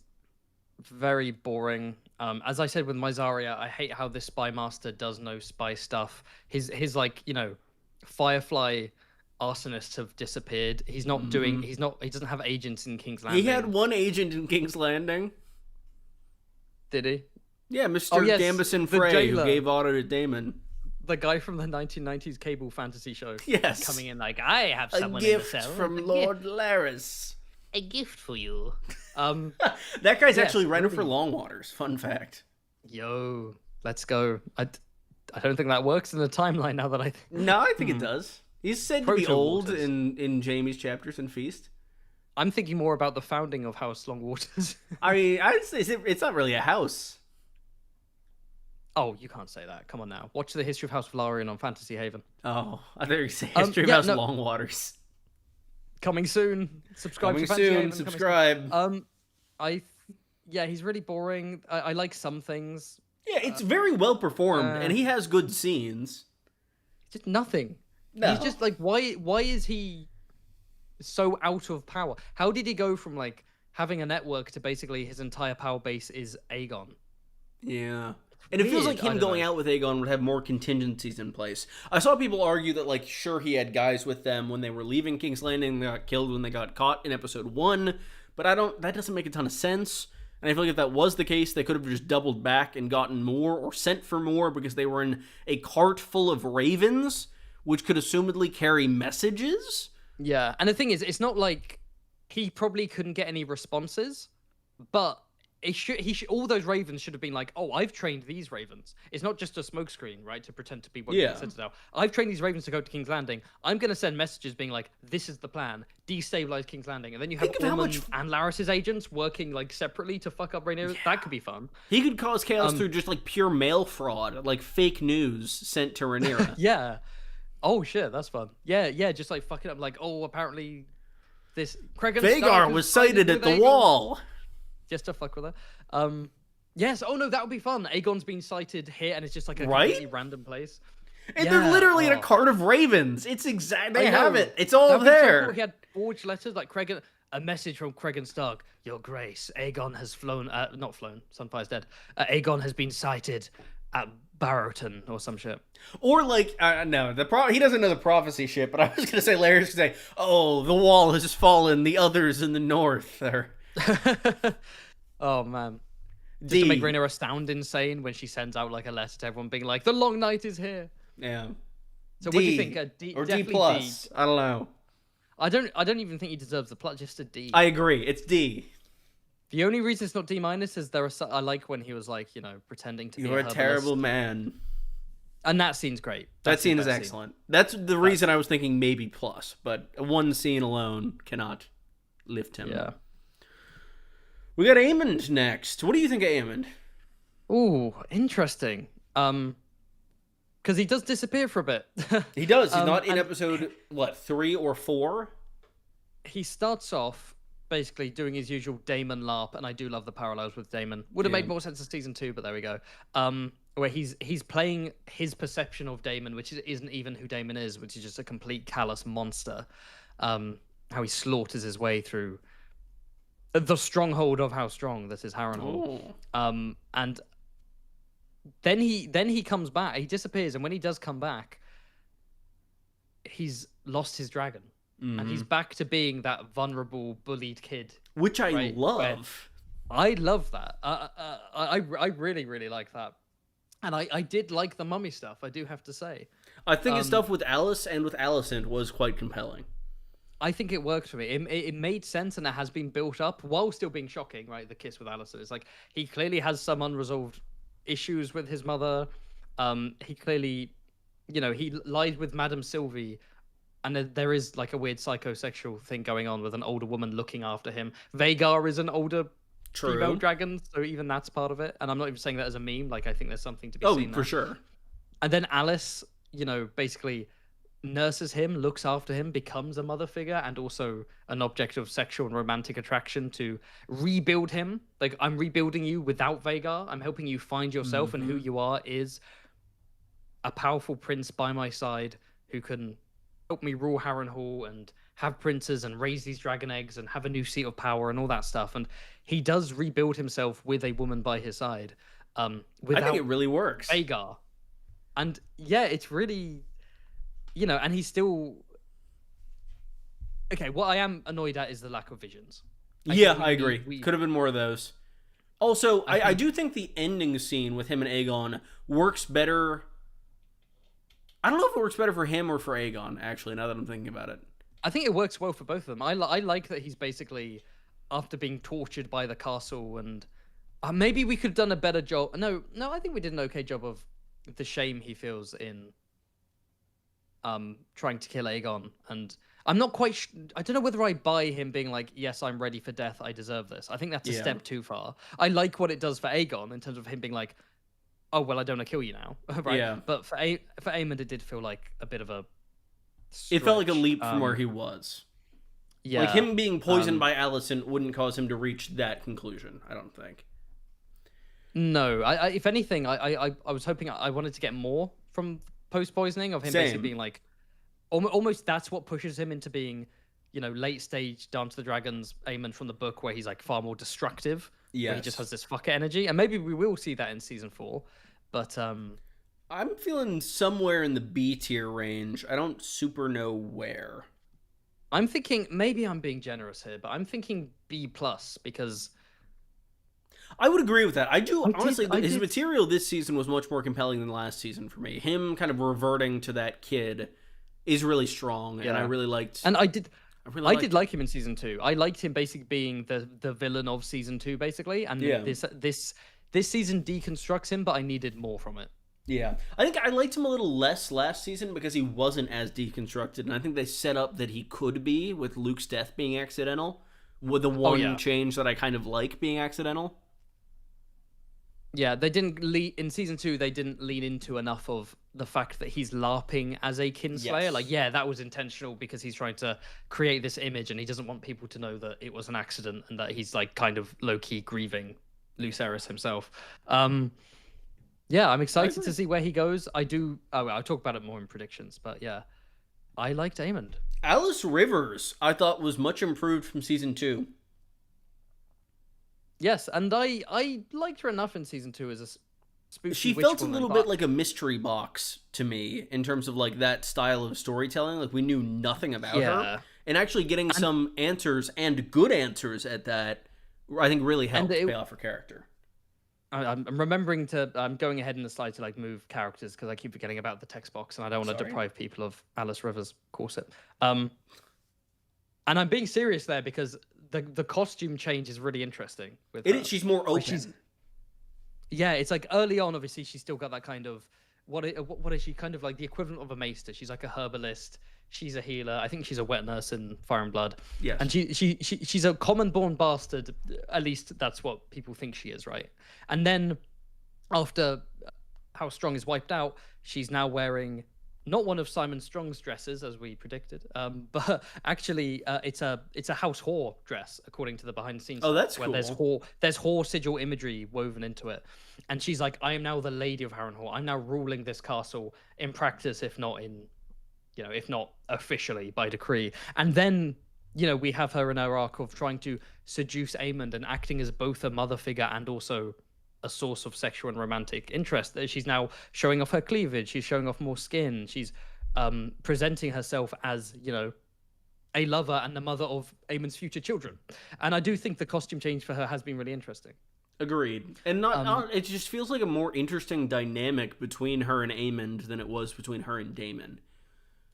very boring. As I said with Mysaria, I hate how this spy master does no spy stuff. His like, Firefly arsonists have disappeared. He's not doing. He doesn't have agents in King's Landing. He had one agent in King's Landing. Did he? Yeah, Mr. Gambison Frey, who gave auto to Daemon. The guy from the 1990s cable fantasy show. Yes. Coming in like, I have someone in the cell. A gift from Lord Larys. A gift for you. That guy's actually running for Longwaters. Fun fact. Yo, let's go. I don't think that works in the timeline now that I think. No, I think it does. He's said to be old in Jaime's chapters in Feast. I'm thinking more about the founding of House Longwaters. I mean, I'd say it's not really a house. Oh, you can't say that. Come on now. Watch the history of House Velaryon on Fantasy Haven. Oh, I thought you say History of yeah, House no. Longwaters. Coming soon. Subscribe Coming to Fantasy soon. Haven. Subscribe. Yeah, he's really boring. I like some things. Yeah, it's very well performed, and he has good scenes. Just nothing. No. He's just like, why is he so out of power? How did he go from like having a network to basically his entire power base is Aegon? Yeah. And it feels weird, like I him don't going know. out with Aegon would have more contingencies in place. I saw people argue that, like, sure, he had guys with them when they were leaving King's Landing, they got killed when they got caught in episode 1, but that doesn't make a ton of sense. And I feel like if that was the case, they could have just doubled back and gotten more or sent for more because they were in a cart full of ravens, which could assumedly carry messages. Yeah, and the thing is, it's not like he probably couldn't get any responses, but all those ravens should have been like, oh, I've trained these ravens. It's not just a smokescreen, right, to pretend to be what Yeah. Citadel. I've trained these ravens to go to King's Landing. I'm going to send messages being like, this is the plan, destabilize King's Landing. And then you have Think of how Ormond much- and Laris's agents working like separately to fuck up Rhaenyra. That could be fun. He could cause chaos through just, like, pure mail fraud, like fake news sent to Rhaenyra. Yeah. Oh, shit, that's fun. Yeah, just like fucking up like, oh, apparently this... Cregan Stark Vagar has was sided sighted at with the Aegon. wall. Just to fuck with her. Yes. Oh no, that would be fun. Aegon's been sighted here, and it's just like a Right? completely random place. And they're Yeah, literally in a oh. cart of ravens. It's exact. They I have know. it. It's all That'd be so there. cool. He had forged letters like Cregan. A message from Cregan Stark. Your Grace, Aegon has flown. Not flown. Sunfire's dead. Aegon has been sighted at Barrowton or some shit. Or like, no, he doesn't know the prophecy shit. But I was gonna say, Larry's gonna say, "Oh, the wall has fallen. The others in the north are." Oh man. Just D. to make Rhaenyra sound insane when she sends out like a letter to everyone being like, "The long night is here." Yeah. So what do you think? D or D definitely plus? I don't know. I don't even think he deserves the plot. Just a D. I agree. It's D. The only reason it's not D minus is I like when he was like, pretending to be You're a herbalist. terrible man. And that scene's great. That That's the scene is best excellent. That's the reason I was thinking maybe plus, but one scene alone cannot lift him. Yeah. We got Aemond next. What do you think of Aemond? Ooh, interesting. Because he does disappear for a bit. He does. He's not in and episode 3 or 4. he starts off basically doing his usual Daemon LARP, and I do love the parallels with Daemon. Would have made more sense in season 2, but there we go. Where he's playing his perception of Daemon, which isn't even who Daemon is, which is just a complete callous monster. How he slaughters his way through the stronghold of how strong that is Harrenhal. And then he comes back. He disappears, and when he does come back, he's lost his dragon, and he's back to being that vulnerable, bullied kid. Which I Right, love. I love that. I really really like that, and I did like the mummy stuff. I do have to say. I think his stuff with Alice and with Alicent was quite compelling. I think it worked for me. It made sense, and it has been built up while still being shocking, right? The kiss with Alicent. It's like he clearly has some unresolved issues with his mother. He clearly, he lied with Madame Sylvie, and there is like a weird psychosexual thing going on with an older woman looking after him. Vagar is an older female dragon, so even that's part of it. And I'm not even saying that as a meme. Like, I think there's something to be seen for there. sure. And then Alice, basically nurses him, looks after him, becomes a mother figure, and also an object of sexual and romantic attraction to rebuild him. Like, I'm rebuilding you without Vagar. I'm helping you find yourself, and who you are is a powerful prince by my side who can help me rule Harrenhal and have princes and raise these dragon eggs and have a new seat of power and all that stuff. And he does rebuild himself with a woman by his side. Without I think it really works. Vagar. And yeah, it's really, and he's still okay. What I am annoyed at is the lack of visions. I agree. Could have been more of those. Also, I do think the ending scene with him and Aegon works better. I don't know if it works better for him or for Aegon, actually, now that I'm thinking about it. I think it works well for both of them. I like that he's basically, after being tortured by the castle, and maybe we could have done a better job. No, I think we did an okay job of the shame he feels in trying to kill Aegon, and I'm not quite. I don't know whether I buy him being like, "Yes, I'm ready for death. I deserve this." I think that's a step too far. I like what it does for Aegon in terms of him being like, "Oh well, I don't want to kill you now," right? Yeah. But for Aemond, it did feel like a bit of a. It felt like a stretch. leap from where he was. Yeah. Like him being poisoned by Alicent wouldn't cause him to reach that conclusion. I don't think. No, I if anything, I was hoping I wanted to get more from post poisoning of him basically being like, almost that's what pushes him into being, late stage Dance of the Dragons Aemond from the book, where he's like far more destructive. Yeah, he just has this fucker energy, and maybe we will see that in season 4. But I'm feeling somewhere in the B tier range. I don't super know where. I'm thinking maybe I'm being generous here, but I'm thinking B plus because. I would agree with that. Honestly, his material this season was much more compelling than last season for me. Him kind of reverting to that kid is really strong, and I really liked. And I did like him in season 2. I liked him basically being the villain of season 2, basically. And this season deconstructs him, but I needed more from it. Yeah, I think I liked him a little less last season because he wasn't as deconstructed, and I think they set up that he could be with Luke's death being accidental. With the one change that I kind of like being accidental. Yeah, they didn't in season 2. They didn't lean into enough of the fact that he's LARPing as a kinslayer. Yes. Like, yeah, that was intentional because he's trying to create this image, and he doesn't want people to know that it was an accident and that he's like kind of low key grieving Lucerys himself. Yeah, I'm excited to see where he goes. I do. Oh, I'll talk about it more in predictions, but yeah, I liked Aemond. Alice Rivers, I thought, was much improved from season 2. Yes, and I liked her enough in season 2 as a spooky She felt a little bit like a mystery box to me in terms of like that style of storytelling. Like we knew nothing about her, and actually getting some answers and good answers at that, I think really helped pay off her character. I'm remembering I'm going ahead in the slide to like move characters because I keep forgetting about the text box and I don't want to deprive people of Alice Rivers' corset. And I'm being serious there because the costume change is really interesting. With her. She's more open. It's like early on, obviously, she's still got that kind of what is she kind of like the equivalent of a maester? She's like a herbalist. She's a healer. I think she's a wet nurse in Fire and Blood. Yes. And she's a common-born bastard. At least that's what people think she is, right? And then after House Strong is wiped out, she's now wearing not one of Simon Strong's dresses, as we predicted, but actually it's a House Whore dress, according to the behind-the-scenes. Oh, that's where cool. There's whore sigil imagery woven into it, and she's like, I am now the Lady of Harrenhal. I'm now ruling this castle in practice, if not officially by decree. And then, we have her in her arc of trying to seduce Aemond and acting as both a mother figure and also a source of sexual and romantic interest. She's now showing off her cleavage. She's showing off more skin. She's presenting herself as, a lover and the mother of Aemond's future children. And I do think the costume change for her has been really interesting. Agreed. And it just feels like a more interesting dynamic between her and Aemond than it was between her and Daemon.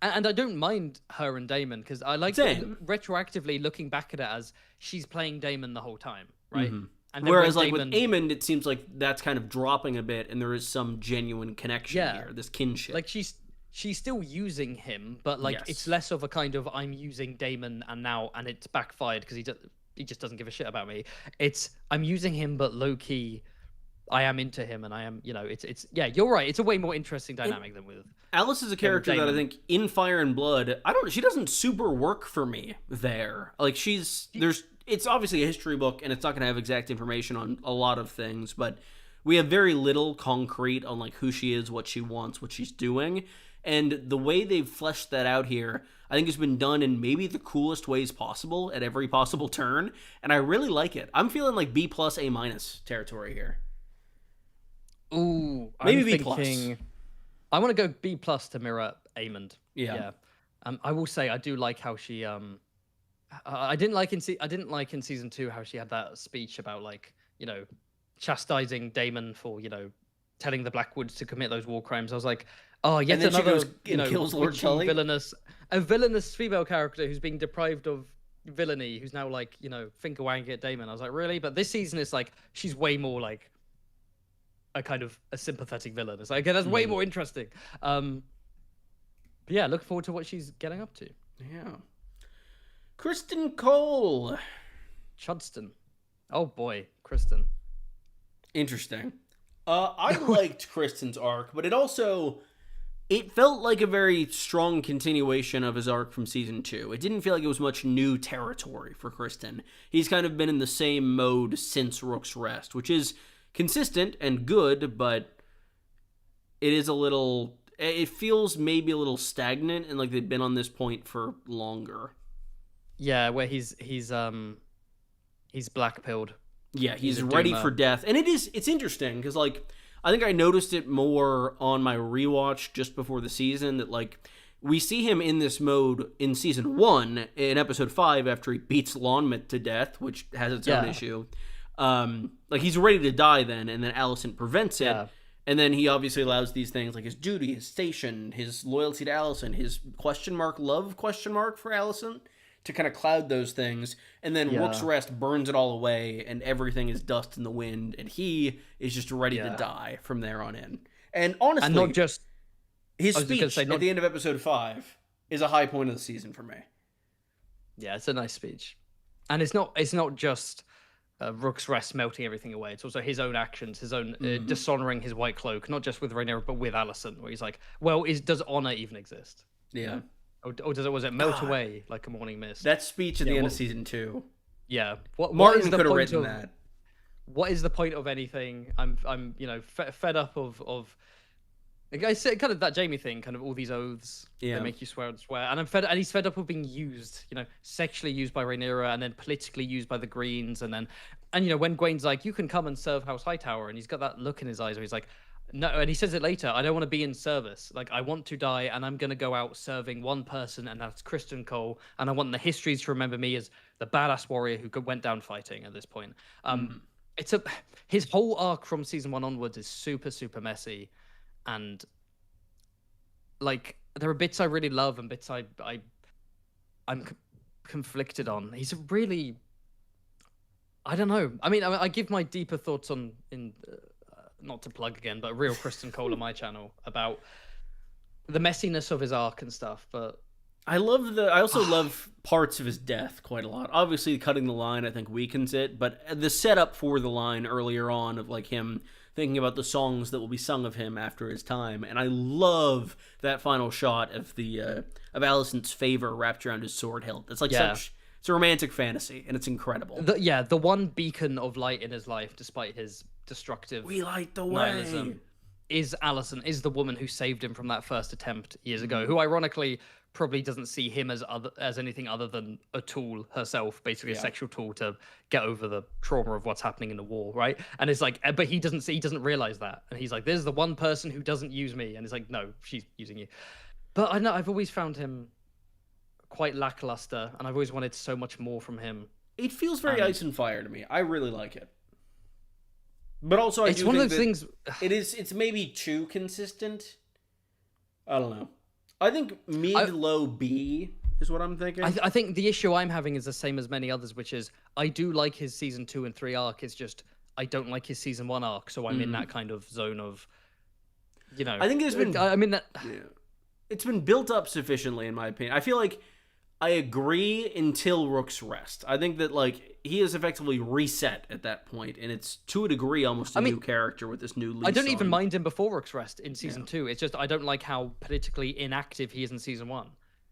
And I don't mind her and Daemon because I like retroactively looking back at it as she's playing Daemon the whole time, right? Mm-hmm. And whereas like with Aemond, it seems like that's kind of dropping a bit and there is some genuine connection here, this kinship. Like she's still using him, but like it's less of a kind of I'm using Daemon and it's backfired because he just doesn't give a shit about me. It's I'm using him, but low key I am into him, and I am, it's you're right. It's a way more interesting dynamic than with Alice is a character that I think in Fire and Blood, she doesn't super work for me there. Like it's obviously a history book, and it's not going to have exact information on a lot of things, but we have very little concrete on like who she is, what she wants, what she's doing, and the way they've fleshed that out here, I think has been done in maybe the coolest ways possible at every possible turn, and I really like it. I'm feeling like B+, A- territory here. Ooh, maybe I'm B+. Thinking, I want to go B+ to mirror Aemond. Yeah. I will say I do like how she I didn't like in season 2 how she had that speech about like, chastising Daemon for, telling the Blackwoods to commit those war crimes. I was like, oh, yet another kills Lord Tully. A villainous female character who's being deprived of villainy, who's now like, finger wagging at Daemon. I was like, really? But this season it's like she's way more like a kind of a sympathetic villain. It's like, okay, that's way more interesting. But But yeah, looking forward to what she's getting up to. Yeah. Kristen Cole. Chudston. Oh boy, Kristen. Interesting. I liked Kristen's arc, but it felt like a very strong continuation of his arc from season 2. It didn't feel like it was much new territory for Kristen. He's kind of been in the same mode since Rook's Rest, which is consistent and good, but it feels maybe a little stagnant and like they've been on this point for longer. Yeah, where he's black-pilled. Yeah, he's ready for death. And it's interesting because, like, I think I noticed it more on my rewatch just before the season that, like, we see him in this mode in season 1 in episode 5 after he beats Lonmouth to death, which has its own issue. Like, he's ready to die then, and then Alicent prevents it. Yeah. And then he obviously allows these things like his duty, his station, his loyalty to Alicent, his love for Alicent to kind of cloud those things. And then Rook's Rest burns it all away and everything is dust in the wind. And he is just ready to die from there on in. And honestly, and not just his speech at the end of episode 5 is a high point of the season for me. Yeah, it's a nice speech. And it's not just Rook's Rest melting everything away. It's also his own actions, his own dishonoring his white cloak, not just with Rhaenyra, but with Alicent, where he's like, well, does honor even exist? Yeah. Or was it melt away like a morning mist? That speech at the end of season 2. Yeah. Martin could have written that. What is the point of anything? I'm fed up of like I said, kind of that Jamie thing, kind of all these oaths that make you swear and swear. And he's fed up of being used, sexually used by Rhaenyra and then politically used by the Greens. And when Gwain's like, you can come and serve House Hightower. And he's got that look in his eyes where he's like, no. And he says it later, I don't want to be in service. Like, I want to die and I'm going to go out serving one person, and that's Kristen Cole. And I want the histories to remember me as the badass warrior who went down fighting at this point. His whole arc from season 1 onwards is super, super messy. And like there are bits I really love and bits I'm conflicted on. He's a really, I don't know. I mean, I give my deeper thoughts not to plug again, but real Kristen Cole on my channel about the messiness of his arc and stuff. But I also love parts of his death quite a lot. Obviously, cutting the line I think weakens it, but the setup for the line earlier on of like him thinking about the songs that will be sung of him after his time, and I love that final shot of of Alicent's favor wrapped around his sword hilt. It's like it's a romantic fantasy, and it's incredible. The one beacon of light in his life, despite his destructive "We light the nihilism, way," is Alicent, is the woman who saved him from that first attempt years ago, who ironically probably doesn't see him as anything other than a tool herself, basically a sexual tool to get over the trauma of what's happening in the war, right? And it's like, but he doesn't realize that, and he's like, "There's the one person who doesn't use me," and it's like, "No, she's using you." But I know I've always found him quite lackluster, and I've always wanted so much more from him. It feels very Ice and Fire to me. I really like it, but also it's one of those things. It's maybe too consistent. I don't know. I think low B is what I'm thinking. I think the issue I'm having is the same as many others, which is I do like his season 2 and 3 arc. It's just I don't like his season 1 arc, so I'm in that kind of zone of, I think it's been built up sufficiently, in my opinion. I feel like I agree until Rook's Rest. I think that like he is effectively reset at that point, and it's to a degree almost a new character with this new lease. I don't even mind him before Rook's Rest in season 2. It's just I don't like how politically inactive he is in season 1.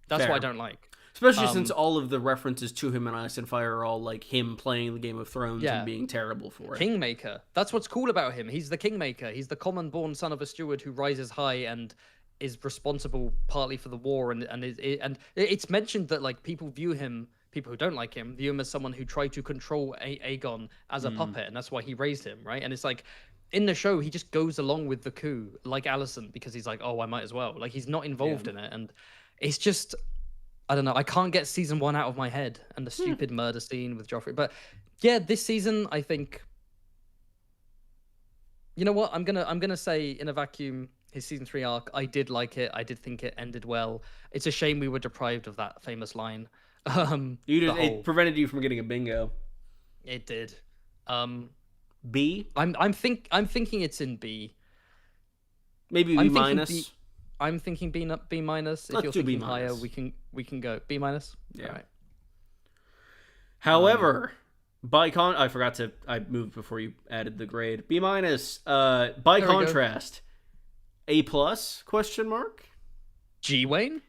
That's what I don't like. Especially since all of the references to him in Ice and Fire are all like him playing the Game of Thrones and being terrible for it. Kingmaker. That's what's cool about him. He's the Kingmaker. He's the common-born son of a steward who rises high and is responsible partly for the war, and it's mentioned that like people who don't like him view him as someone who tried to control Aegon as a puppet, and that's why he raised him, right? And it's like in the show he just goes along with the coup like Alicent because he's like, oh, I might as well. Like he's not involved in it, and it's just I don't know. I can't get season 1 out of my head and the stupid murder scene with Joffrey. But yeah, this season I think, you know what, I'm gonna say in a vacuum, his season 3 arc, I did like it. I did think it ended well. It's a shame we were deprived of that famous line. It prevented you from getting a bingo. It did. B? I'm thinking it's in B. Maybe B minus. I'm thinking B minus. If Let's you're do B thinking higher, minus. we can go B minus. Yeah. All right. However, I moved before you added the grade. B minus. By There we go. contrast, A plus? Question mark. G Wayne.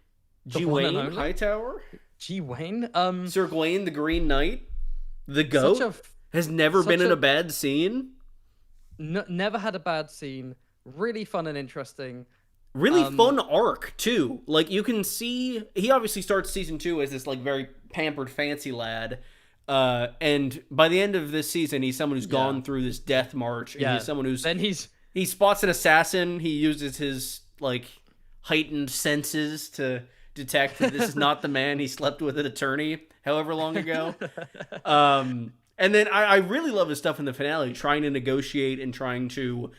G one and Wayne only? Hightower. G Wayne. Sir Gawain the Green Knight, the goat, has never been in a bad scene. Never had a bad scene. Really fun and interesting. Really fun arc too. Like you can see, he obviously starts season 2 as this like very pampered, fancy lad, and by the end of this season, he's someone who's gone through this death march. And he's someone who's he spots an assassin. He uses his like heightened senses to detect that this is not the man he slept with an attorney however long ago. And then I really love his stuff in the finale, trying to negotiate and trying to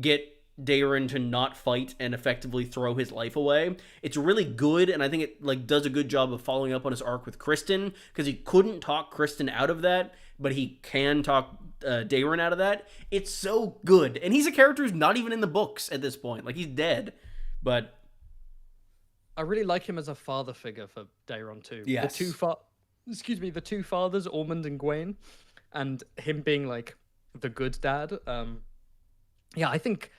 get Daeron to not fight and effectively throw his life away. It's really good, and I think it like does a good job of following up on his arc with Kristen, because he couldn't talk Kristen out of that, but he can talk Daeron out of that. It's so good, and he's a character who's not even in the books at this point. Like, he's dead, but I really like him as a father figure for Daeron too. Yes. The two fathers, Ormond and Gwaine, and him being like the good dad. Yeah, I think,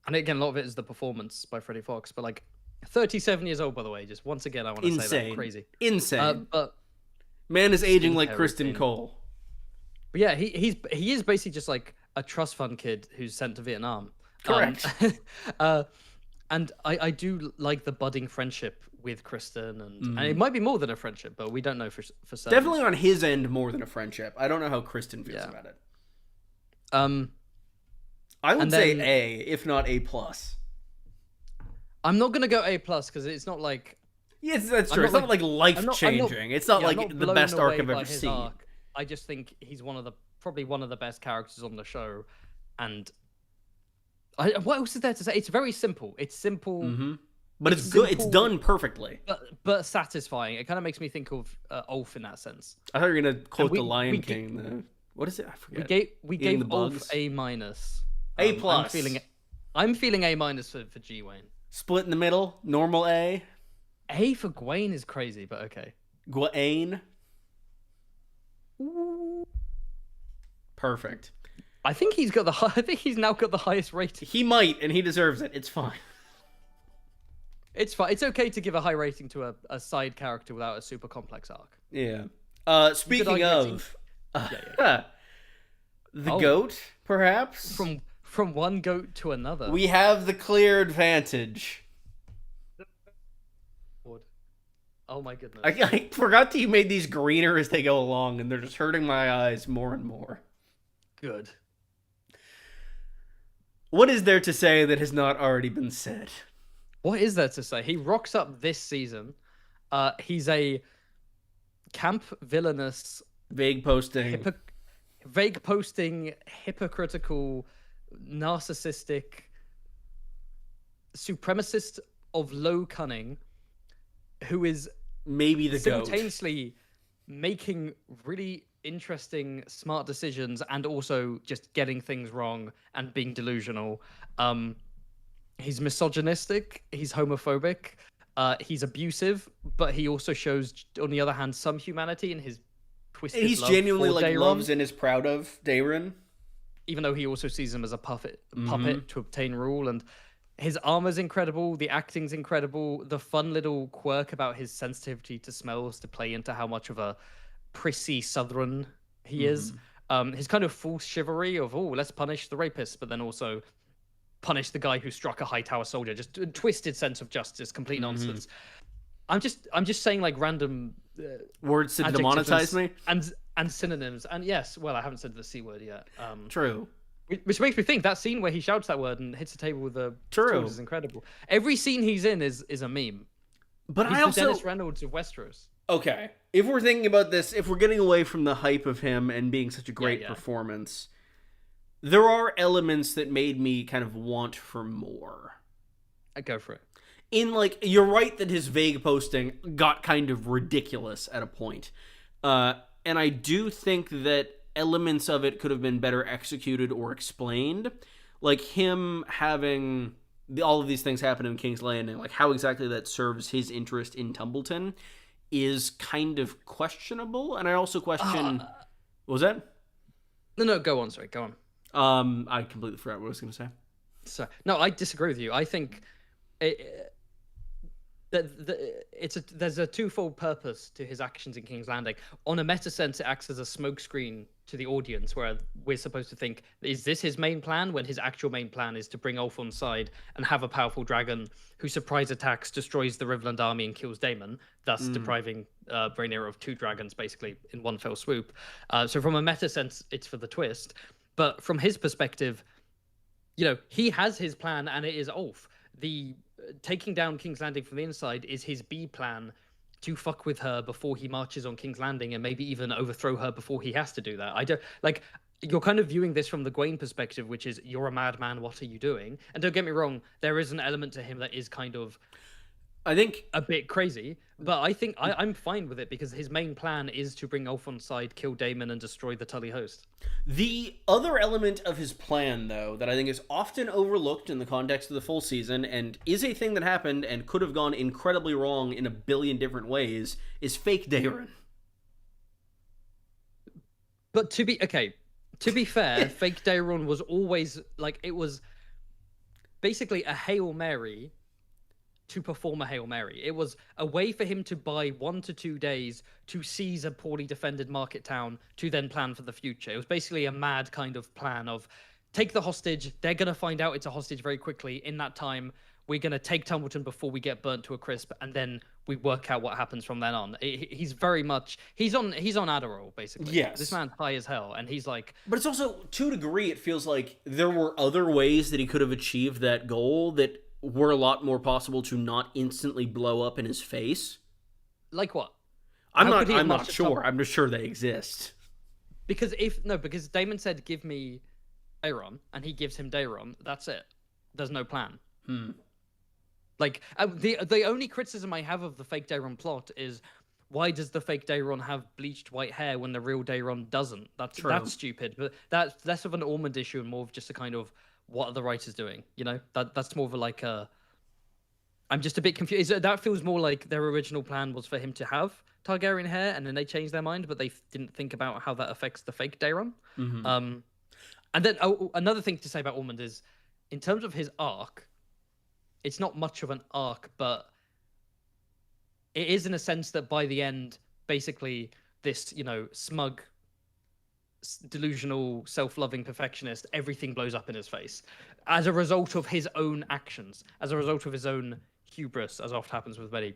and again, a lot of it is the performance by Freddie Fox, but like 37 years old, by the way, just once again, I want to say that. Crazy. Insane. But man is aging like Kristen Cole. But yeah, he is basically just like a trust fund kid who's sent to Vietnam. Correct. And I do like the budding friendship with Kristen, and it might be more than a friendship, but we don't know for certain. Definitely on his end more than a friendship. I don't know how Kristen feels about it. I would say A, if not A plus. I'm not gonna go A plus because it's not like. Yes, that's true. It's not like life changing. It's not like the best arc I've ever seen. I just think he's probably one of the best characters on the show, and what else is there to say? It's very simple. It's simple, but it's good. It's done perfectly, but satisfying. It kind of makes me think of Ulf in that sense. I thought you were gonna quote the Lion King. What is it? I forget. We gave Ulf A minus. A plus. I'm feeling A minus for G Wayne. Split in the middle. Normal A. A for Gwaine is crazy, but okay. Gwaine. Perfect. I think he's now got the highest rating. He might, and he deserves it. It's fine. It's fine. It's okay to give a high rating to a side character without a super complex arc. Yeah. Speaking of, the goat, perhaps from one goat to another. We have the clear advantage. Oh my goodness. I forgot that you made these greener as they go along, and they're just hurting my eyes more and more. Good. What is there to say that has not already been said? What is there to say? He rocks up this season. He's a camp villainous, vague posting, hypocritical, narcissistic, supremacist of low cunning, who is maybe the simultaneously making really interesting, smart decisions and also just getting things wrong and being delusional. He's misogynistic, he's homophobic, he's abusive, but he also shows, on the other hand, some humanity in his twisted he's love genuinely for like Daeron, loves and is proud of Daeron, even though he also sees him as a puppet to obtain rule. And his armor's incredible, the acting's incredible, the fun little quirk about his sensitivity to smells to play into how much of a prissy Southron he is. His kind of false chivalry of, let's punish the rapist, but then also punish the guy who struck a Hightower soldier. Just a twisted sense of justice, complete nonsense. I'm just saying like random words to demonetize me and synonyms. And yes, well, I haven't said the C word yet. True. Which makes me think that scene where he shouts that word and hits the table with the sword is incredible. Every scene he's in is a meme. But he's I also Dennis Reynolds of Westeros. Okay, if we're thinking about this, if we're getting away from the hype of him and being such a great performance, there are elements that made me kind of want for more. I'd go for it. You're right that his vague posting got kind of ridiculous at a point. And I do think that elements of it could have been better executed or explained. Like him having all of these things happen in King's Landing, like how exactly that serves his interest in Tumbleton is kind of questionable. And I also question, what was that? No, go on. Sorry, go on. I completely forgot what I was going to say. So no, I disagree with you. I think there's a twofold purpose to his actions in King's Landing. On a meta sense, it acts as a smokescreen to the audience, where we're supposed to think, is this his main plan? When his actual main plan is to bring Ulf on side and have a powerful dragon who surprise attacks, destroys the Riverland army, and kills Daemon, thus depriving Rhaenyra of 2 dragons basically in one fell swoop. So from a meta sense, it's for the twist. But from his perspective, he has his plan, and it is Ulf. The taking down King's Landing from the inside is his B plan to fuck with her before he marches on King's Landing, and maybe even overthrow her before he has to do that. I don't like. You're kind of viewing this from the Gwaine perspective, which is, you're a madman, what are you doing? And don't get me wrong, there is an element to him that is kind of, I think, a bit crazy, but I think I'm fine with it, because his main plan is to bring Ulf on side, kill Daemon, and destroy the Tully host. The other element of his plan, though, that I think is often overlooked in the context of the full season, and is a thing that happened and could have gone incredibly wrong in a billion different ways, is fake Daeron. But to be fair, fake Daeron was always, like, it was basically a Hail Mary to perform a Hail Mary. It was a way for him to buy 1 to 2 days to seize a poorly defended market town, to then plan for the future. It was basically a mad kind of plan of, take the hostage, they're going to find out it's a hostage very quickly. In that time, we're going to take Tumbleton before we get burnt to a crisp, and then we work out what happens from then on. He's very much, he's on Adderall, basically. Yes. This man's high as hell, and he's like... But it's also, to a degree, it feels like there were other ways that he could have achieved that goal that were a lot more possible to not instantly blow up in his face. Like what? I'm not sure. I'm just sure they exist. Because Daemon said, give me Daeron, and he gives him Daeron. That's it. There's no plan. Like, the only criticism I have of the fake Daeron plot is, why does the fake Daeron have bleached white hair when the real Daeron doesn't? That's stupid. But that's less of an Ormond issue and more of just a kind of, what are the writers doing? That's more of a, like, I'm just a bit confused. That feels more like their original plan was for him to have Targaryen hair, and then they changed their mind, but they didn't think about how that affects the fake Daeron. And then another thing to say about Ormond is, in terms of his arc, it's not much of an arc, but it is in a sense that by the end, basically, this, smug, delusional, self-loving perfectionist, everything blows up in his face as a result of his own actions, as a result of his own hubris, as often happens with many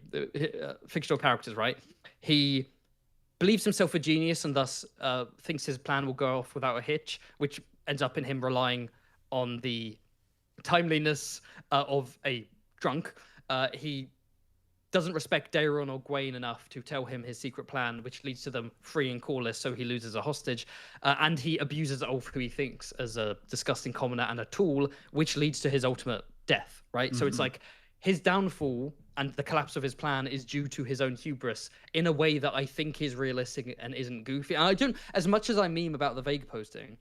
fictional characters, right? He believes himself a genius and thus thinks his plan will go off without a hitch, which ends up in him relying on the timeliness of a drunk. He doesn't respect Daeron or Gwaine enough to tell him his secret plan, which leads to them freeing Corlys, so he loses a hostage. And he abuses Ulf, who he thinks as a disgusting commoner and a tool, which leads to his ultimate death, right? So it's like his downfall and the collapse of his plan is due to his own hubris in a way that I think is realistic and isn't goofy. And I don't, as much as I meme about the vague posting,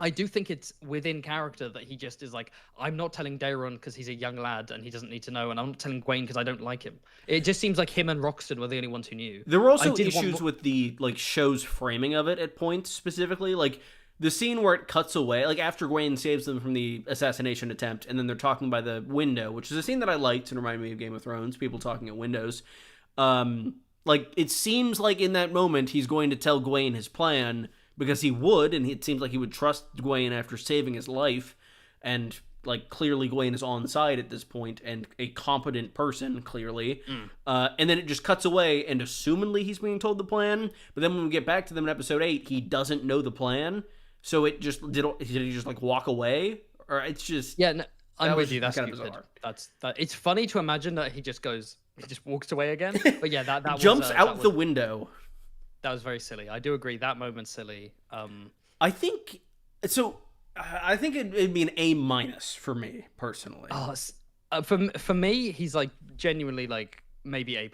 I do think it's within character that he just is like, I'm not telling Daeron because he's a young lad and he doesn't need to know, and I'm not telling Gwaine because I don't like him. It just seems like him and Roxton were the only ones who knew. There were also issues with the show's framing of it at points specifically. Like the scene where it cuts away, like after Gwaine saves them from the assassination attempt, and then they're talking by the window, which is a scene that I liked and reminded me of Game of Thrones, people talking at windows. Like it seems like in that moment he's going to tell Gwaine his plan, because he would, and it seems like he would trust Gwaine after saving his life, and like clearly Gwaine is on side at this point and a competent person, clearly. And then it just cuts away, and assumingly he's being told the plan, but then when we get back to them in episode 8, he doesn't know the plan, so it just did he just like walk away, or it's just I'm with you. That's kind of stupid. bizarre. It's funny to imagine that he just walks away again, but yeah, that jumps out the window. That was very silly. I do agree. That moment's silly. I think so. I think it'd be an A- for me personally. For me, he's like genuinely like maybe A+.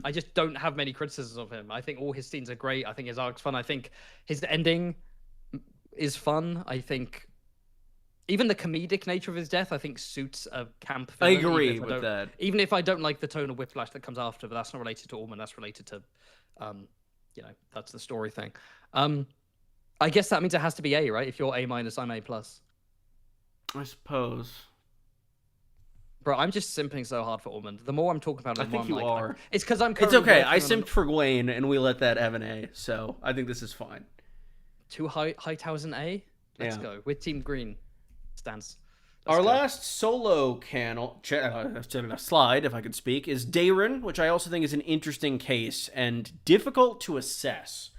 I just don't have many criticisms of him. I think all his scenes are great. I think his arc's fun. I think his ending is fun. I think even the comedic nature of his death, I think, suits a camp I villain. agree with that. Even if I don't like the tone of whiplash that comes after, but that's not related to Ormond. That's related to, that's the story thing. I guess that means it has to be A, right? If you're A-, I'm A+. I suppose. Bro, I'm just simping so hard for Ormond. The more I'm talking about it, I the more think I'm you like, are. it's because I'm It's currently okay. I working on simped for Gwen, and we let that have an A, so I think this is fine. 2 high towers in A. Let's Yeah. go with Team Green. Stance. Our last solo slide, if I could speak, is Dayron, which I also think is an interesting case and difficult to assess.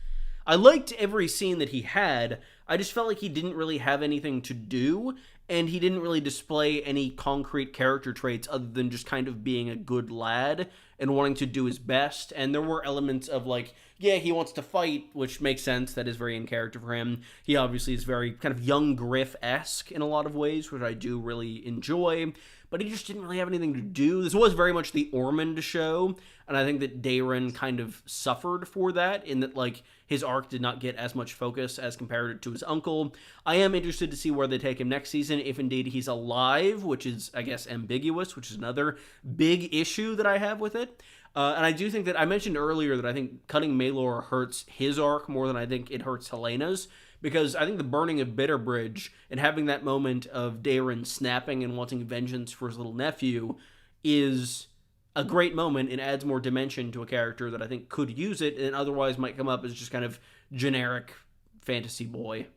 I liked every scene that he had. I just felt like he didn't really have anything to do, and he didn't really display any concrete character traits other than just kind of being a good lad and wanting to do his best. And there were elements of like, yeah, he wants to fight, which makes sense. That is very in character for him. He obviously is very kind of young Griff-esque in a lot of ways, which I do really enjoy. But he just didn't really have anything to do. This was very much the Ormond show, and I think that Dayron kind of suffered for that, in that, like, his arc did not get as much focus as compared to his uncle. I am interested to see where they take him next season, if indeed he's alive, which is, I guess, ambiguous, which is another big issue that I have with it. And I do think that, I mentioned earlier that I think cutting Maelor hurts his arc more than I think it hurts Helena's, because I think the burning of Bitterbridge and having that moment of Dayron snapping and wanting vengeance for his little nephew is a great moment and adds more dimension to a character that I think could use it and otherwise might come up as just kind of generic fantasy boy.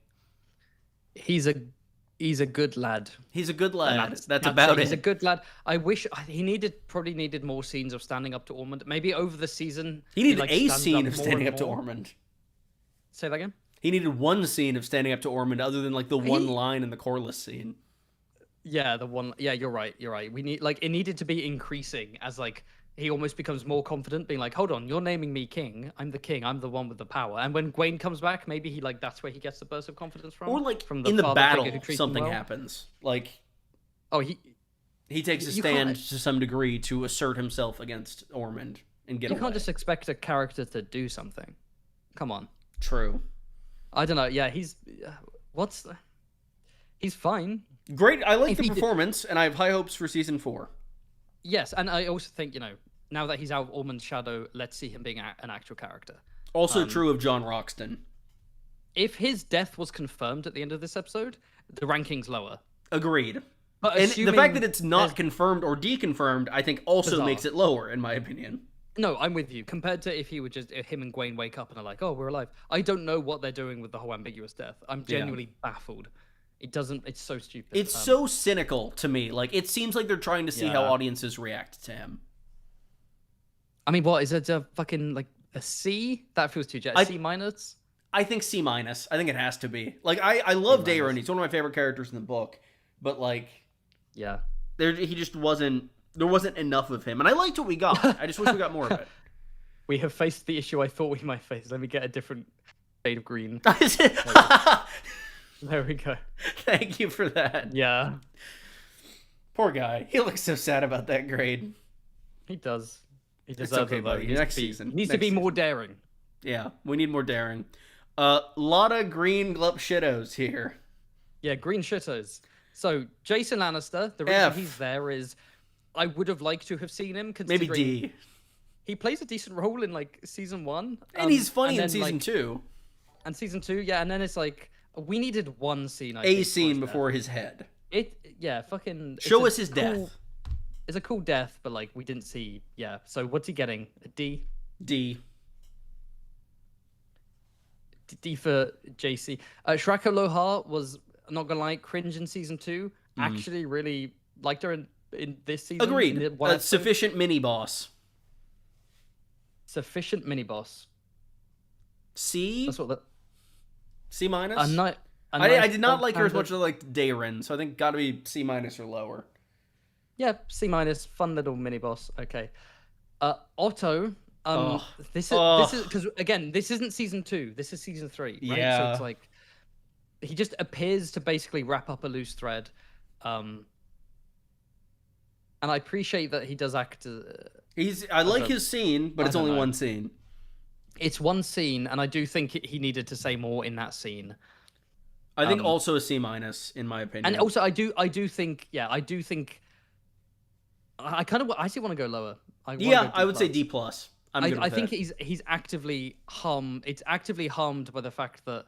He's a good lad. He's a good lad. That's about it. He's a good lad. I wish he probably needed more scenes of standing up to Ormond. Maybe over the season He needed like, a stands scene of more standing and up to more. Ormond. Say that again? He needed one scene of standing up to Ormond other than like the one line in the Corliss scene. Yeah, the one. Yeah, you're right. We need it needed to be increasing as like he almost becomes more confident, being like, "Hold on, you're naming me king. I'm the king. I'm the one with the power." And when Gwaine comes back, maybe he like that's where he gets the burst of confidence from. Or like from in the father battle, figure who treats him something well. happens. Like Oh, he takes a you stand can't- to some degree to assert himself against Ormond and get you away. can't just expect a character to do something. Come on. True. I don't know. Yeah, he's fine. Great. I like If the he did- performance, and I have high hopes for season 4. Yes, and I also think now that he's out of Ormond's shadow, let's see him being an actual character. Also true of John Roxton. If his death was confirmed at the end of this episode, the ranking's lower. Agreed. But And the assuming fact that it's not there's- confirmed or deconfirmed, I think also Bizarre. makes it lower, in my opinion. No, I'm with you. Compared to if he would just him and Gwaine wake up and are like, "Oh, we're alive." I don't know what they're doing with the whole ambiguous death. I'm genuinely baffled. It's so stupid. It's so cynical to me. Like, it seems like they're trying to see how Yeah. audiences react to him. I mean, what is it? A fucking like a C? That feels too jet. C minus. I think C-. I think it has to be. Like, I love Dayron. He's one of my favorite characters in the book. But, like, Yeah. he just wasn't... There wasn't enough of him. And I liked what we got. I just wish we got more of it. We have faced the issue I thought we might face. Let me get a different shade of green. There we go. Thank you for that. Yeah, Poor guy. He looks so sad about that grade. he does. He It's deserves okay, it, though. buddy. He needs Next to be- season. He needs to Next be more season. daring. Yeah, we need more daring. Lotta green glup shittos here. Yeah, green shitters. So Jason Lannister, the reason F. he's there is I would have liked to have seen him. Maybe Considering D. He plays a decent role in like season 1, And he's funny in then, season like, 2. and season 2. Yeah, and then it's like we needed one scene. I A think, scene for his before his head. death. Fucking Show it's us a his cool- death. It's a cool death, but like we didn't see. Yeah. So what's he getting? A D. D. D for JC. Shrako Lohar was not gonna lie, cringe in season 2. Actually, really liked her in this season. Agreed. In the one A episode. sufficient mini boss. Sufficient mini boss. C. That's what the. C minus. I did not like her as much as I liked Dayron, so I think gotta be C minus or lower. Yeah, C minus. Fun little mini boss. Okay. Otto. This is because again, this isn't season 2. This is season 3. Right? So Yeah. it's like he just appears to basically wrap up a loose thread. And I appreciate that he does act. I like his scene, but I it's don't only know. one scene. It's one scene, and I do think he needed to say more in that scene. I think also a C minus in my opinion. And also, I do think, I kind of actually want to go lower. I would say D plus. I think he's actively harmed. It's actively harmed by the fact that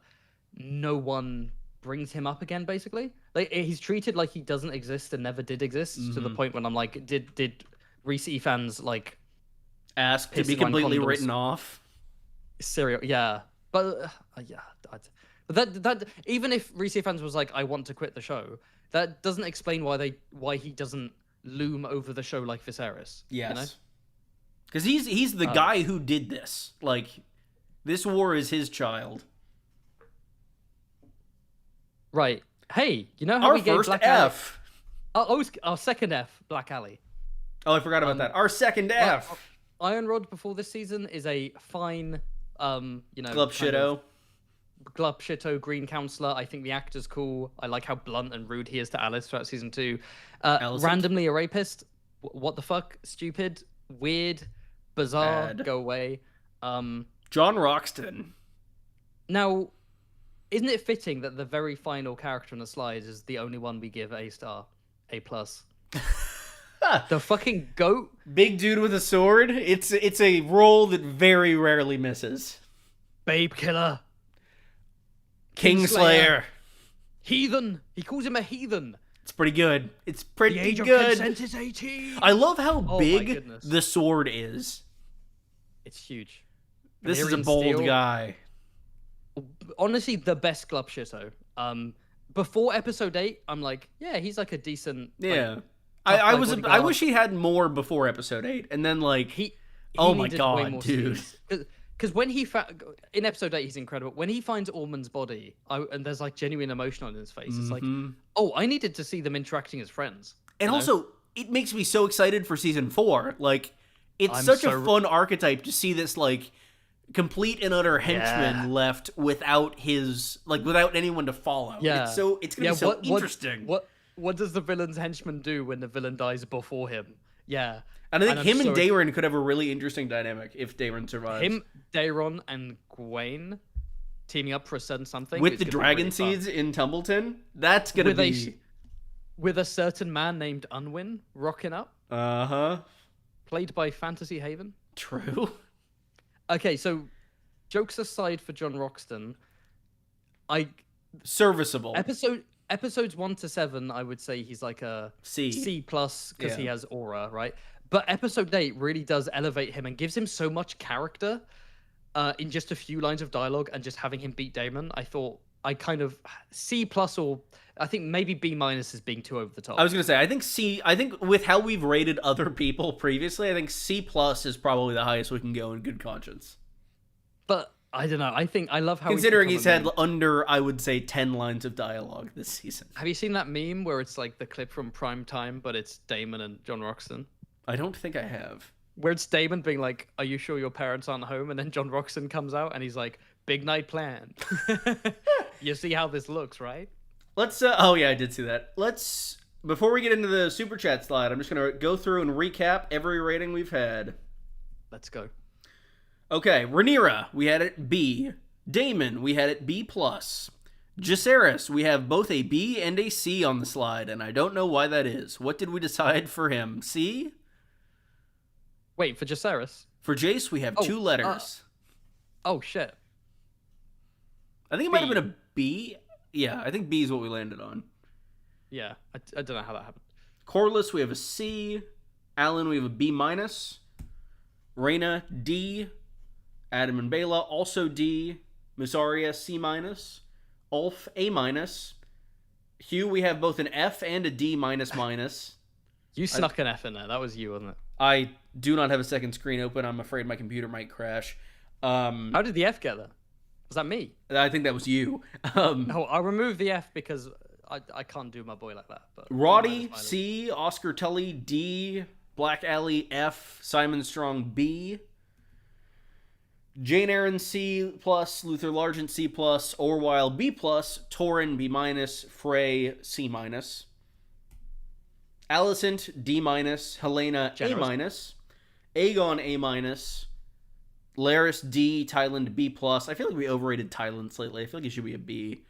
no one brings him up again. Basically, like he's treated like he doesn't exist and never did exist, to the point when I'm like, did Reese fans like ask to be completely written off? Serial, yeah, but but that even if Reese fans was like, I want to quit the show, that doesn't explain why he doesn't loom over the show like Viserys. Yes. You know? Because he's the guy who did this. Like, this war is his child. Right. Hey, you know how we gave Black F. Alley... Our second F, Black Alley. Oh, I forgot about that. Our second F. Iron Rod before this season is a fine, Glup Shitto Green Counselor. I think the actor's cool. I like how blunt and rude he is to Alice throughout season 2. Randomly a rapist. What the fuck? Stupid. Weird. Bizarre. Bad. Go away. John Roxton. Now, isn't it fitting that the very final character on the slide is the only one we give A star, A plus? The fucking goat, big dude with a sword. It's a role that very rarely misses. Babe killer, Kingslayer, heathen. He calls him a heathen. It's pretty good. It's pretty the age good. Of consent is 18. I love how big the sword is. It's huge. This is a bold guy. Honestly, the best Glup Shitto. Before episode 8, I'm like, yeah, he's like a decent. Yeah, like, I wish he had more before episode 8, and then like he oh my god, dude. Because when he in episode 8, he's incredible. When he finds Ormond's body, and there's like genuine emotion on his face. It's like, oh, I needed to see them interacting as friends. And also, it makes me so excited for season 4. Like, it's such a fun archetype to see this like complete and utter henchman left without anyone to follow. Yeah, it's gonna be so interesting. What does the villain's henchman do when the villain dies before him? Yeah. And I think him and Daeron could have a really interesting dynamic if Daeron survives. Him, Daeron, and Quinn teaming up for a certain something. With the dragon seeds in Tumbleton? That's gonna be... With a certain man named Unwin rocking up. Uh-huh. Played by Fantasy Haven. True. Okay, so jokes aside for John Roxton, serviceable. Episodes 1 to 7, I would say he's like a C plus because he has aura, right? But episode 8 really does elevate him and gives him so much character in just a few lines of dialogue, and just having him beat Daemon, I thought I kind of C plus, or I think maybe B minus is being too over the top. I was gonna say I think with how we've rated other people previously, I think C plus is probably the highest we can go in good conscience. But I don't know. I love how considering he's had under, I would say, 10 lines of dialogue this season. Have you seen that meme where it's like the clip from Prime Time, but it's Daemon and John Roxton? I don't think I have. Where it's Daemon being like, "Are you sure your parents aren't home?" And then John Roxton comes out and he's like, "Big night planned." You see how this looks, right? Let's. Oh yeah, I did see that. Let's. Before we get into the super chat slide, I'm just gonna go through and recap every rating we've had. Let's go. Okay, Rhaenyra, we had it B. Daemon, we had it B plus. Jacaerys, we have both a B and a C on the slide, and I don't know why that is. What did we decide for him? C? Wait, for Jacaerys? For Jace, we have 2 letters. Oh, shit. I think it might have been a B. Yeah, I think B is what we landed on. Yeah, I don't know how that happened. Corlys, we have a C. Alan, we have a B minus. Rhaena, D. Adam and Bela, also D. Mysaria, C minus. Ulf, A minus. Hugh, we have both an F and a D minus minus. You snuck an F in there. That was you, wasn't it? I do not have a second screen open. I'm afraid my computer might crash. How did the F get there? Was that me? I think that was you. No, I'll remove the F because I can't do my boy like that. But Roddy, C. Oscar Tully, D. Black Alley, F. Simon Strong, B. Jane Aaron, C+, Luther Largent, C+, Orwile, B+, Torin, B-, Frey, C-. Alicent, D-, Helena, Generous. A-, Aegon, A-, Laris, D, Tyland, B+. I feel like we overrated Tyland slightly. I feel like he should be a B.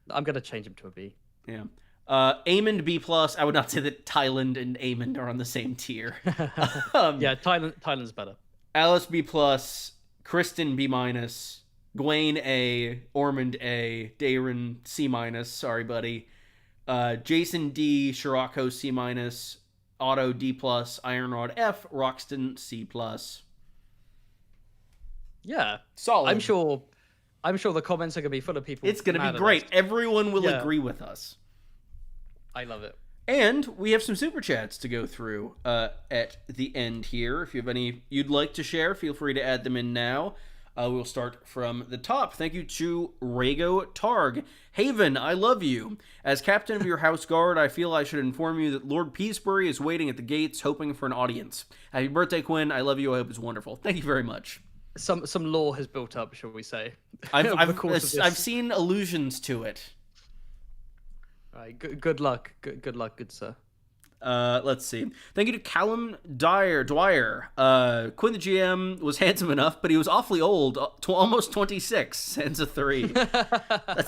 I'm gonna change him to a B. Yeah. Aemond B+. I would not say that Thailand and Aemond are on the same tier. Yeah, Thailand's better. Alice B+, Kristen B-, Gwaine A, Ormond A, Daron C-, sorry buddy. Jason D, Scirocco C-, Otto D+, Ironrod F, Roxton C+. Yeah, Solid. I'm sure the comments are gonna be full of people. It's gonna mad be at great. us. Everyone will Yeah. agree with us. I love it. And we have some super chats to go through at the end here. If you have any you'd like to share, feel free to add them in now. We'll start from the top. Thank you to Rago Targ. Haven, I love you. As captain of your house guard, I feel I should inform you that Lord Peacebury is waiting at the gates, hoping for an audience. Happy birthday, Quinn. I love you. I hope it's wonderful. Thank you very much. Some lore has built up, shall we say? I've seen allusions to it. All right, good luck. Good luck, good sir. Let's see. Thank you to Callum Dwyer. Quinn the GM was handsome enough, but he was awfully old, almost 26. Sends a 3.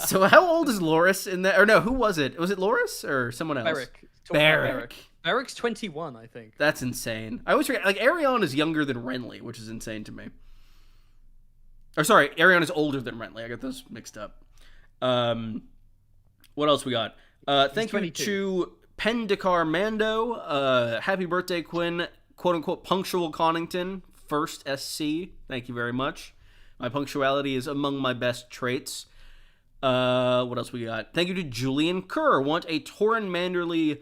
So how old is Loris in that? Or no, who was it? Was it Loris or someone else? Beric. Beric's 21, I think. That's insane. I always forget. Like Arion is younger than Renly, which is insane to me. Or sorry, Arion is older than Renly. I got those mixed up. What else we got? Thank you 22. to Pendikar Mando. Happy birthday, Quinn. Quote unquote punctual Connington. First SC. Thank you very much. My punctuality is among my best traits. What else we got? Thank you to Julian Kerr. Want a Torin Manderly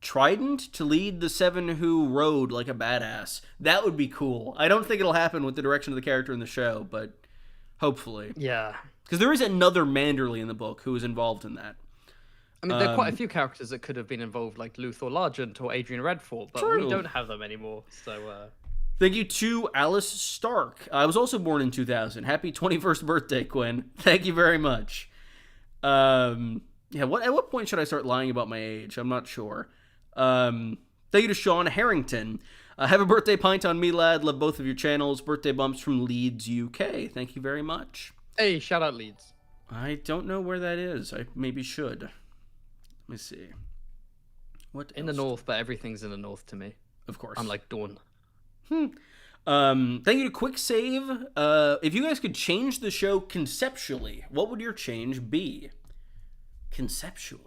trident to lead the 7 who rode like a badass. That would be cool. I don't think it'll happen with the direction of the character in the show, but hopefully. Yeah. Because there is another Manderly in the book who is involved in that. I mean, there are quite a few characters that could have been involved, like Luthor Largent or Adrian Redford, but True. we don't have them anymore. So, Thank you to Alice Stark. I was also born in 2000. Happy 21st birthday, Quinn. Thank you very much. Yeah, at what point should I start lying about my age? I'm not sure. Thank you to Sean Harrington. Have a birthday pint on me, lad. Love both of your channels. Birthday bumps from Leeds, UK. Thank you very much. hey, shout out Leeds. I don't know where that is. I maybe should. Let me see. What In the else? north, but everything's in the north to me. Of course. Unlike Dawn. Thank you to Quick Save. If you guys could change the show conceptually, what would your change be? Conceptually.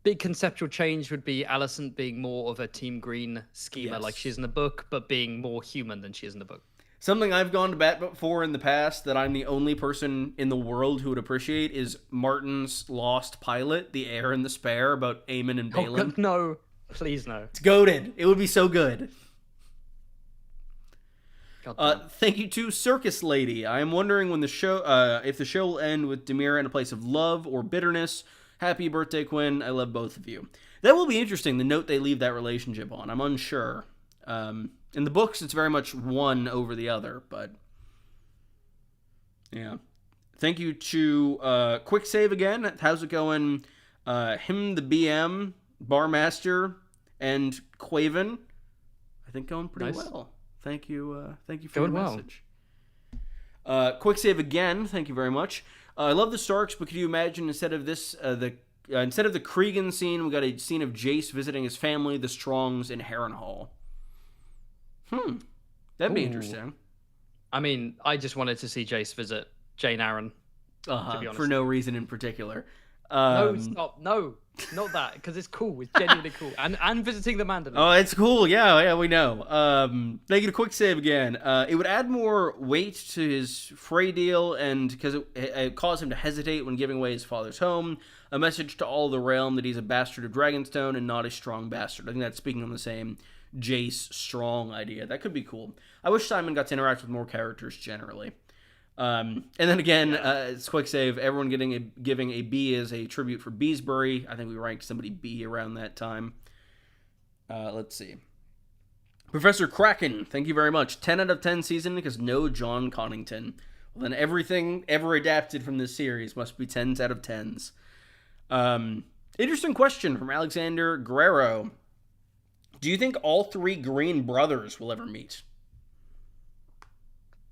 Big conceptual change would be Alicent being more of a Team Green schemer like Yes. she is in the book, but being more human than she is in the book. Something I've gone to bat for in the past that I'm the only person in the world who would appreciate is Martin's lost pilot, The Heir and the Spare, about Aemon and Oh, Balin. God, no. Please, no. It's goated. It would be so good. God damn. Thank you to Circus Lady. I am wondering when the show, if the show will end with Demira in a place of love or bitterness. Happy birthday, Quinn. I love both of you. That will be interesting, the note they leave that relationship on. I'm unsure. In the books, it's very much one over the other, but yeah. Thank you to Quick Save again. How's it going? Him, the BM, Barmaster, and Quaven. I think going pretty Nice. well. Thank you for Going your well. message. Quick Save again. Thank you very much. I love the Starks, but could you imagine instead of this, instead of the Cregan scene, we got a scene of Jace visiting his family, the Strongs, in Harrenhal. That'd be Ooh. interesting. I mean, I just wanted to see Jace visit Jane Aaron. be honest. For no reason in particular. No, stop. No, not that, because it's cool. It's genuinely cool. And visiting the Mandalay. Oh, it's cool. Yeah, we know. Thank you to Quick Save again. It would add more weight to his Frey deal, and because it caused him to hesitate when giving away his father's home. A message to all the realm that he's a bastard of Dragonstone and not a strong bastard. I think that's speaking on the same Jace strong idea. That could be cool. I wish Simon got to interact with more characters generally. And then again, it's Quick Save. Everyone giving a B as a tribute for Beesbury. I think we ranked somebody B around that time. Let's see. Professor Kraken, thank you very much. 10 out of 10 season because no John Connington. Well, then everything ever adapted from this series must be 10s out of 10s. Interesting question from Alexander Guerrero. Do you think all 3 Green brothers will ever meet?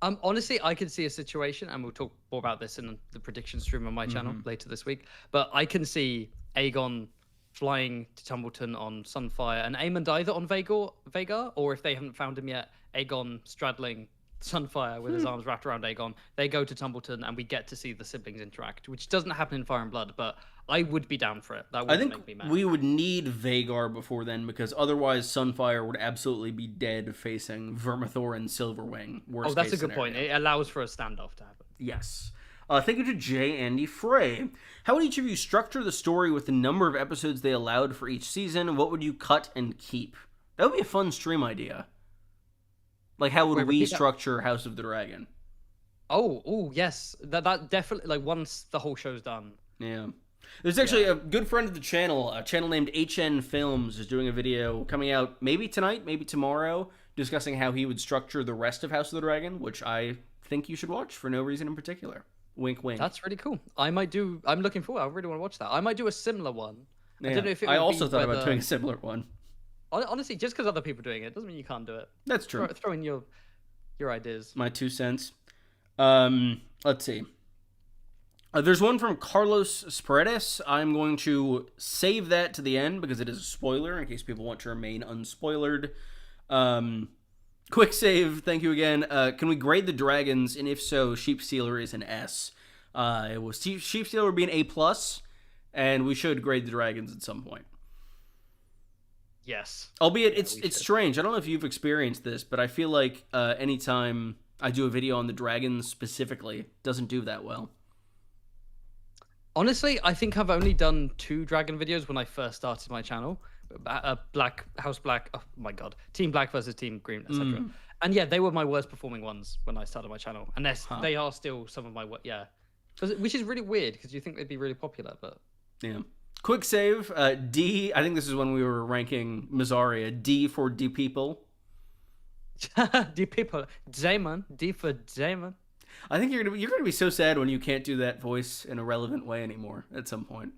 Honestly, I could see a situation, and we'll talk more about this in the prediction stream on my channel later this week. But I can see Aegon flying to Tumbleton on Sunfire and Aemond either on Vhagar, or if they haven't found him yet, Aegon straddling Sunfire with his arms wrapped around Aegon. They go to Tumbleton, and we get to see the siblings interact, which doesn't happen in Fire and Blood, but I would be down for it. That I would think make me mad. we would need Vhagar before then, because otherwise Sunfire would absolutely be dead facing Vermithor and Silverwing. Worst That's a case good point. scenario. It allows for a standoff to happen. Yes. Thank you to J. Andy Frey. How would each of you structure the story with the number of episodes they allowed for each season? What would you cut and keep? That would be a fun stream idea. Like, how would we repeat that? structure House of the Dragon? Oh, yes. That definitely, like, once the whole show's done. Yeah. There's actually a good friend of the channel, a channel named HN Films, is doing a video coming out maybe tonight, maybe tomorrow, discussing how he would structure the rest of House of the Dragon, which I think you should watch for no reason in particular. Wink, wink. That's really cool. I'm looking forward. I really want to watch that. I might do a similar one. Yeah. I don't know if it I would also be thought about whether- doing a similar one. Honestly, just because other people are doing it doesn't mean you can't do it. That's true. Throw in your ideas. My 2 cents. Let's see. There's one from Carlos Spredes. I'm going to save that to the end because it is a spoiler in case people want to remain unspoilered. Quick save. Thank you again. Can we grade the dragons? And if so, Sheepstealer is an S. It was Sheepstealer would be an A+, and we should grade the dragons at some point. Yes. Albeit, we it's should. strange. I don't know if you've experienced this, but I feel like anytime I do a video on the dragons specifically, it doesn't do that well. Honestly, I think I've only done 2 dragon videos when I first started my channel. House Black. Oh my god. Team Black versus Team Green, etc. And yeah, they were my worst performing ones when I started my channel. And they are still some of my which is really weird because you think they'd be really popular, but Yeah. Quick save. D. I think this is when we were ranking Mazzaria. D for D people. D people, Damon, D for Damon. I think you're gonna be so sad when you can't do that voice in a relevant way anymore at some point.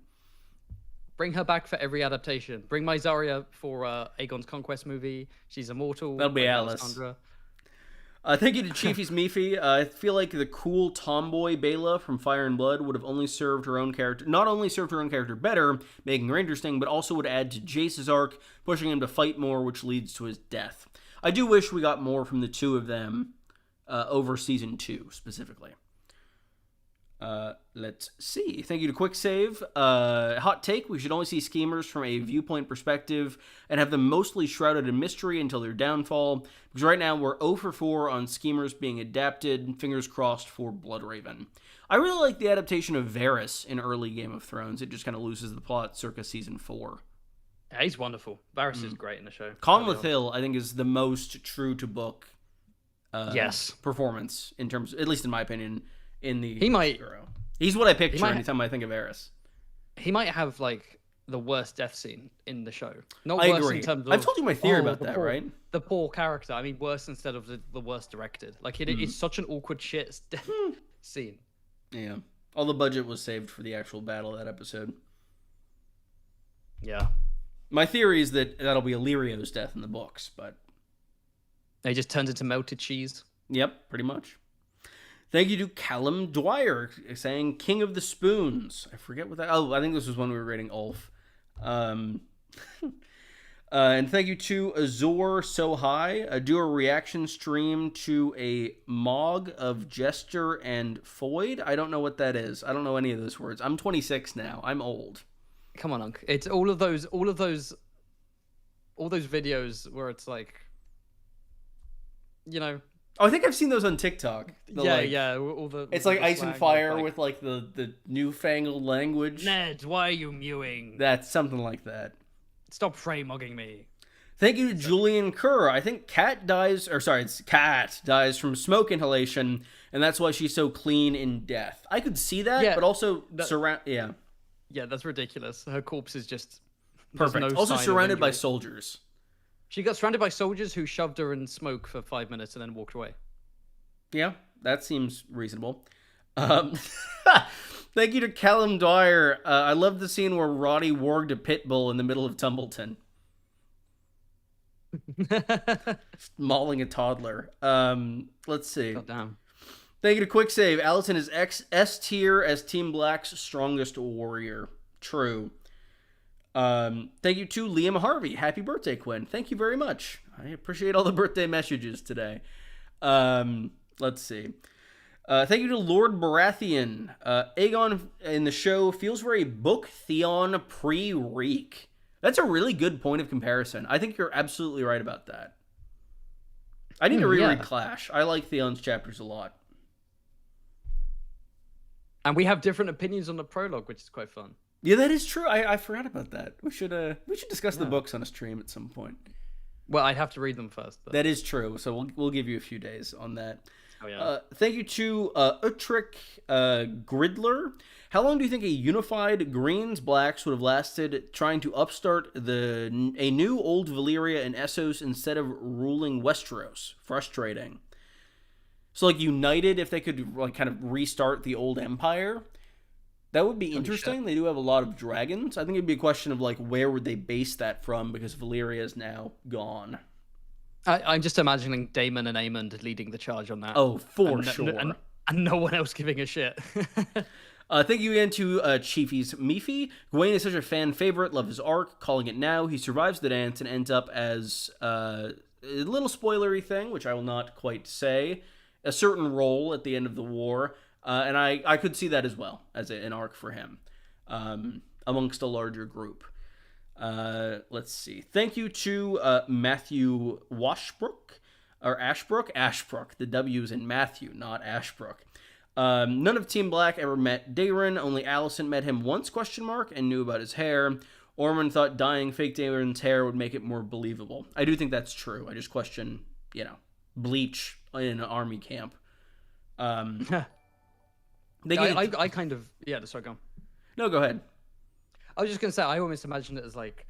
Bring her back for every adaptation. Bring my Zarya for Aegon's Conquest movie. She's immortal. That'll be like Alice. Alessandra. Thank you to Chiefy's Mifi. I feel like the cool tomboy Bela from Fire and Blood would have only served her own character, not only served her own character better, making her interesting, but also would add to Jace's arc, pushing him to fight more, which leads to his death. I do wish we got more from the two of them over season 2 specifically. Let's see. Thank you to Quick Save. Hot take, we should only see schemers from a viewpoint perspective and have them mostly shrouded in mystery until their downfall, because right now we're 0 for 4 on schemers being adapted. Fingers crossed for Bloodraven. I really like the adaptation of Varys in early Game of Thrones. It just kind of loses the plot circa season 4. Yeah, he's wonderful. Varys is great in the show. Conleth Hill, I think, is the most true to book Yes. performance in terms, at least in my opinion, in the He might- Hero. He's what I picture might- anytime I think of Varys. He might have like the worst death scene in the show. Not I worse agree. in terms of. I've told you my theory about the that, poor- right? The poor character. I mean, worse instead of the worst directed. Like it's such an awkward shit scene. Yeah. All the budget was saved for the actual battle that episode. Yeah. My theory is that that'll be Illyrio's death in the books, but He just turns into melted cheese. yep, pretty much. Thank you to Callum Dwyer saying King of the Spoons. I forget what that... Oh, I think this was when we were rating Ulf. And thank you to Azor So High. Do a reaction stream to a Mog of Jester and Foyd. I don't know what that is. I don't know any of those words. I'm 26 now. I'm old. Come on, Unc. It's all those videos where it's like, you know. Oh, I think I've seen those on TikTok. All the. It's all like the Ice and slang, Fire like, with like the newfangled language. Ned, why are you mewing? That's something like that. Stop frame-mugging me. Thank you to Julian Kerr. I think Kat dies from smoke inhalation, and that's why she's so clean in death. I could see that, Yeah, but also Yeah, that's ridiculous. Her corpse is just perfect. no Also sign of surrounded by injury. soldiers. She got surrounded by soldiers who shoved her in smoke for 5 minutes and then walked away. Yeah, that seems reasonable. Thank you to Callum Dwyer. I love the scene where Roddy warged a pit bull in the middle of Tumbleton. Mauling a toddler. Let's see. God damn. Thank you to Quick Save. Allison is S tier as Team Black's strongest warrior. True. Thank you to Liam Harvey. Happy birthday, Quinn. Thank you very much. I appreciate all the birthday messages today. Let's see. Thank you to Lord Baratheon. Aegon in the show feels very book Theon pre-Reek. That's a really good point of comparison. I think you're absolutely right about that. I need to reread Clash. I like Theon's chapters a lot. And we have different opinions on the prologue, which is quite fun. Yeah, that is true. I forgot about that. We should discuss the books on a stream at some point. Well, I'd have to read them first. But... That is true. So we'll give you a few days on that. Oh, yeah. Thank you to Utrecht Gridler. How long do you think a unified Greens Blacks would have lasted trying to upstart a new old Valyria and Essos instead of ruling Westeros? Frustrating. So like united, if they could like kind of restart the old empire, that would be interesting. They do have a lot of dragons. I think it'd be a question of like where would they base that from because Valyria is now gone. I'm just imagining Daemon and Aemond leading the charge on that. Oh, for sure. And no one else giving a shit. Thank you again to Chiefies Mifi. Gawain is such a fan favorite. Love his arc. Calling it now. He survives the dance and ends up as a little spoilery thing, which I will not quite say, a certain role at the end of the war. And I could see that as well as an arc for him amongst a larger group. Let's see. Thank you to Matthew Washbrook or Ashbrook. The W's in Matthew, not Ashbrook. None of Team Black ever met Daeron. Only Allison met him once? ? And knew about his hair. Ormond thought dyeing fake Daeron's hair would make it more believable. I do think that's true. I just question, bleach in an army camp. I kind of sorry, go on. No, go ahead. I was just gonna say I almost imagined it as like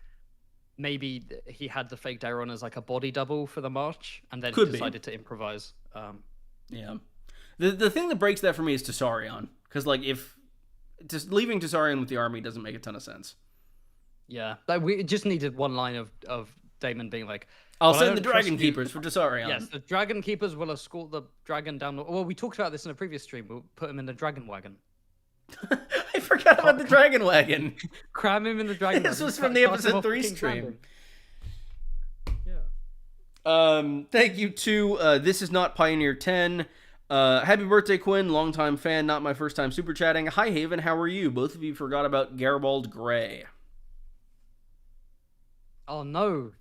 maybe he had the fake Daeron as like a body double for the march, and then he decided to improvise. Yeah, the thing that breaks that for me is Tessarion, because like if just leaving Tessarion with the army doesn't make a ton of sense. Yeah, like we just needed one line of Daemon being like, I'll send the Dragon Keepers for Tessarion. Yes, the Dragon Keepers will escort the dragon down. Well, we talked about this in a previous stream. We'll put him in the dragon wagon. I forgot about the dragon wagon. Cram him in the dragon wagon. This was from the episode 3 stream. Yeah. Thank you to This Is Not Pioneer 10. Happy birthday, Quinn. Longtime fan, not my first time super chatting. Hi, Haven. How are you? Both of you forgot about Garibald Grey. Oh, no.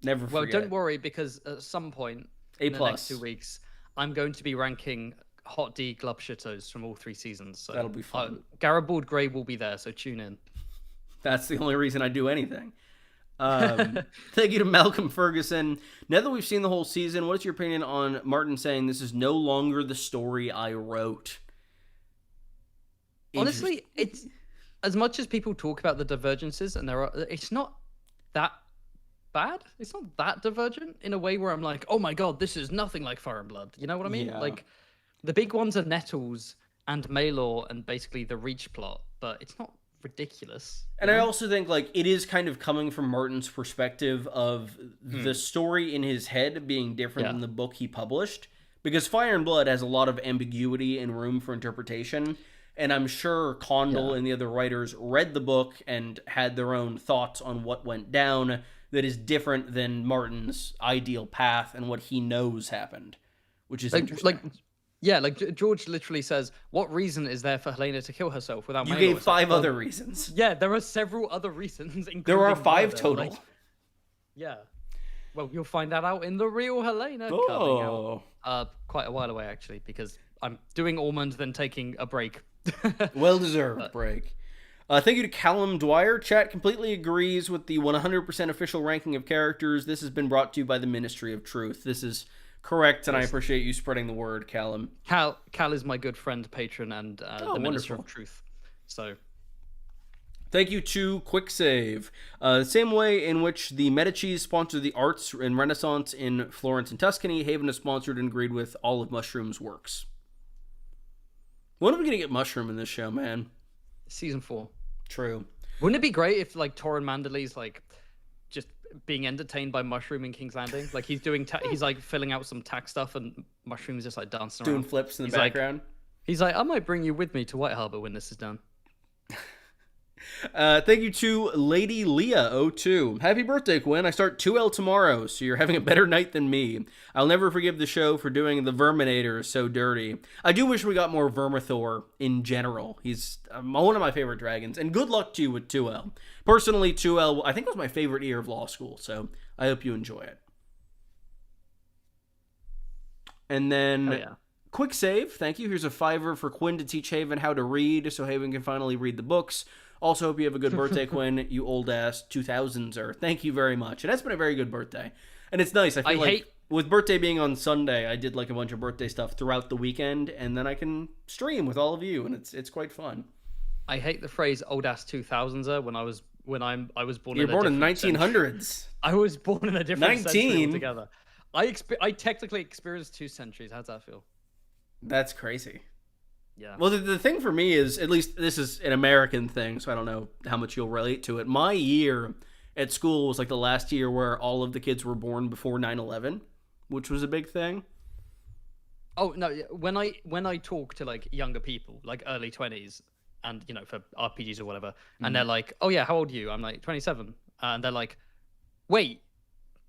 Never forget. Well, don't worry, because at some point in the next 2 weeks, I'm going to be ranking Hot D Glubshitos from all 3 seasons. So that'll be fun. Garibald Grey will be there, so tune in. That's the only reason I do anything. Thank you to Malcolm Ferguson. Now that we've seen the whole season, what is your opinion on Martin saying this is no longer the story I wrote? Honestly, it's as much as people talk about the divergences, and it's not that bad. It's not that divergent in a way where I'm like, oh my god, this is nothing like Fire and Blood. You know what I mean? Yeah. Like the big ones are Nettles and Maelor and basically the Reach plot, but it's not ridiculous. And I also think like it is kind of coming from Martin's perspective of the story in his head being different than the book he published, because Fire and Blood has a lot of ambiguity and room for interpretation, and I'm sure Condell and the other writers read the book and had their own thoughts on what went down that is different than Martin's ideal path and what he knows happened, which is interesting. Like George literally says, what reason is there for Helena to kill herself without You Maelor? gave 5 other reasons. Yeah, there are several other reasons. There are 5 murder. total. Yeah. Well, you'll find that out in the real Helena coming out. Quite a while away, actually, because I'm doing Ormond, then taking a break. Well-deserved break. Thank you to Callum Dwyer. Chat completely agrees with the 100% official ranking of characters. This has been brought to you by the Ministry of Truth. This is correct, and I appreciate you spreading the word, Callum. Cal is my good friend, patron, and the Minister of Truth. So, thank you to Quick Save. The same way in which the Medicis sponsored the arts and Renaissance in Florence and Tuscany, Haven has sponsored and agreed with all of Mushroom's works. When are we gonna get Mushroom in this show, man? Season 4. True. Wouldn't it be great if like Torrin Manderly's like just being entertained by Mushroom in King's Landing. Like he's doing, he's like filling out some tax stuff, and Mushroom's just like dancing Doing around. flips in the He's like- background. He's like, I might bring you with me to White Harbor when this is done. Thank you to Lady Leah02. Happy birthday, Quinn. I start 2L tomorrow, so you're having a better night than me. I'll never forgive the show for doing the Verminator so dirty. I do wish we got more Vermithor in general. He's one of my favorite dragons, and good luck to you with 2L. Personally, 2L, I think, was my favorite year of law school, so I hope you enjoy it. And then... Oh, yeah. Quick save, thank you. Here's a $5 for Quinn to teach Haven how to read, so Haven can finally read the books. Also, hope you have a good birthday, Quinn, you old-ass 2000s-er. Thank you very much. It has been a very good birthday. And it's nice. I feel like with birthday being on Sunday, I did like a bunch of birthday stuff throughout the weekend, and then I can stream with all of you, and it's quite fun. I hate the phrase old-ass 2000s-er when I was born You in were born in the different 1900s. century. I was born in a different 19? century altogether. I technically experienced 2 centuries. How's that feel? That's crazy. Yeah. Well, the thing for me is, at least this is an American thing, so I don't know how much you'll relate to it. My year at school was like the last year where all of the kids were born before 9/11, which was a big thing. Oh no! When I talk to like younger people, like early 20s, and you know for RPGs or whatever, and they're like, "Oh yeah, how old are you?" I'm like 27, and they're like, "Wait,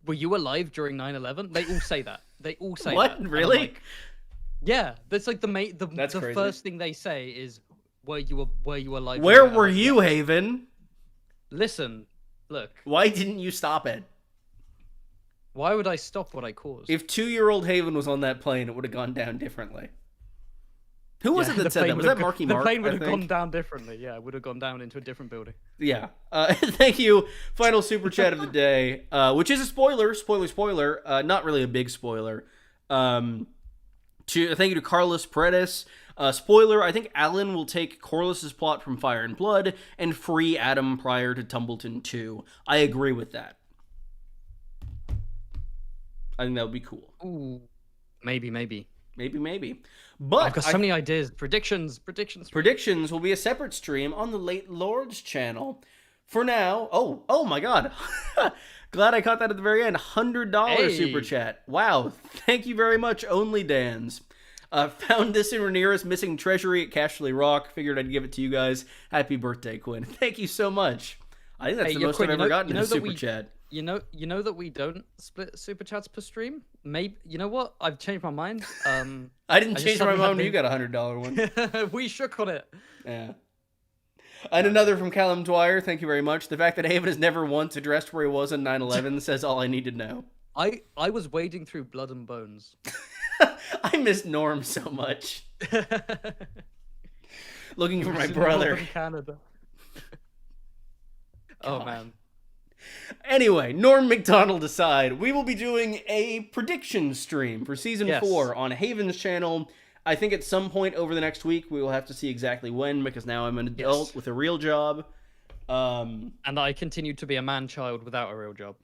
were you alive during 9/11?" They all say that. They all say What? that. And I'm Really? like, yeah, that's like the That's crazy. first thing they say is, "Were you alive?" Where during were 9/11?" you, Haven? Listen, look. Why didn't you stop it? Why would I stop what I caused? If 2-year-old Haven was on that plane, it would have gone down differently. Who was it that said that? Was that Marky Mark? The plane would I have think? gone down differently. Yeah, it would have gone down into a different building. Yeah. Thank you. Final super chat of the day, which is a spoiler. Spoiler. Not really a big spoiler. Thank you to Carlos Paredes. Spoiler, I think Alan will take Corliss's plot from Fire and Blood and free Adam prior to Tumbleton 2. I agree with that. I think that would be cool. Ooh, maybe. Maybe. But I've got so many ideas. Predictions. Predictions will be a separate stream on the Late Lords channel. For now, oh my god. Glad I caught that at the very end. $100 super chat. Wow. Thank you very much, Only Dans. Found this in Rhaenyra's missing treasury at Cashley Rock. Figured I'd give it to you guys. Happy birthday, Quinn. Thank you so much. I think that's the most Quinn, I've ever gotten in a super chat. You know that we don't split super chats per stream. Maybe you know what? I've changed my mind. I didn't change my mind when you got a $100 one. We shook on it. Yeah. And another from Callum Dwyer. Thank you very much. The fact that Haven has never once addressed where he was on 9/11 says all I need to know. I was wading through blood and bones. I miss Norm so much. Looking for my brother. Northern Canada. Oh man. Anyway, Norm McDonald aside, we will be doing a prediction stream for season 4 on Haven's channel. I think at some point over the next week we will have to see exactly when, because now I'm an adult with a real job. And I continue to be a man-child without a real job.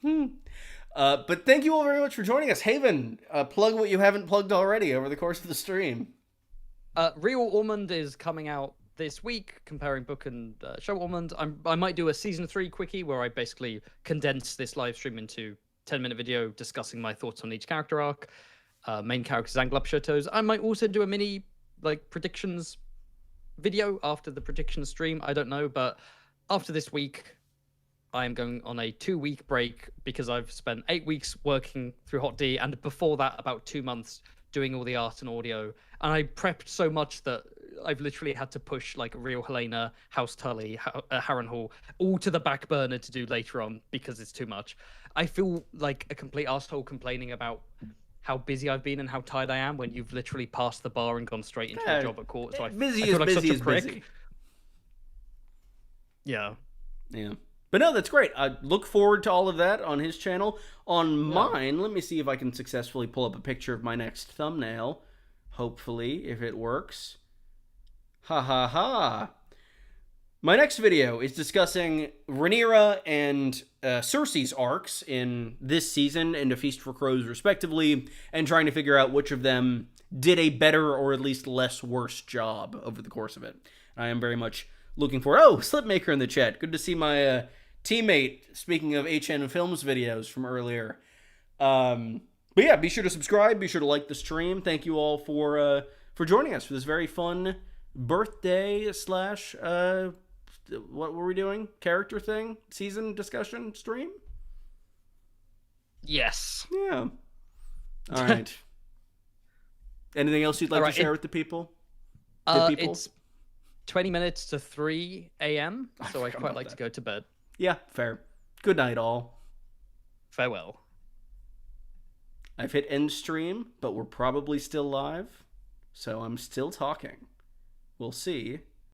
But thank you all very much for joining us. Haven, plug what you haven't plugged already over the course of the stream. Real Ormond is coming out this week, comparing book and show Ormond. I might do a season 3 quickie where I basically condense this live stream into 10-minute video discussing my thoughts on each character arc, main characters and Glub Chateaus. I might also do a mini predictions video after the prediction stream. I don't know, but after this week, I am going on a 2-week break because I've spent 8 weeks working through Hot D, and before that, about 2 months doing all the art and audio. And I prepped so much that I've literally had to push Real Helena, House Tully, Harrenhal all to the back burner to do later on because it's too much. I feel like a complete asshole complaining about how busy I've been and how tired I am when you've literally passed the bar and gone straight into a job at court. So I feel like such a prick. Busy. Yeah. But no, that's great. I look forward to all of that on his channel. On mine, let me see if I can successfully pull up a picture of my next thumbnail. Hopefully, if it works. Ha ha ha. My next video is discussing Rhaenyra and Cersei's arcs in this season and A Feast for Crows, respectively, and trying to figure out which of them did a better or at least less worse job over the course of it. I am very much looking for... Oh, Slipmaker in the chat. Good to see my teammate, speaking of HN Films videos from earlier. But yeah, be sure to subscribe. Be sure to like the stream. Thank you all for joining us for this very fun birthday slash what were we doing? Character thing? Season discussion stream? Yes. Yeah. All right. Anything else you'd like to share with the people? It's 20 minutes to 3 a.m., so I'd quite about like to go to bed. Yeah, fair. Good night, all. Farewell. I've hit end stream, but we're probably still live, so I'm still talking. We'll see